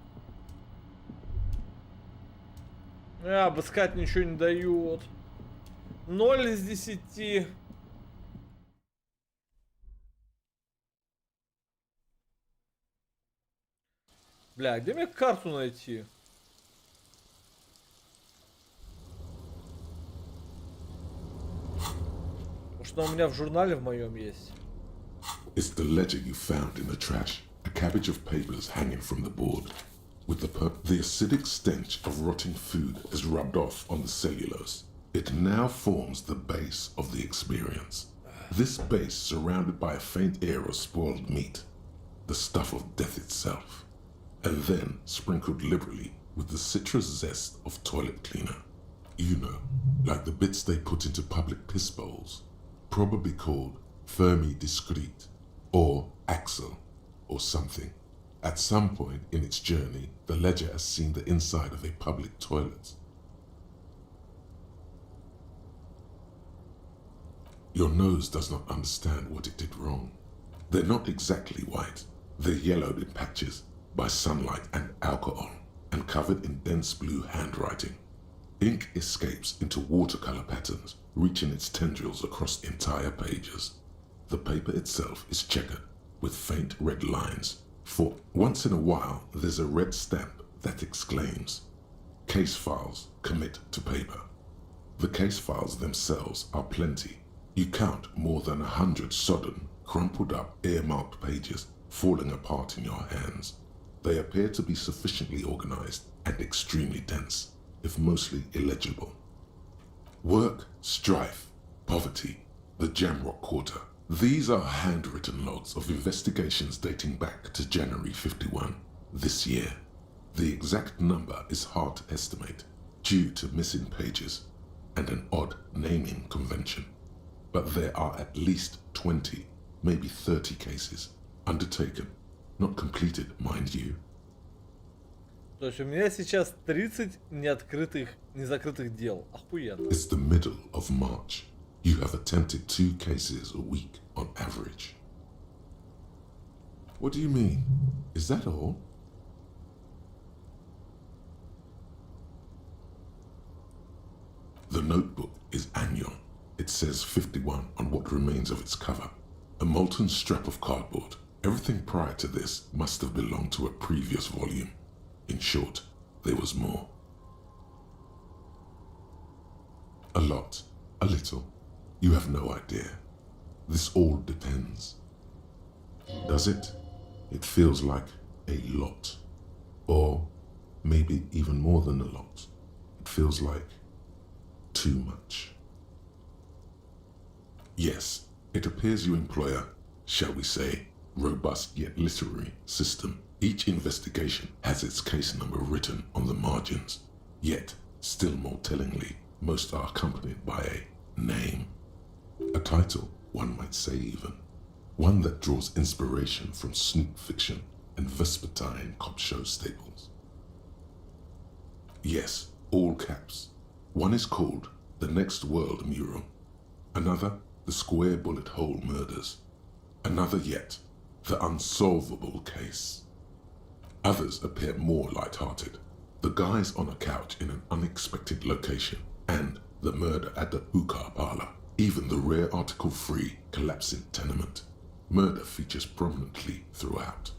Speaker 1: Обыскать ничего не дают. 0 из 10. Бля, где мне карту найти? Может, она у меня в журнале в моем есть?
Speaker 3: It's the ledger you found in the trash, a cabbage of papers hanging from the board. With the acidic stench of rotting food is rubbed off on the cellulose. It now forms the base of the experience. This base surrounded by a faint air of spoiled meat, the stuff of death itself, and then sprinkled liberally with the citrus zest of toilet cleaner. You know, like the bits they put into public piss bowls, probably called Fermi Discrete, or Axel, or something. At some point in its journey, the ledger has seen the inside of a public toilet. Your nose does not understand what it did wrong. They're not exactly white. They're yellowed in patches by sunlight and alcohol, and covered in dense blue handwriting. Ink escapes into watercolor patterns, reaching its tendrils across entire pages. The paper itself is checkered with faint red lines. For once in a while, there's a red stamp that exclaims, "Case files commit to paper." The case files themselves are plenty. You count more than 100 sodden, crumpled up, earmarked pages falling apart in your hands. They appear to be sufficiently organized and extremely dense, if mostly illegible. Work, strife, poverty, the Jamrock Quarter. These are handwritten logs of investigations dating back to January 51, this year. The exact number is hard to estimate due to missing pages and an odd naming convention. But there are at least 20, maybe 30 cases undertaken, not completed, mind you.
Speaker 1: То есть у меня сейчас 30 незакрытых дел. Охуенно.
Speaker 3: It's the middle of March. You have attempted 2 cases a week on average. What do you mean? Is that all? The notebook is annual. It says 51 on what remains of its cover. A molten strap of cardboard. Everything prior to this must have belonged to a previous volume. In short, there was more. A lot, a little. You have no idea. This all depends. Does it? It feels like a lot. Or maybe even more than a lot. It feels like too much. Yes, it appears you employ a, shall we say, robust yet literary system. Each investigation has its case number written on the margins. Yet, still more tellingly, most are accompanied by a name. A title, one might say even. One that draws inspiration from snoop fiction and vespertine cop show staples. Yes, all caps. One is called The Next World Mural. Another, The Square Bullet Hole Murders. Another yet, The Unsolvable Case. Others appear more light-hearted. The guys on a couch in an unexpected location, and the murder at the hookah parlor. Even the rare article-free collapsing tenement. Murder features prominently throughout.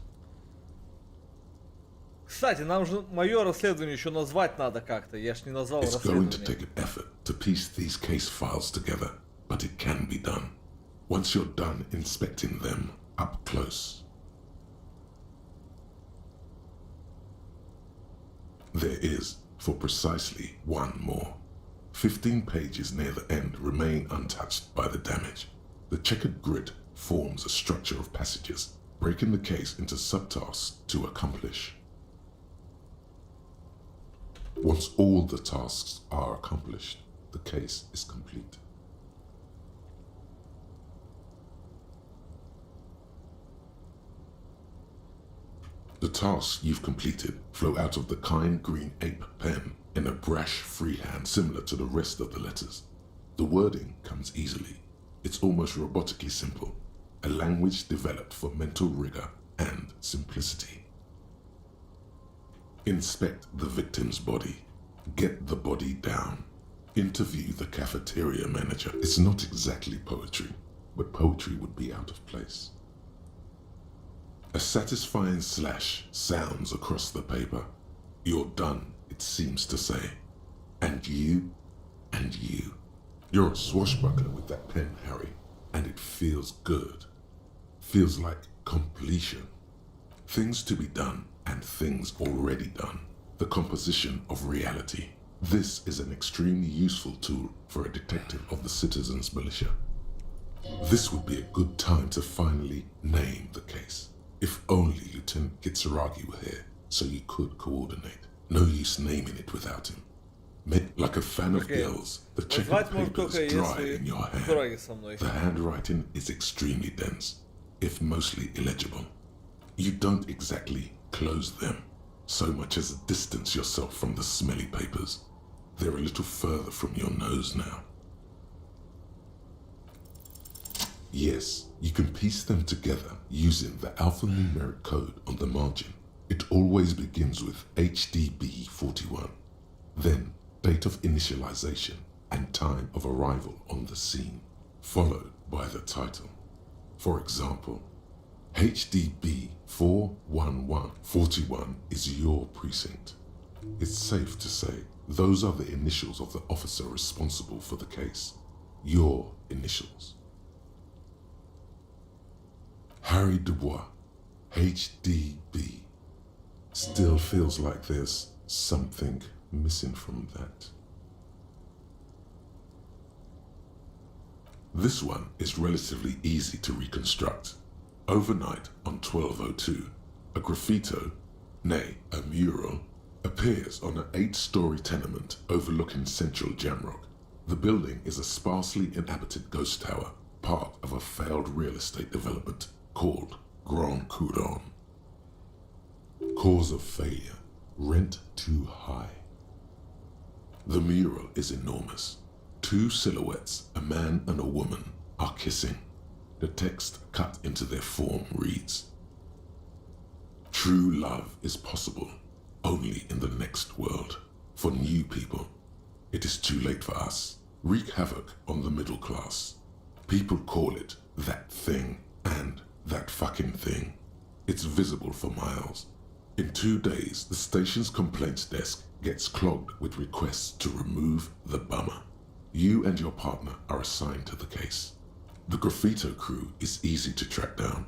Speaker 1: Кстати, нам же мое расследование еще назвать надо как-то. Я ж не назвал
Speaker 3: It's going to
Speaker 1: расследование.
Speaker 3: take an effort to piece these case files together, but it can be done. Once you're done inspecting them up close. There is, for precisely one more. 15 pages near the end remain untouched by the damage. The checkered grid forms a structure of passages, breaking the case into subtasks to accomplish. Once all the tasks are accomplished, the case is complete. The tasks you've completed flow out of the kind green ape pen in a brash freehand similar to the rest of the letters. The wording comes easily. It's almost robotically simple, a language developed for mental rigor and simplicity. Inspect the victim's body. Get the body down. Interview the cafeteria manager. It's not exactly poetry, but poetry would be out of place. A satisfying slash sounds across the paper. You're done, it seems to say. And you, and you. You're a swashbuckler with that pen, Harry, and it feels good. Feels like completion. Things to be done and things already done. The composition of reality. This is an extremely useful tool for a detective of the Citizens Militia. This would be a good time to finally name the case. If only Lieutenant Kitsuragi were here, so you could coordinate. No use naming it without him. Like a fan of girls, the checkered papers dry in your hand. The handwriting is extremely dense, if mostly illegible. You don't exactly close them, so much as distance yourself from the smelly papers. They're a little further from your nose now. Yes, you can piece them together using the alphanumeric code on the margin. It always begins with HDB 41, then date of initialization and time of arrival on the scene, followed by the title. For example, HDB 41141 is your precinct. It's safe to say those are the initials of the officer responsible for the case. Your initials. Harry Dubois, HDB. Still feels like there's something missing from that. This one is relatively easy to reconstruct. Overnight on 1202, a graffito, nay, a mural, appears on an 8-story tenement overlooking central Jamrock. The building is a sparsely inhabited ghost tower, part of a failed real estate development called Grand Couronne. Cause of failure, rent too high. The mural is enormous. 2 silhouettes, a man and a woman, are kissing. The text cut into their form reads, "True love is possible only in the next world. For new people, it is too late for us. Wreak havoc on the middle class. People call it that thing and that fucking thing. It's visible for miles. In 2 days, the station's complaints desk gets clogged with requests to remove the bummer. You and your partner are assigned to the case. The graffito crew is easy to track down.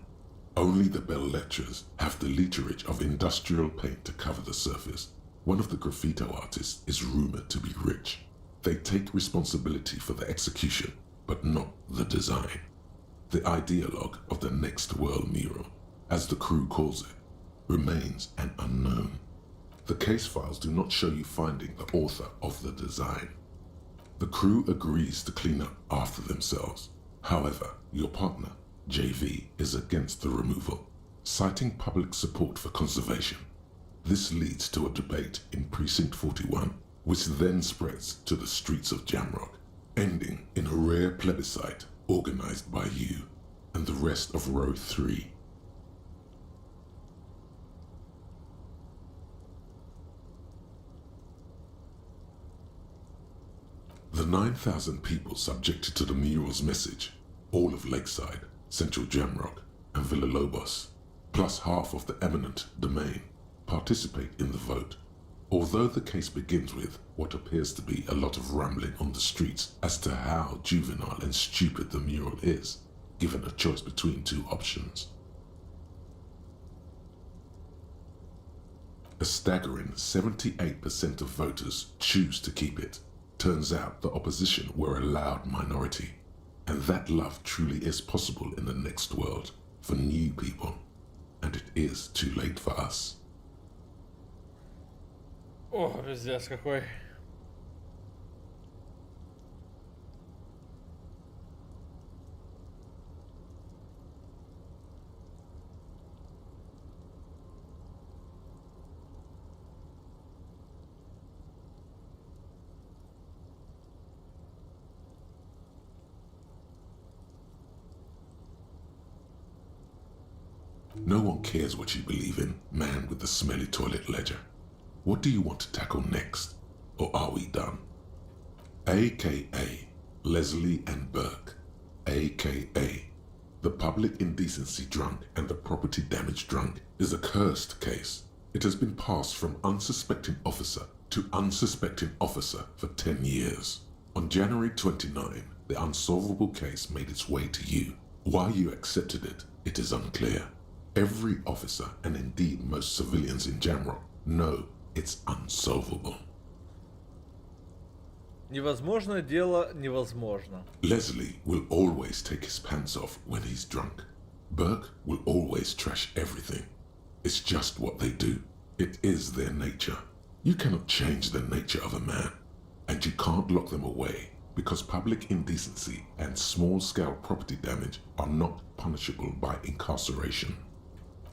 Speaker 3: Only the bell lecturers have the literage of industrial paint to cover the surface. One of the graffito artists is rumored to be rich. They take responsibility for the execution, but not the design. The ideologue of the next world mural, as the crew calls it, remains an unknown. The case files do not show you finding the author of the design. The crew agrees to clean up after themselves. However, your partner, JV, is against the removal, citing public support for conservation. This leads to a debate in Precinct 41, which then spreads to the streets of Jamrock, ending in a rare plebiscite organized by you and the rest of Row 3. The 9,000 people subjected to the mural's message, all of Lakeside, Central Jamrock, and Villalobos, plus half of the eminent domain, participate in the vote. Although the case begins with what appears to be a lot of rambling on the streets as to how juvenile and stupid the mural is, given a choice between 2 options. A staggering 78% of voters choose to keep it. Turns out the opposition were a loud minority, and that love truly is possible in the next world for new people, and it is too late for us.
Speaker 1: О, пиздец какой.
Speaker 3: No one cares what you believe in, man with the smelly toilet ledger. What do you want to tackle next? Or are we done? AKA Leslie and Burke. AKA the public indecency drunk and the property damage drunk is a cursed case. It has been passed from unsuspecting officer to unsuspecting officer for 10 years. On January 29, the unsolvable case made its way to you. Why you accepted it, it is unclear. Every officer, and indeed most civilians in Jamrock, know it's unsolvable.
Speaker 1: Невозможное дело невозможно.
Speaker 3: Leslie will always take his pants off when he's drunk. Burke will always trash everything. It's just what they do. It is their nature. You cannot change the nature of a man, and you can't lock them away because public indecency and small-scale property damage are not punishable by incarceration.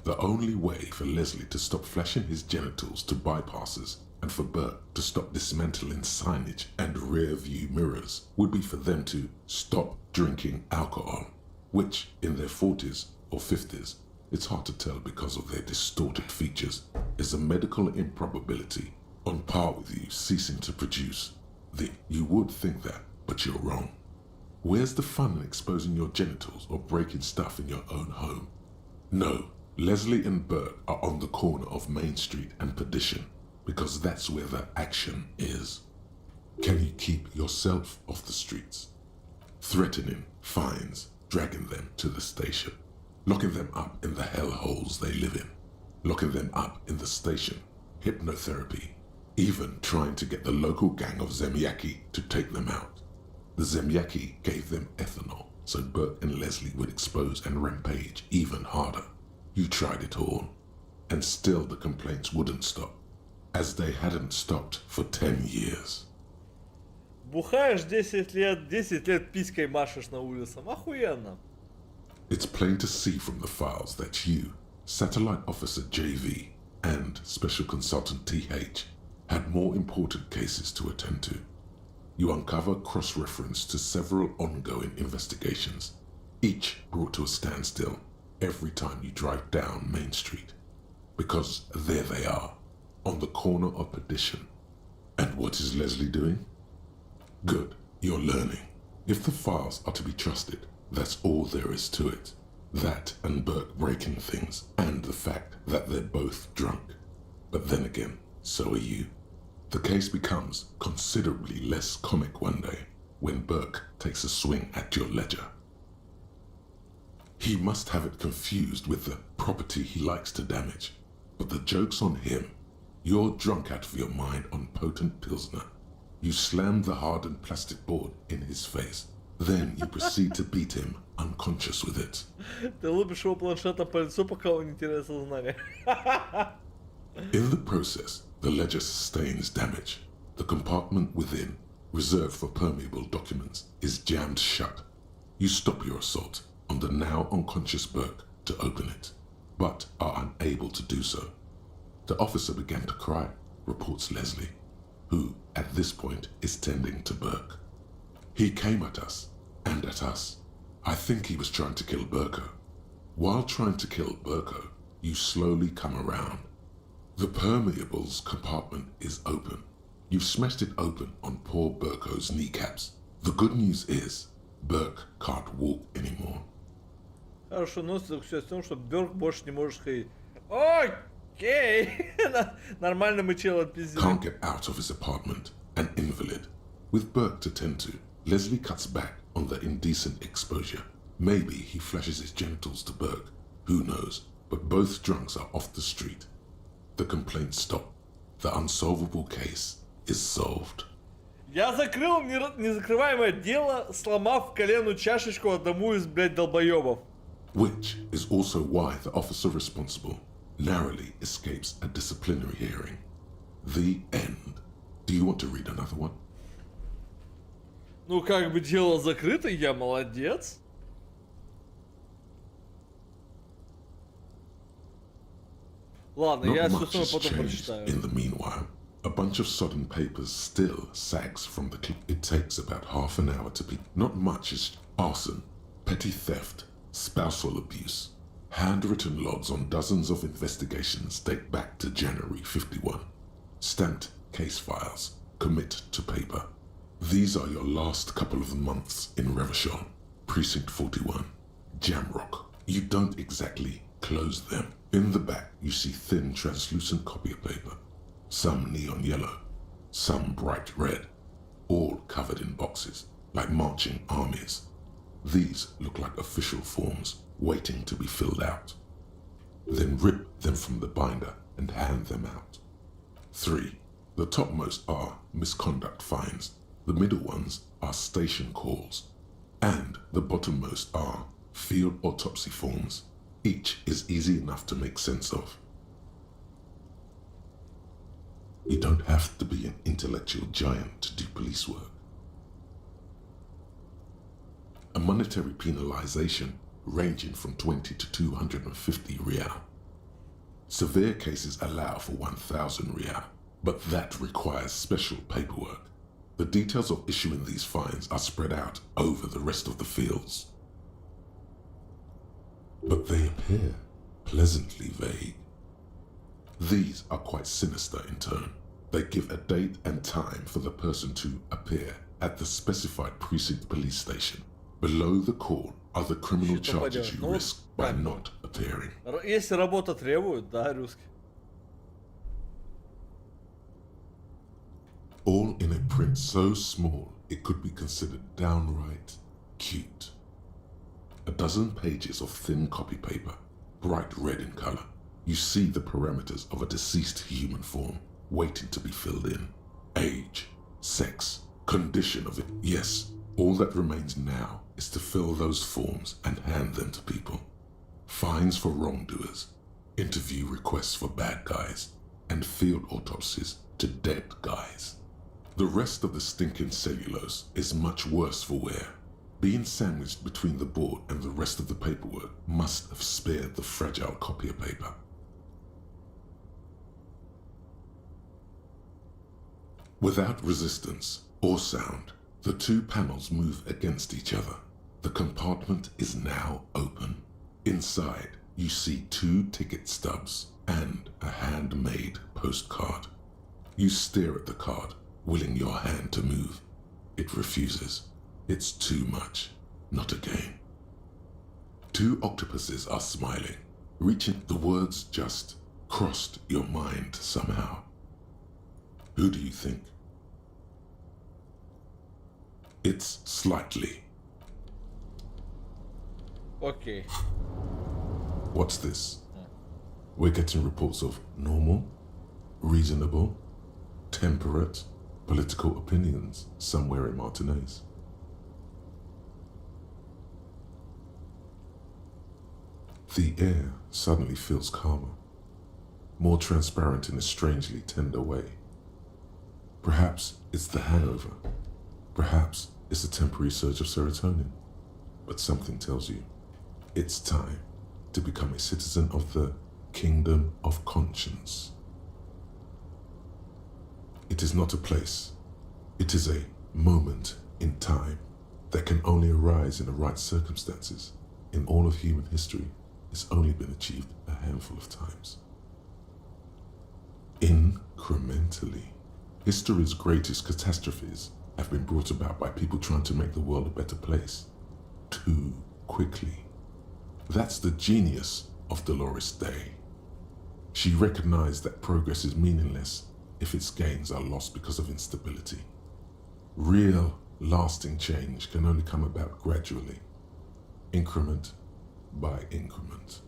Speaker 3: The only way for Leslie to stop flashing his genitals to bypassers and for Burke to stop dismantling signage and rear-view mirrors would be for them to stop drinking alcohol, which in their 40s or 50s, it's hard to tell because of their distorted features, is a medical improbability on par with you ceasing to produce. You would think that, but you're wrong. Where's the fun in exposing your genitals or breaking stuff in your own home? No, Leslie and Burke are on the corner of Main Street and Perdition because that's where the action is. Can you keep yourself off the streets? Threatening fines, dragging them to the station, locking them up in the hellholes they live in, locking them up in the station, hypnotherapy, even trying to get the local gang of Zemyaki to take them out. The Zemyaki gave them ethanol so Burke and Leslie would expose and rampage even harder. You tried it all, and still the complaints wouldn't stop, as they hadn't stopped for 10 years.
Speaker 1: Бухаешь 10 лет писькой машешь на улицах. Охуенно.
Speaker 3: It's plain to see from the files that you, Satellite Officer JV, and Special Consultant TH had more important cases to attend to. You uncover cross-reference to several ongoing investigations, each brought to a standstill every time you drive down Main Street. Because there they are, on the corner of Perdition. And what is Leslie doing? Good, you're learning. If the files are to be trusted, that's all there is to it. That and Burke breaking things, and the fact that they're both drunk. But then again, so are you. The case becomes considerably less comic one day when Burke takes a swing at your ledger. He must have it confused with the property he likes to damage. But the joke's on him. You're drunk out of your mind on potent Pilsner. You slam the hardened plastic board in his face. Then you proceed to beat him unconscious with it.
Speaker 1: Ты лупишь его планшетом по лицу, пока он не теряет сознание.
Speaker 3: In the process, the ledger sustains damage. The compartment within, reserved for permeable documents, is jammed shut. You stop your assault on the now unconscious Burke to open it, but are unable to do so. The officer began to cry, reports Leslie, who, at this point, is tending to Burke. He came at us, and at us. I think he was trying to kill Burko. While trying to kill Burko, you slowly come around. The permeables compartment is open. You've smashed it open on poor Burko's kneecaps. The good news is, Burke can't walk anymore.
Speaker 1: Хорошо, но заключается в том, что Бёрк больше не может ходить. Окей! Нормально мы чел отпиздили.
Speaker 3: Can't get out of his apartment, an invalid. With Burke to tend to, Leslie cuts back on the indecent exposure. Maybe he flashes his genitals to Burke. Who knows? But both drunks are off the street. The complaints stop. The unsolvable case is solved.
Speaker 1: Я закрыл незакрываемое дело, сломав коленную чашечку одному из, блядь, долбоебов.
Speaker 3: Which is also why the officer responsible narrowly escapes a disciplinary hearing. The end. Do you want to read another one?
Speaker 1: Ну, как бы дело закрыто, я молодец. Ладно, я
Speaker 3: Not
Speaker 1: все
Speaker 3: much has
Speaker 1: потом
Speaker 3: changed
Speaker 1: прочитаю.
Speaker 3: in the meanwhile. A bunch of sodden papers still sags from the clip. It takes about half an hour to be. Not much is arson, petty theft, spousal abuse, Handwritten logs on dozens of investigations date back to January 51. Stamped case files commit to paper. These are your last couple of months in Revachon, Precinct 41, Jamrock. You don't exactly close them. In the back, you see thin, translucent copy of paper. Some neon yellow, some bright red, all covered in boxes, like marching armies. These look like official forms waiting to be filled out. Then rip them from the binder and hand them out. 3. The topmost are misconduct fines. The middle ones are station calls. And the bottommost are field autopsy forms. Each is easy enough to make sense of. You don't have to be an intellectual giant to do police work. A monetary penalization ranging from 20 to 250 real. Severe cases allow for 1,000 real, but that requires special paperwork. The details of issuing these fines are spread out over the rest of the fields. But they appear pleasantly vague. These are quite sinister in turn. They give a date and time for the person to appear at the specified precinct police station. Below the call are the criminal charges you risk by not appearing.
Speaker 1: Если работа требует, да, русский.
Speaker 3: All in a print so small it could be considered downright cute. A dozen pages of thin copy paper, bright red in color. You see the parameters of a deceased human form waiting to be filled in. Age, sex, condition of it. Yes, all that remains now is to fill those forms and hand them to people. Fines for wrongdoers, interview requests for bad guys, and field autopsies to dead guys. The rest of the stinking cellulose is much worse for wear. Being sandwiched between the board and the rest of the paperwork must have spared the fragile copy of paper. Without resistance or sound, the two panels move against each other. The compartment is now open. Inside, you see 2 ticket stubs and a handmade postcard. You stare at the card, willing your hand to move. It refuses. It's too much. Not again. 2 octopuses are smiling, reaching. The words just crossed your mind somehow. Who do you think? It's Slightly.
Speaker 1: Okay.
Speaker 3: What's this? We're getting reports of normal, reasonable, temperate, political opinions somewhere in Martinez. The air suddenly feels calmer, more transparent in a strangely tender way. Perhaps it's the hangover. Perhaps it's a temporary surge of serotonin. But something tells you it's time to become a citizen of the kingdom of conscience. It is not a place. It is a moment in time that can only arise in the right circumstances. In all of human history, it's only been achieved a handful of times. Incrementally, history's greatest catastrophes have been brought about by people trying to make the world a better place too quickly. That's the genius of Dolores Day. She recognized that progress is meaningless if its gains are lost because of instability. Real, lasting change can only come about gradually, increment by increment.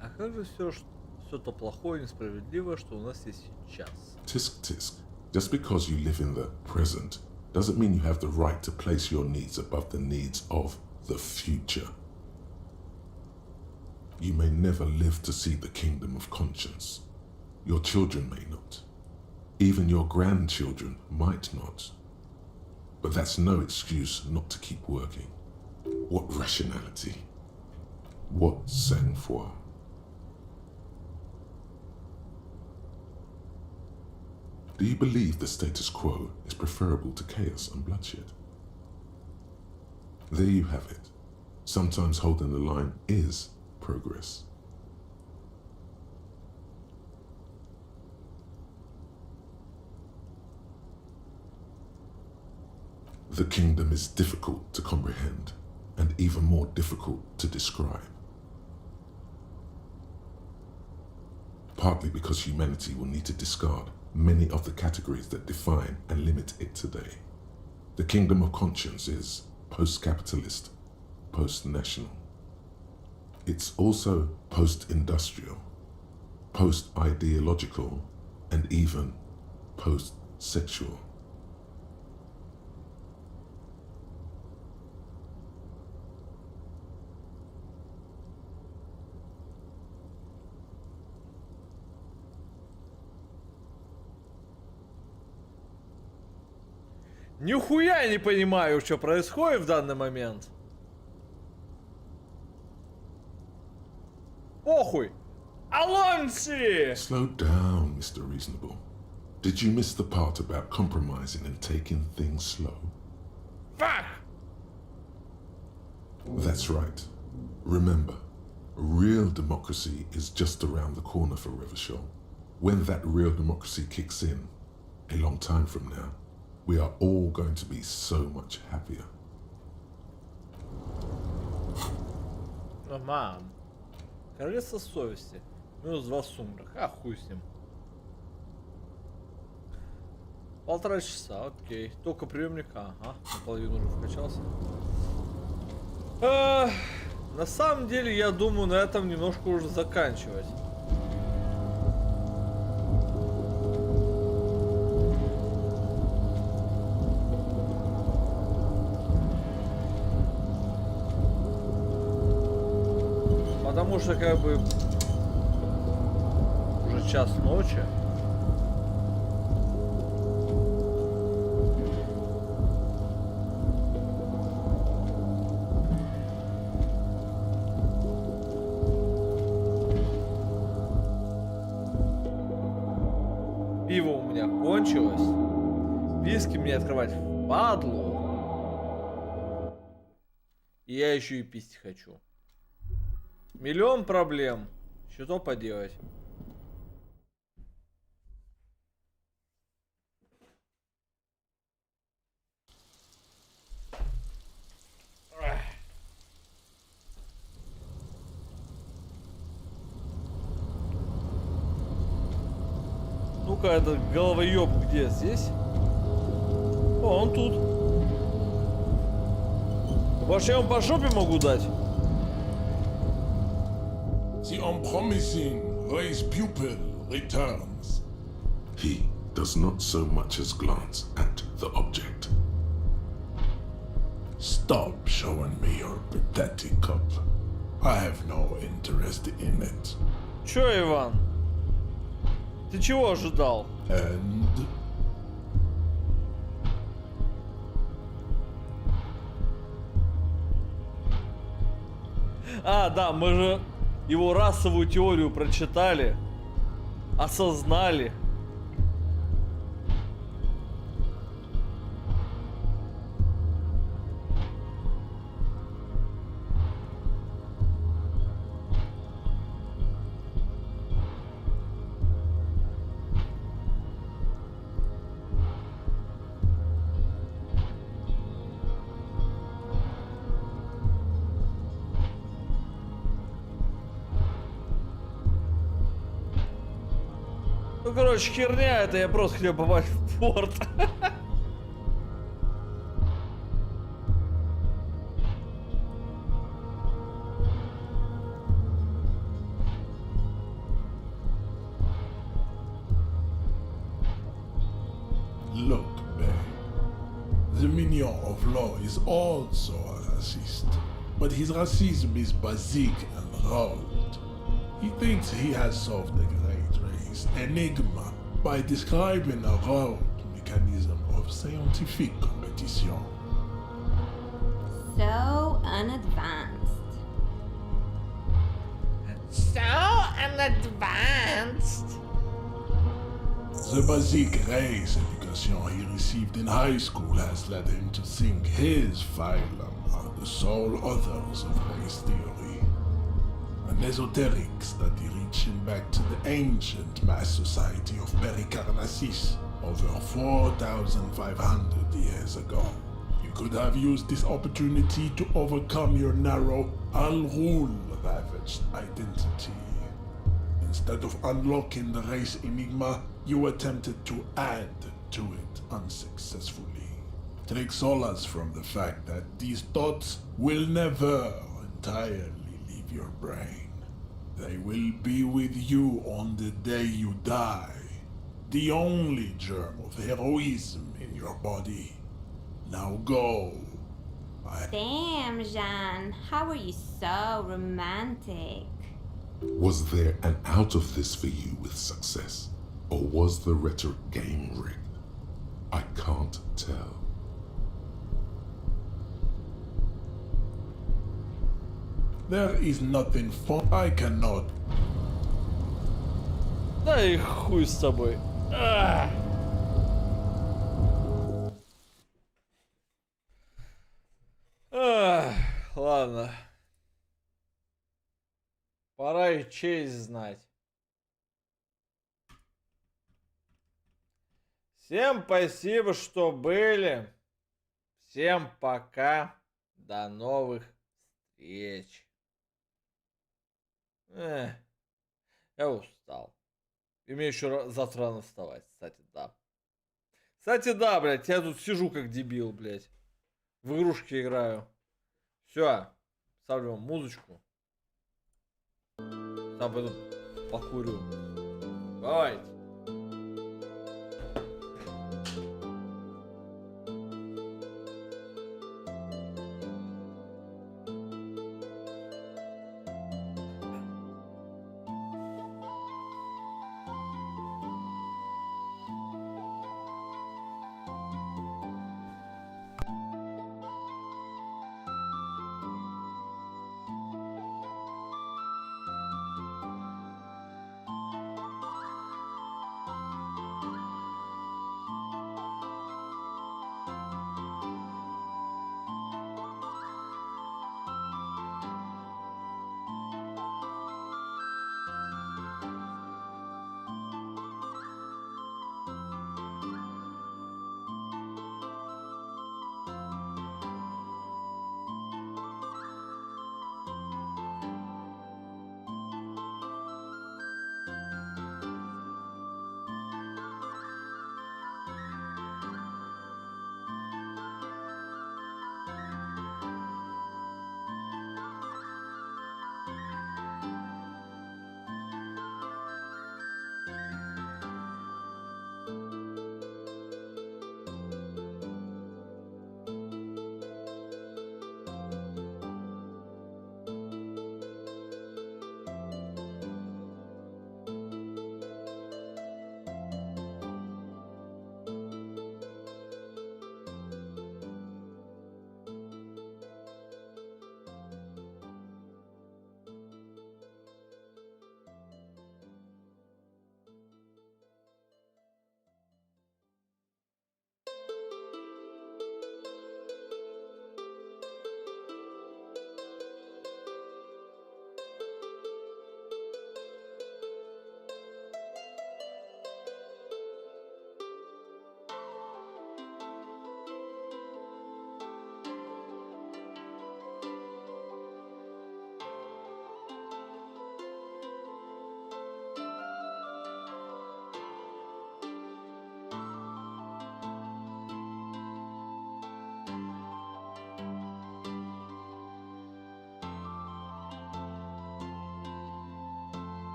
Speaker 1: А как же все то плохое, несправедливое, что у нас есть сейчас?
Speaker 3: Tisk tisk. Just because you live in the present doesn't mean you have the right to place your needs above the needs of the future. You may never live to see the kingdom of conscience. Your children may not. Even your grandchildren might not. But that's no excuse not to keep working. What rationality? What sang-froid? Do you believe the status quo is preferable to chaos and bloodshed? There you have it. Sometimes holding the line is progress. The kingdom is difficult to comprehend and even more difficult to describe. Partly because humanity will need to discard many of the categories that define and limit it today. The kingdom of conscience is post-capitalist, post-national. It's also post-industrial, post-ideological, and even post-sexual.
Speaker 1: Нихуя не понимаю, что происходит в данный момент. Похуй. Алонси!
Speaker 3: Slow down, Mr. Reasonable. Did you miss the part about compromising and taking things slow?
Speaker 1: Fuck!
Speaker 3: That's right. Remember, real democracy is just around the corner for Revachol. When that real democracy kicks in, a long time from now, we are all going to be so much happier.
Speaker 1: Мам. Королевство совести. Минус 2 сумрак. А хуй с ним. 1,5 часа, окей. Только приемника. Ага, наполовину уже вкачался. На самом деле, я думаю, на этом немножко уже заканчивать. Потому что как бы уже час ночи. Пиво у меня кончилось. Виски мне открывать впадлу. И я еще и пить хочу. Миллион проблем. Что поделать? Ну-ка, этот головоёб где? Здесь? О, он тут. Может, я вам по жопе могу дать?
Speaker 3: The unpromising raised pupil returns. He does not so much as glance at the object.
Speaker 6: Stop showing me your pathetic cup. I have no interest in it.
Speaker 1: Чё, Иван? Ты чего ожидал?
Speaker 6: And
Speaker 1: А, да, мы же его расовую теорию прочитали, осознали. Ну, короче, херня это, я просто хотел попасть в порт.
Speaker 6: look, babe. The minion of law is also a racist, but his racism is basic and rolled. He thinks he has solved the great race enigma by describing a rolled mechanism of scientific competition.
Speaker 14: So unadvanced.
Speaker 15: So unadvanced.
Speaker 6: The basic race
Speaker 3: education he received in high school has led him to think his phylum are the sole authors of race theory. An esoteric study reaching back to the ancient mass society of Pericarnassus over 4,500 years ago. You could have used this opportunity to overcome your narrow, Al-Ghul-ravaged identity. Instead of unlocking the race enigma, you attempted to add to it unsuccessfully. Take solace from the fact that these thoughts will never entirely leave your brain. They will be with you on the day you die. The only germ of heroism in your body. Now go.
Speaker 14: Damn, Jean, how are you so romantic?
Speaker 3: Was there an out of this for you with success? Or was the rhetoric game rigged? I can't tell. There is nothing fun. I cannot.
Speaker 1: Да и хуй с тобой. Ах. Ах, ладно. Пора и честь знать. Всем спасибо, что были. Всем пока. До новых встреч. Я устал. И мне еще завтра рано вставать, кстати, да. Кстати, да, блядь, я тут сижу как дебил, блядь. В игрушки играю. Все, ставлю вам музычку. Сам пойду покурю. Давайте.